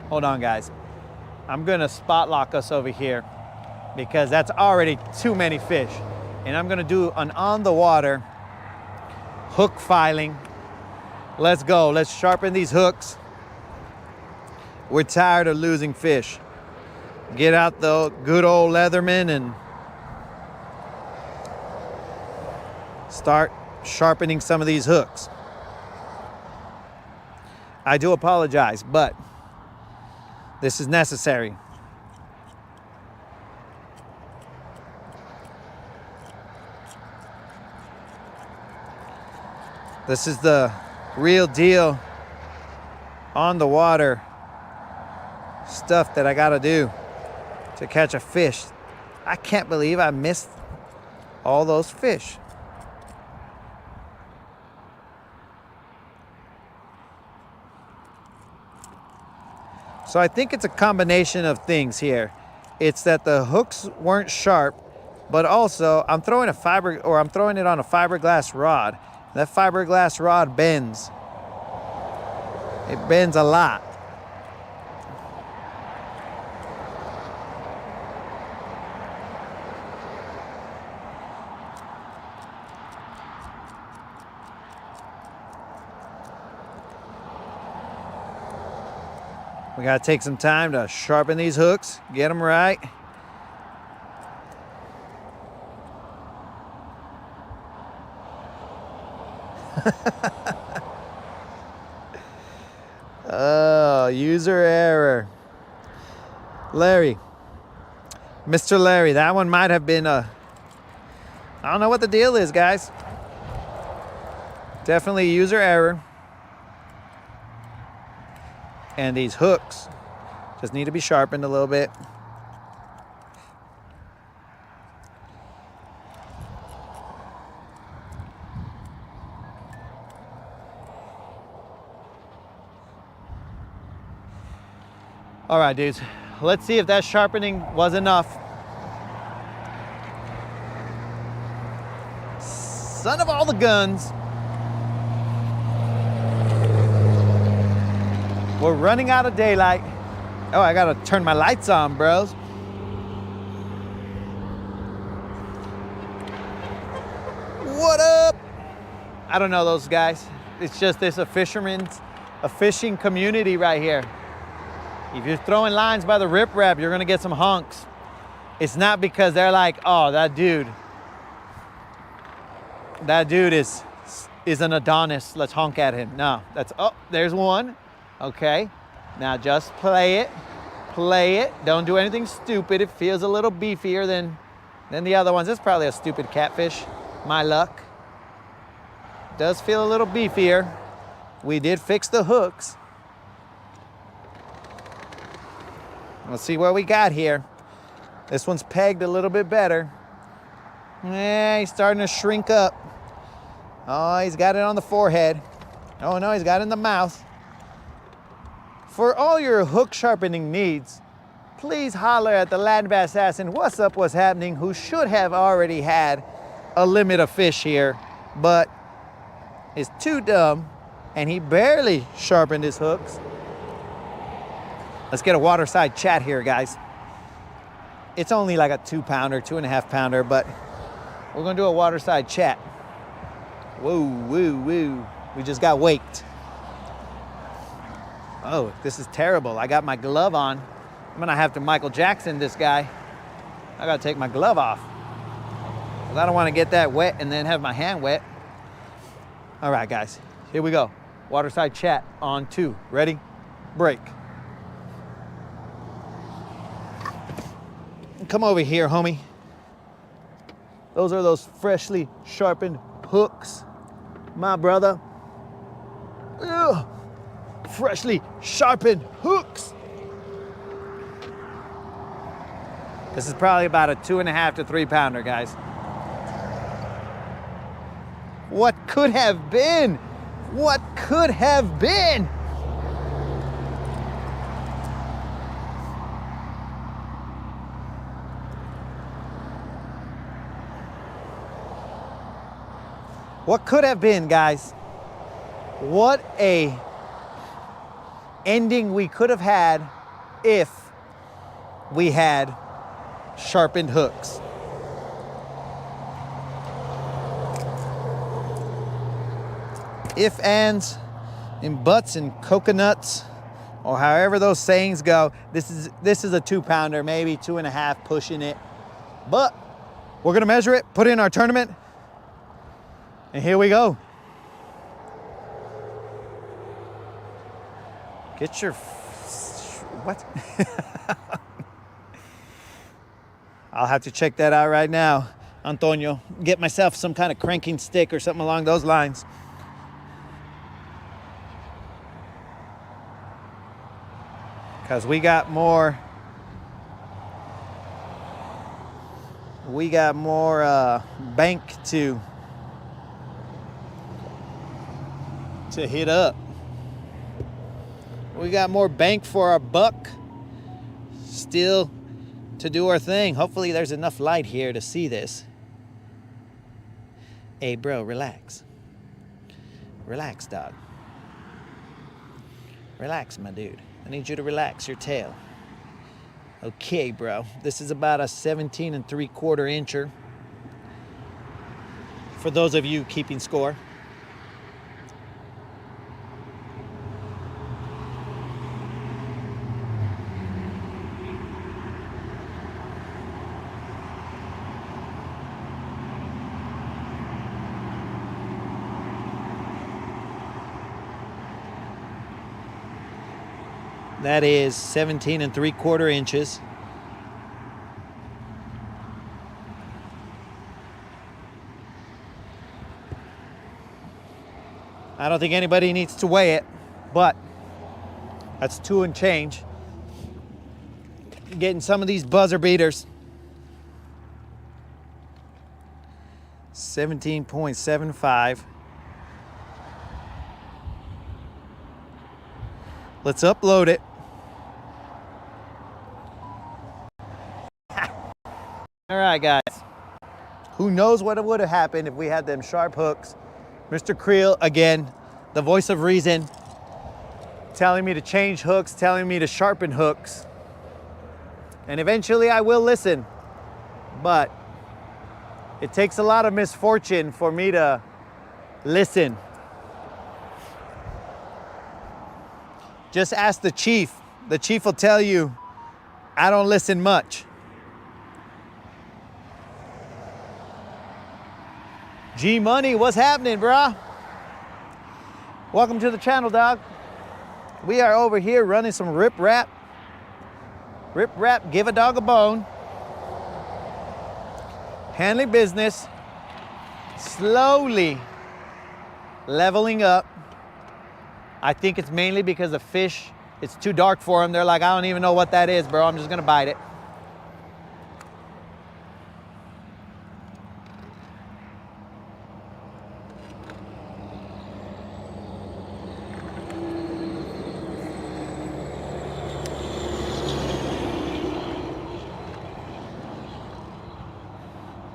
[SPEAKER 2] Hold on, guys. I'm gonna spot lock us over here because that's already too many fish. And I'm gonna do an on the water hook filing. Let's go, let's sharpen these hooks. We're tired of losing fish. Get out the good old Leatherman and start sharpening some of these hooks. I do apologize, but this is necessary. This is the real deal on the water stuff that I gotta do to catch a fish. I can't believe I missed all those fish. So I think it's a combination of things here. It's that the hooks weren't sharp, but also I'm throwing it on a fiberglass rod. That fiberglass rod bends. It bends a lot. We gotta take some time to sharpen these hooks, get them right. Oh, user error. Larry, Mr. Larry, that one might have been I don't know what the deal is, guys. Definitely user error. And these hooks just need to be sharpened a little bit. All right, dudes, let's see if that sharpening was enough. Son of all the guns. We're running out of daylight. Oh, I gotta turn my lights on, bros. What up? I don't know those guys. It's just a fishing community right here. If you're throwing lines by the riprap, you're gonna get some honks. It's not because they're like, oh, that dude is an Adonis. Let's honk at him. No, that's, oh, there's one. Okay, now just play it. Don't do anything stupid. It feels a little beefier than the other ones. It's probably a stupid catfish, my luck. Does feel a little beefier. We did fix the hooks. Let's see what we got here. This one's pegged a little bit better. Yeah, he's starting to shrink up. Oh, he's got it on the forehead. Oh no, he's got it in the mouth. For all your hook sharpening needs, please holler at the land bass assassin, what's up, what's happening, who should have already had a limit of fish here, but is too dumb, and he barely sharpened his hooks. Let's get a waterside chat here, guys. It's only like a 2-pounder, 2.5-pounder, but we're gonna do a waterside chat. Woo, woo, woo. We just got waked. Oh, this is terrible. I got my glove on. I'm gonna have to Michael Jackson this guy. I gotta take my glove off, 'cause I don't want to get that wet and then have my hand wet. All right, guys, here we go. Waterside chat on 2. Ready? Break. Come over here, homie. Those are those freshly sharpened hooks, my brother. Ugh. Freshly sharpened hooks. This is probably about a 2.5 to 3 pounder, guys. What could have been? What could have been? What could have been, guys? What a ending we could have had if we had sharpened hooks. If, ands, and buts, and coconuts, or however those sayings go, this is a 2 pounder, maybe 2.5, pushing it. But we're gonna measure it, put it in our tournament, and here we go. Get your, what? I'll have to check that out right now, Antonio. Get myself some kind of cranking stick or something along those lines. Because we got more bank to hit up. We got more bank for our buck still to do our thing. Hopefully there's enough light here to see this. Hey bro, relax. Relax, dog. Relax, my dude. I need you to relax your tail. Okay, bro. This is about a 17 3/4 incher. For those of you keeping score. That is 17 3/4 inches. I don't think anybody needs to weigh it, but that's 2 and change. Getting some of these buzzer beaters. 17.75. Let's upload it. All right, guys. Who knows what would have happened if we had them sharp hooks. Mr. Creel, again, the voice of reason, telling me to change hooks, telling me to sharpen hooks. And eventually I will listen, but it takes a lot of misfortune for me to listen. Just ask the chief. The chief will tell you, I don't listen much. G Money, what's happening, brah? Welcome to the channel, dog. We are over here running some rip rap. Rip rap, give a dog a bone. Handling business. Slowly leveling up. I think it's mainly because the fish, it's too dark for them. They're like, I don't even know what that is, bro. I'm just gonna bite it.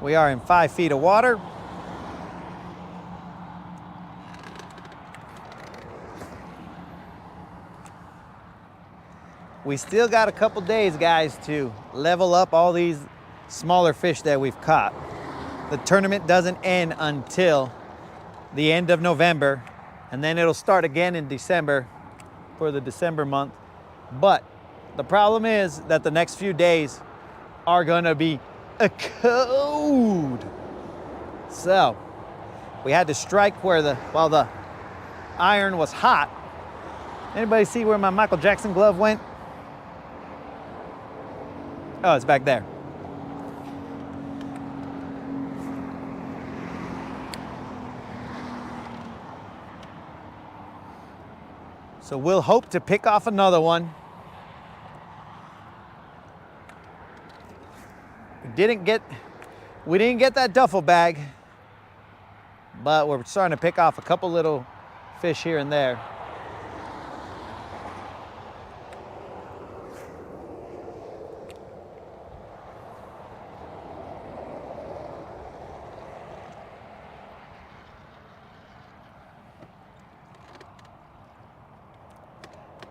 [SPEAKER 2] We are in 5 feet of water. We still got a couple days, guys, to level up all these smaller fish that we've caught. The tournament doesn't end until the end of November, and then it'll start again in December for the December month. But the problem is that the next few days are gonna be a code. So we had to strike while the iron was hot. Anybody see where my Michael Jackson glove went? Oh, it's back there. So we'll hope to pick off another one. We didn't get that duffel bag, but we're starting to pick off a couple little fish here and there.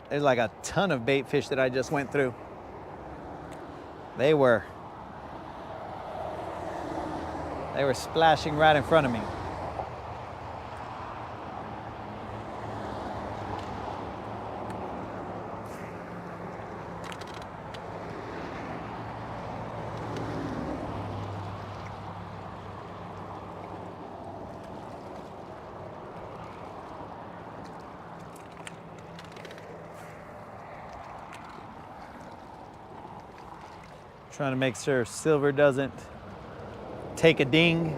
[SPEAKER 2] There's like a ton of bait fish that I just went through. They were splashing right in front of me. Trying to make sure silver doesn't take a ding.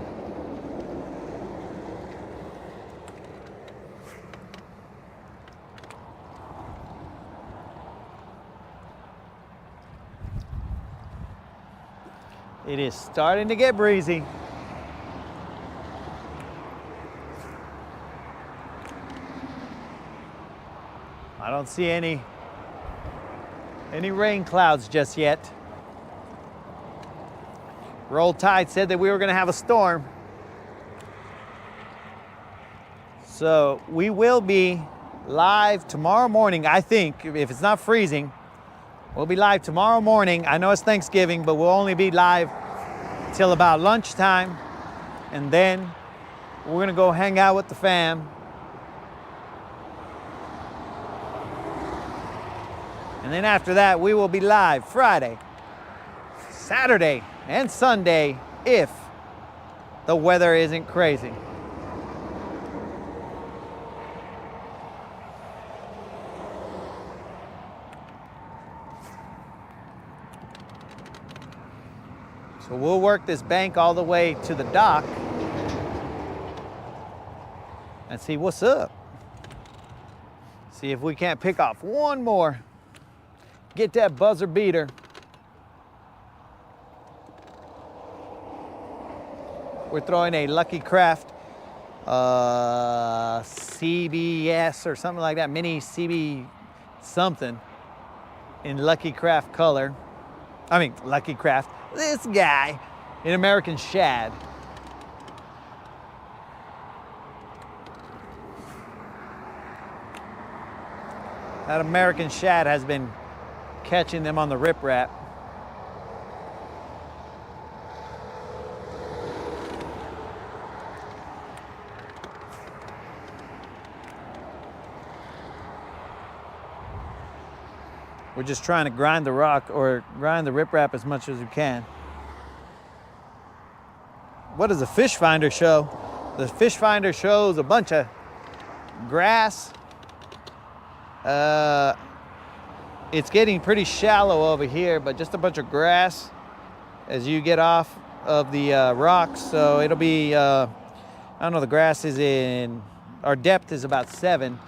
[SPEAKER 2] It is starting to get breezy. I don't see any rain clouds just yet. Roll Tide said that we were going to have a storm. So we will be live tomorrow morning, I think, if it's not freezing. We'll be live tomorrow morning. I know it's Thanksgiving, but we'll only be live till about lunchtime. And then we're going to go hang out with the fam. And then after that, we will be live Friday, Saturday, and Sunday if the weather isn't crazy. So we'll work this bank all the way to the dock and see what's up. See if we can't pick off one more. Get that buzzer beater. We're throwing a Lucky Craft CBS or something like that, mini CB something in Lucky Craft color. I mean, Lucky Craft, this guy in American Shad. That American Shad has been catching them on the riprap. We're just trying to grind the rock or grind the riprap as much as we can. What does the fish finder show? The fish finder shows a bunch of grass. It's getting pretty shallow over here, but just a bunch of grass as you get off of the rocks. So it'll be, I don't know, the grass is in, our depth is about 7,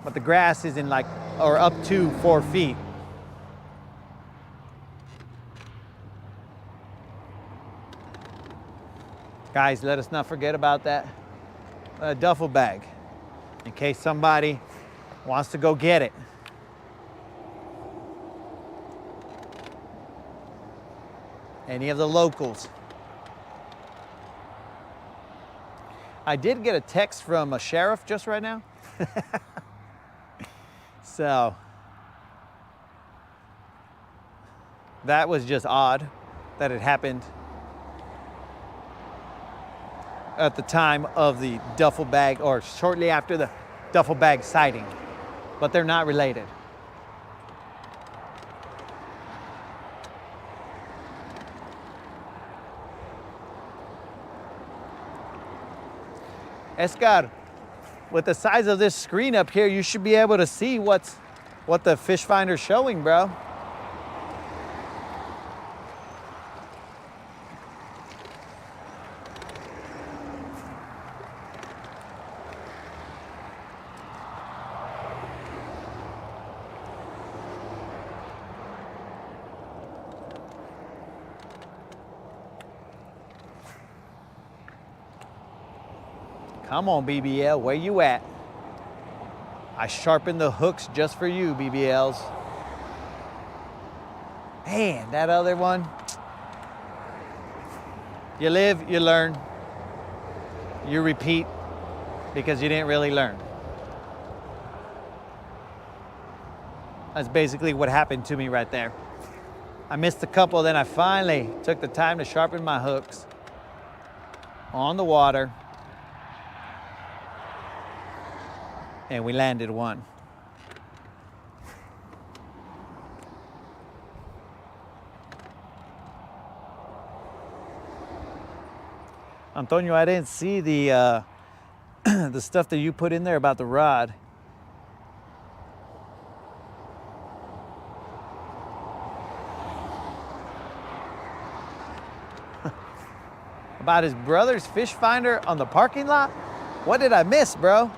[SPEAKER 2] but the grass is in like, or up to 4 feet. Guys, let us not forget about that duffel bag in case somebody wants to go get it. Any of the locals. I did get a text from a sheriff just right now. So that was just odd that it happened at the time of the duffel bag or shortly after the duffel bag sighting, but they're not related. Escar, with the size of this screen up here, you should be able to see what the fish finder's showing, bro. Come on, BBL, where you at? I sharpened the hooks just for you, BBLs. Man, that other one. You live, you learn. You repeat because you didn't really learn. That's basically what happened to me right there. I missed a couple, then I finally took the time to sharpen my hooks on the water. And we landed one. Antonio, I didn't see the the stuff that you put in there about the rod. About his brother's fish finder on the parking lot? What did I miss, bro?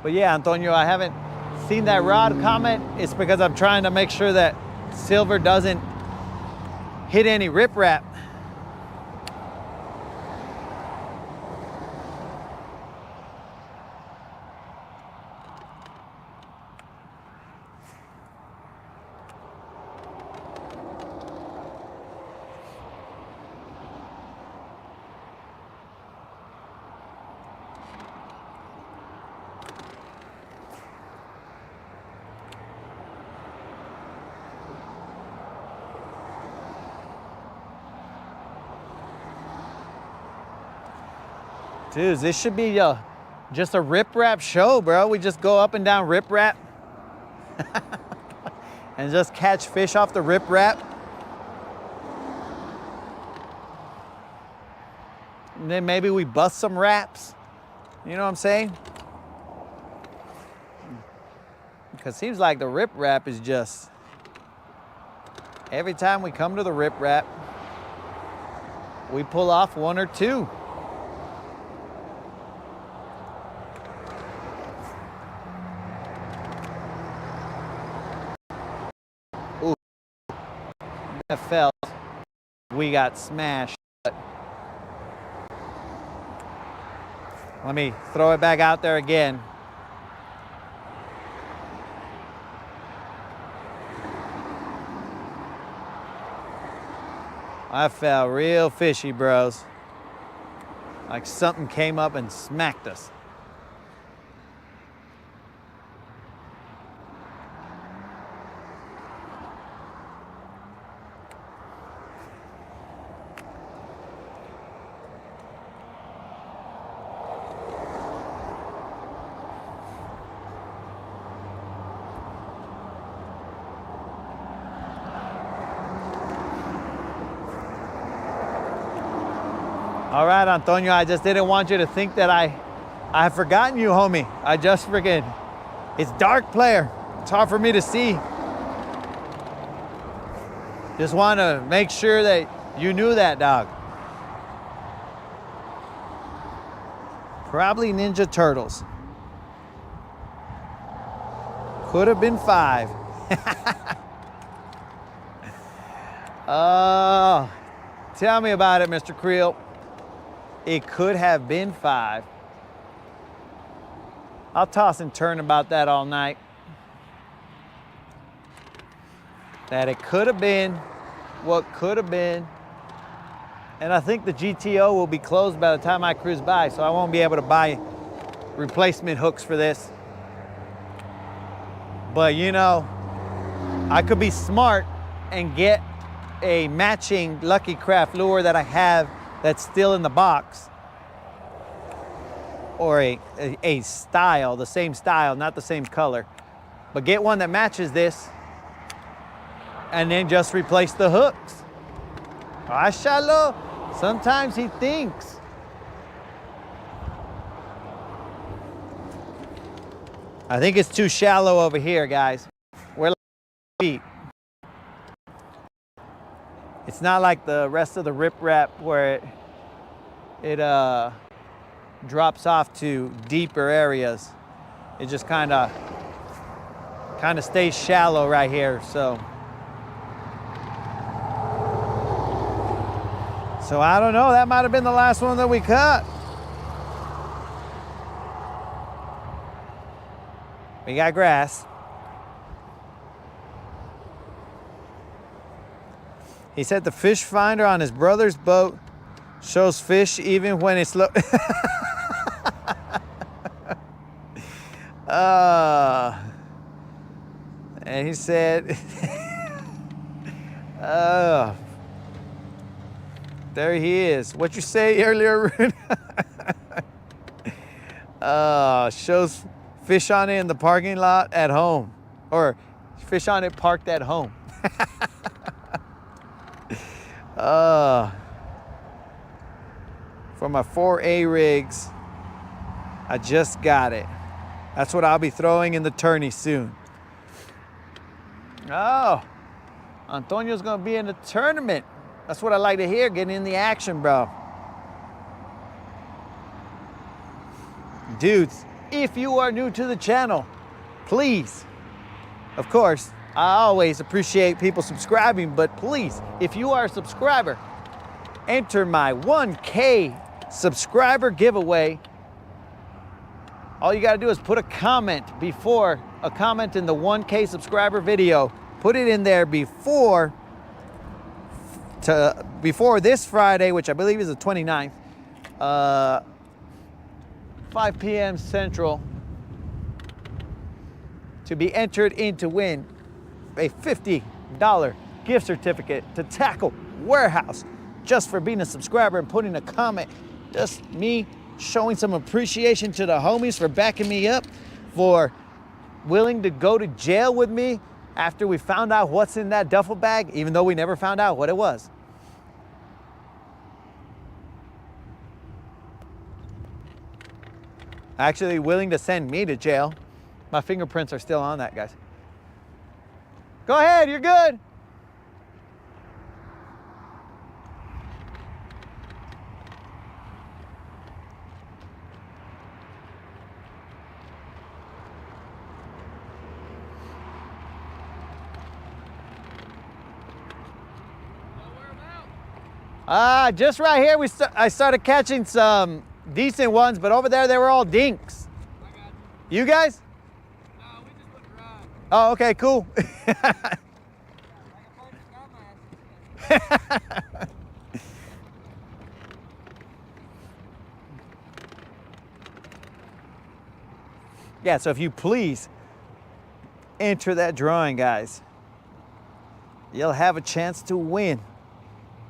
[SPEAKER 2] But yeah, Antonio, I haven't seen that rod comment. It's because I'm trying to make sure that silver doesn't hit any riprap. Dude, this should be just a riprap show, bro. We just go up and down riprap and just catch fish off the riprap. And then maybe we bust some wraps. You know what I'm saying? Because it seems like the riprap is just, every time we come to the riprap, we pull off one or two. That fell. We got smashed. Let me throw it back out there again. I felt real fishy, bros. Like something came up and smacked us. All right, Antonio, I just didn't want you to think that I have forgotten you, homie. I just freaking, it's dark, player. It's hard for me to see. Just want to make sure that you knew that, dog. Probably Ninja Turtles. Could have been 5. Oh, tell me about it, Mr. Creel. It could have been 5. I'll toss and turn about that all night. That it could have been what could have been. And I think the GTO will be closed by the time I cruise by, so I won't be able to buy replacement hooks for this. But you know, I could be smart and get a matching Lucky Craft lure that I have that's still in the box. or a style, the same style, not the same color. But get one that matches this and then just replace the hooks. Ah, shallow. Sometimes he thinks. I think it's too shallow over here, guys. We're like feet. It's not like the rest of the riprap where it drops off to deeper areas. It just kind of stays shallow right here. So I don't know. That might have been the last one that we cut. We got grass. He said the fish finder on his brother's boat shows fish even when it's low. And he said, there he is. What you say earlier, Rune? Shows fish on it in the parking lot at home, or fish on it parked at home. For my 4A rigs, I just got it. That's what I'll be throwing in the tourney soon. Oh, Antonio's gonna be in the tournament. That's what I like to hear, getting in the action, bro. Dudes, if you are new to the channel, please, of course, I always appreciate people subscribing, but please, if you are a subscriber, enter my 1K subscriber giveaway. All you gotta do is put a comment in the 1K subscriber video. Put it in there before this Friday, which I believe is the 29th, 5 p.m. Central, to be entered in to win a $50 gift certificate to Tackle Warehouse, just for being a subscriber and putting a comment. Just me showing some appreciation to the homies for backing me up, for willing to go to jail with me after we found out what's in that duffel bag, even though we never found out what it was. Actually willing to send me to jail. My fingerprints are still on that, guys. Go ahead, you're good. Just right here, I started catching some decent ones, but over there they were all dinks.
[SPEAKER 3] I got you.
[SPEAKER 2] You guys?
[SPEAKER 3] No, we just put it right.
[SPEAKER 2] Oh, okay, cool. Yeah, so if you please enter that drawing, guys, you'll have a chance to win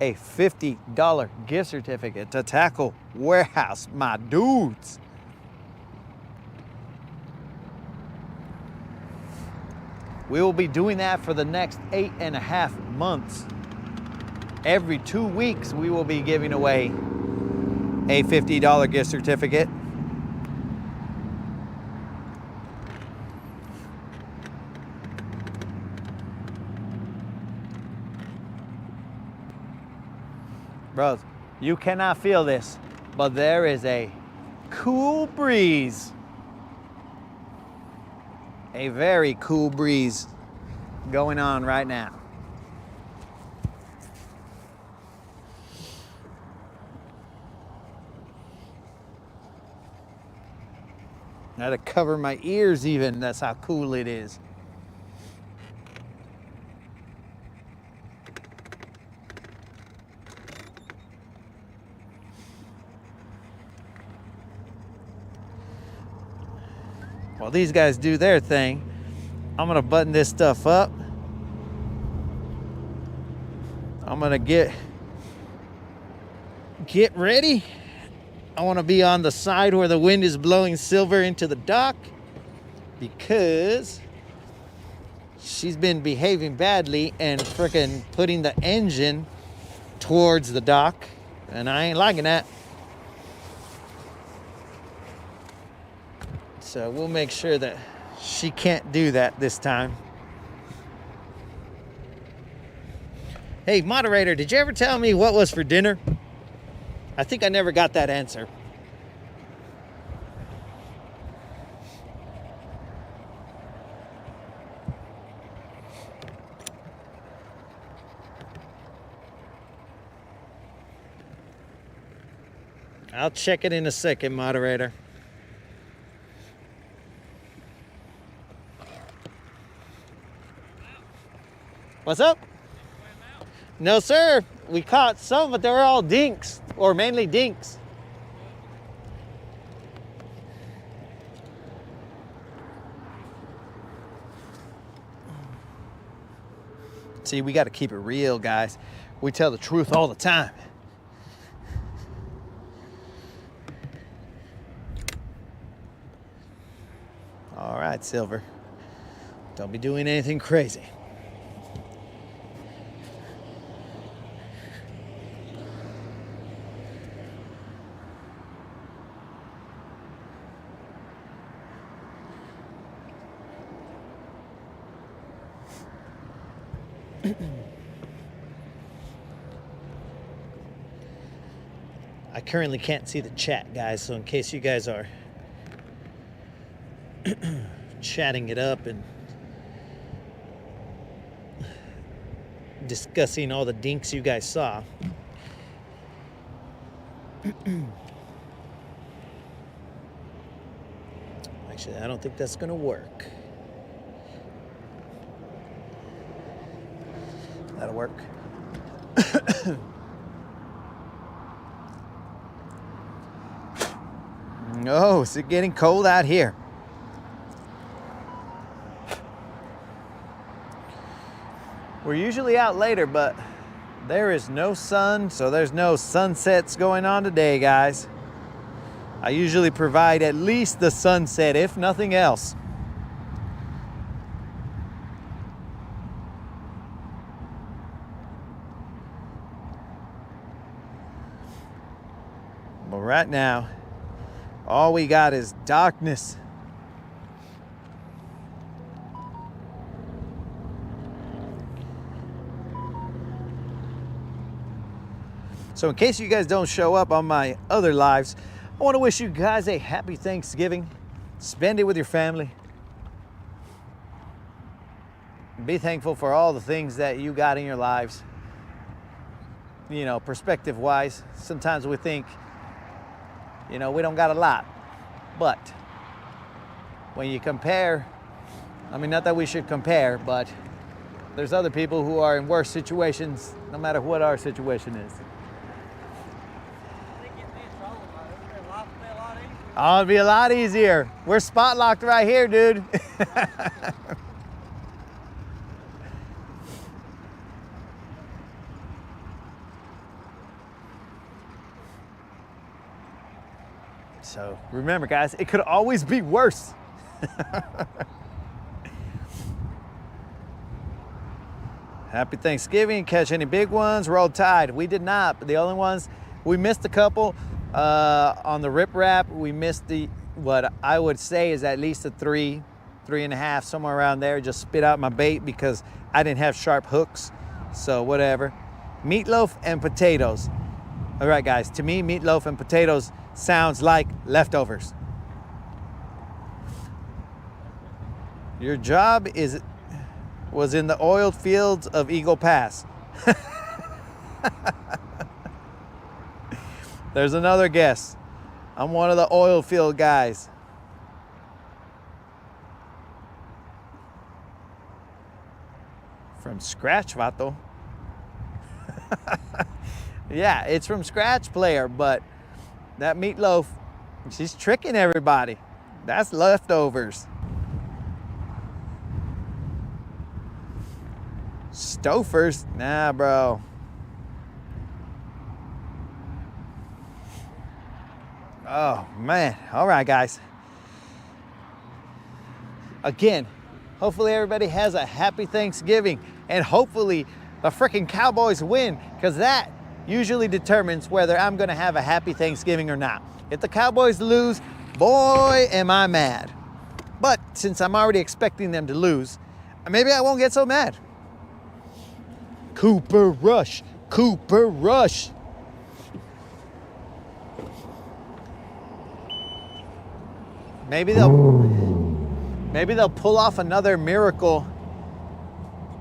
[SPEAKER 2] a $50 gift certificate to Tackle Warehouse, my dudes. We will be doing that for the next 8.5 months. Every 2 weeks, we will be giving away a $50 gift certificate. Bros, you cannot feel this, but there is a cool breeze. A very cool breeze going on right now. I had to cover my ears even, that's how cool it is. While these guys do their thing, I'm gonna button this stuff up. I'm gonna get ready I want to be on the side where the wind is blowing Silver into the dock because she's been behaving badly and freaking putting the engine towards the dock, and I ain't liking that. So we'll make sure that she can't do that this time. Hey, moderator, did you ever tell me what was for dinner? I think I never got that answer. I'll check it in a second, moderator. What's up? No, sir. We caught some, but they were all dinks, or mainly dinks. See, we got to keep it real, guys. We tell the truth all the time. All right, Silver. Don't be doing anything crazy. I currently can't see the chat, guys, so in case you guys are chatting it up and discussing all the dinks you guys saw. Actually, I don't think that's gonna work. That'll work. No, is it getting cold out here? We're usually out later, but there is no sun, so there's no sunsets going on today, guys. I usually provide at least the sunset, if nothing else. But right now, all we got is darkness. So in case you guys don't show up on my other lives, I want to wish you guys a happy Thanksgiving. Spend it with your family. Be thankful for all the things that you got in your lives. You know, perspective-wise, sometimes we think, you know, we don't got a lot. But when you compare, I mean, not that we should compare, but there's other people who are in worse situations, no matter what our situation is. Oh, it'd be a lot easier. We're spot locked right here, dude. So remember, guys, it could always be worse. Happy Thanksgiving. Catch any big ones? Roll Tide. We did not, but the only ones, we missed a couple. On the rip wrap, we missed the, what I would say is at least a 3.5, somewhere around there. Just spit out my bait because I didn't have sharp hooks. So whatever. Meatloaf and potatoes. All right, guys, to me, meatloaf and potatoes sounds like leftovers. Your job was in the oiled fields of Eagle Pass. There's another guess. I'm one of the oil field guys. From scratch, vato. Yeah, it's from scratch, player, but that meatloaf, she's tricking everybody. That's leftovers. Stofers? Nah, bro. Oh man, all right guys. Again, hopefully everybody has a happy Thanksgiving, and hopefully the freaking Cowboys win, because that usually determines whether I'm gonna have a happy Thanksgiving or not. If the Cowboys lose, boy, am I mad. But since I'm already expecting them to lose, maybe I won't get so mad. Cooper Rush, Cooper Rush. Maybe they'll pull off another miracle.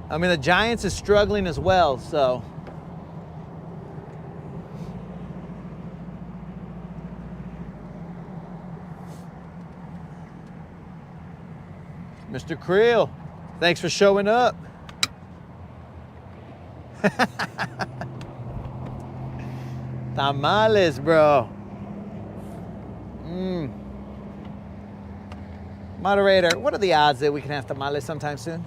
[SPEAKER 2] I mean, the Giants is struggling as well, so. Mr. Creel, thanks for showing up. Tamales, bro. Moderator, what are the odds that we can have tamales sometime soon?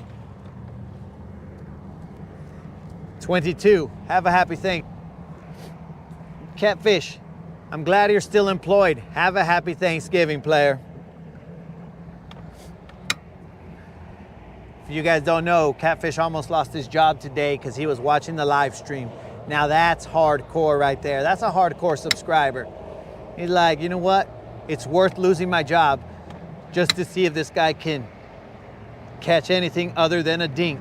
[SPEAKER 2] 22. Have a happy thing. Catfish, I'm glad you're still employed. Have a happy Thanksgiving, player. If you guys don't know, Catfish almost lost his job today because he was watching the live stream. Now that's hardcore right there. That's a hardcore subscriber. He's like, you know what? It's worth losing my job just to see if this guy can catch anything other than a dink.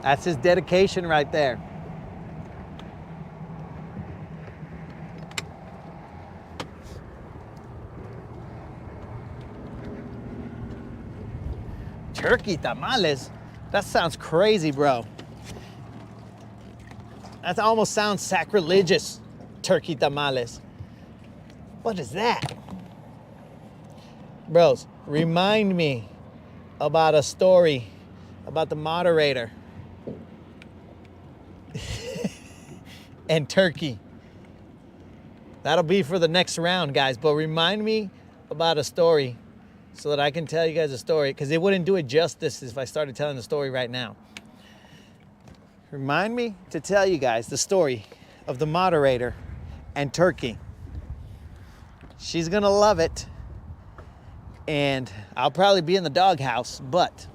[SPEAKER 2] That's his dedication right there. Turkey tamales? That sounds crazy, bro. That almost sounds sacrilegious. Turkey tamales. What is that? Bros, remind me about a story about the moderator and turkey. That'll be for the next round, guys, but remind me about a story so that I can tell you guys a story, because it wouldn't do it justice if I started telling the story right now. Remind me to tell you guys the story of the moderator and turkey. She's gonna love it, and I'll probably be in the doghouse, but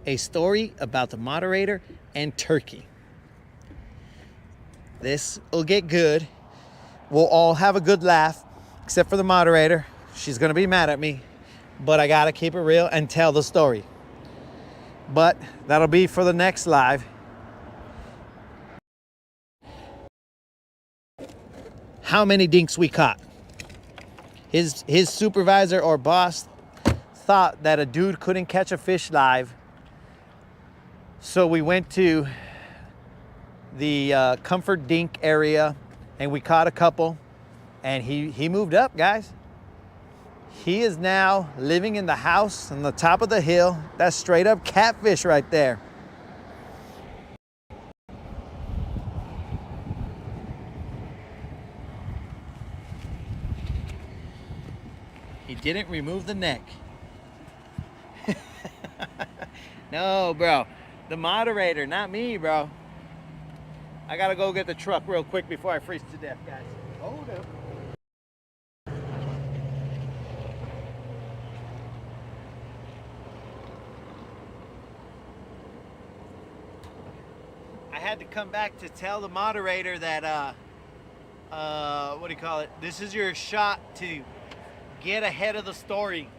[SPEAKER 2] a story about the moderator and turkey. This will get good. We'll all have a good laugh, except for the moderator. She's gonna be mad at me, but I gotta keep it real and tell the story. But that'll be for the next live. How many dinks we caught? His supervisor or boss thought that a dude couldn't catch a fish live, so we went to the comfort dink area and we caught a couple, and he moved up, guys. He is now living in the house on the top of the hill. That's straight up catfish right there. He didn't remove the neck. No, bro. The moderator, not me, bro. I gotta go get the truck real quick before I freeze to death, guys. Hold up. I had to come back to tell the moderator that, what do you call it? This is your shot to get ahead of the story.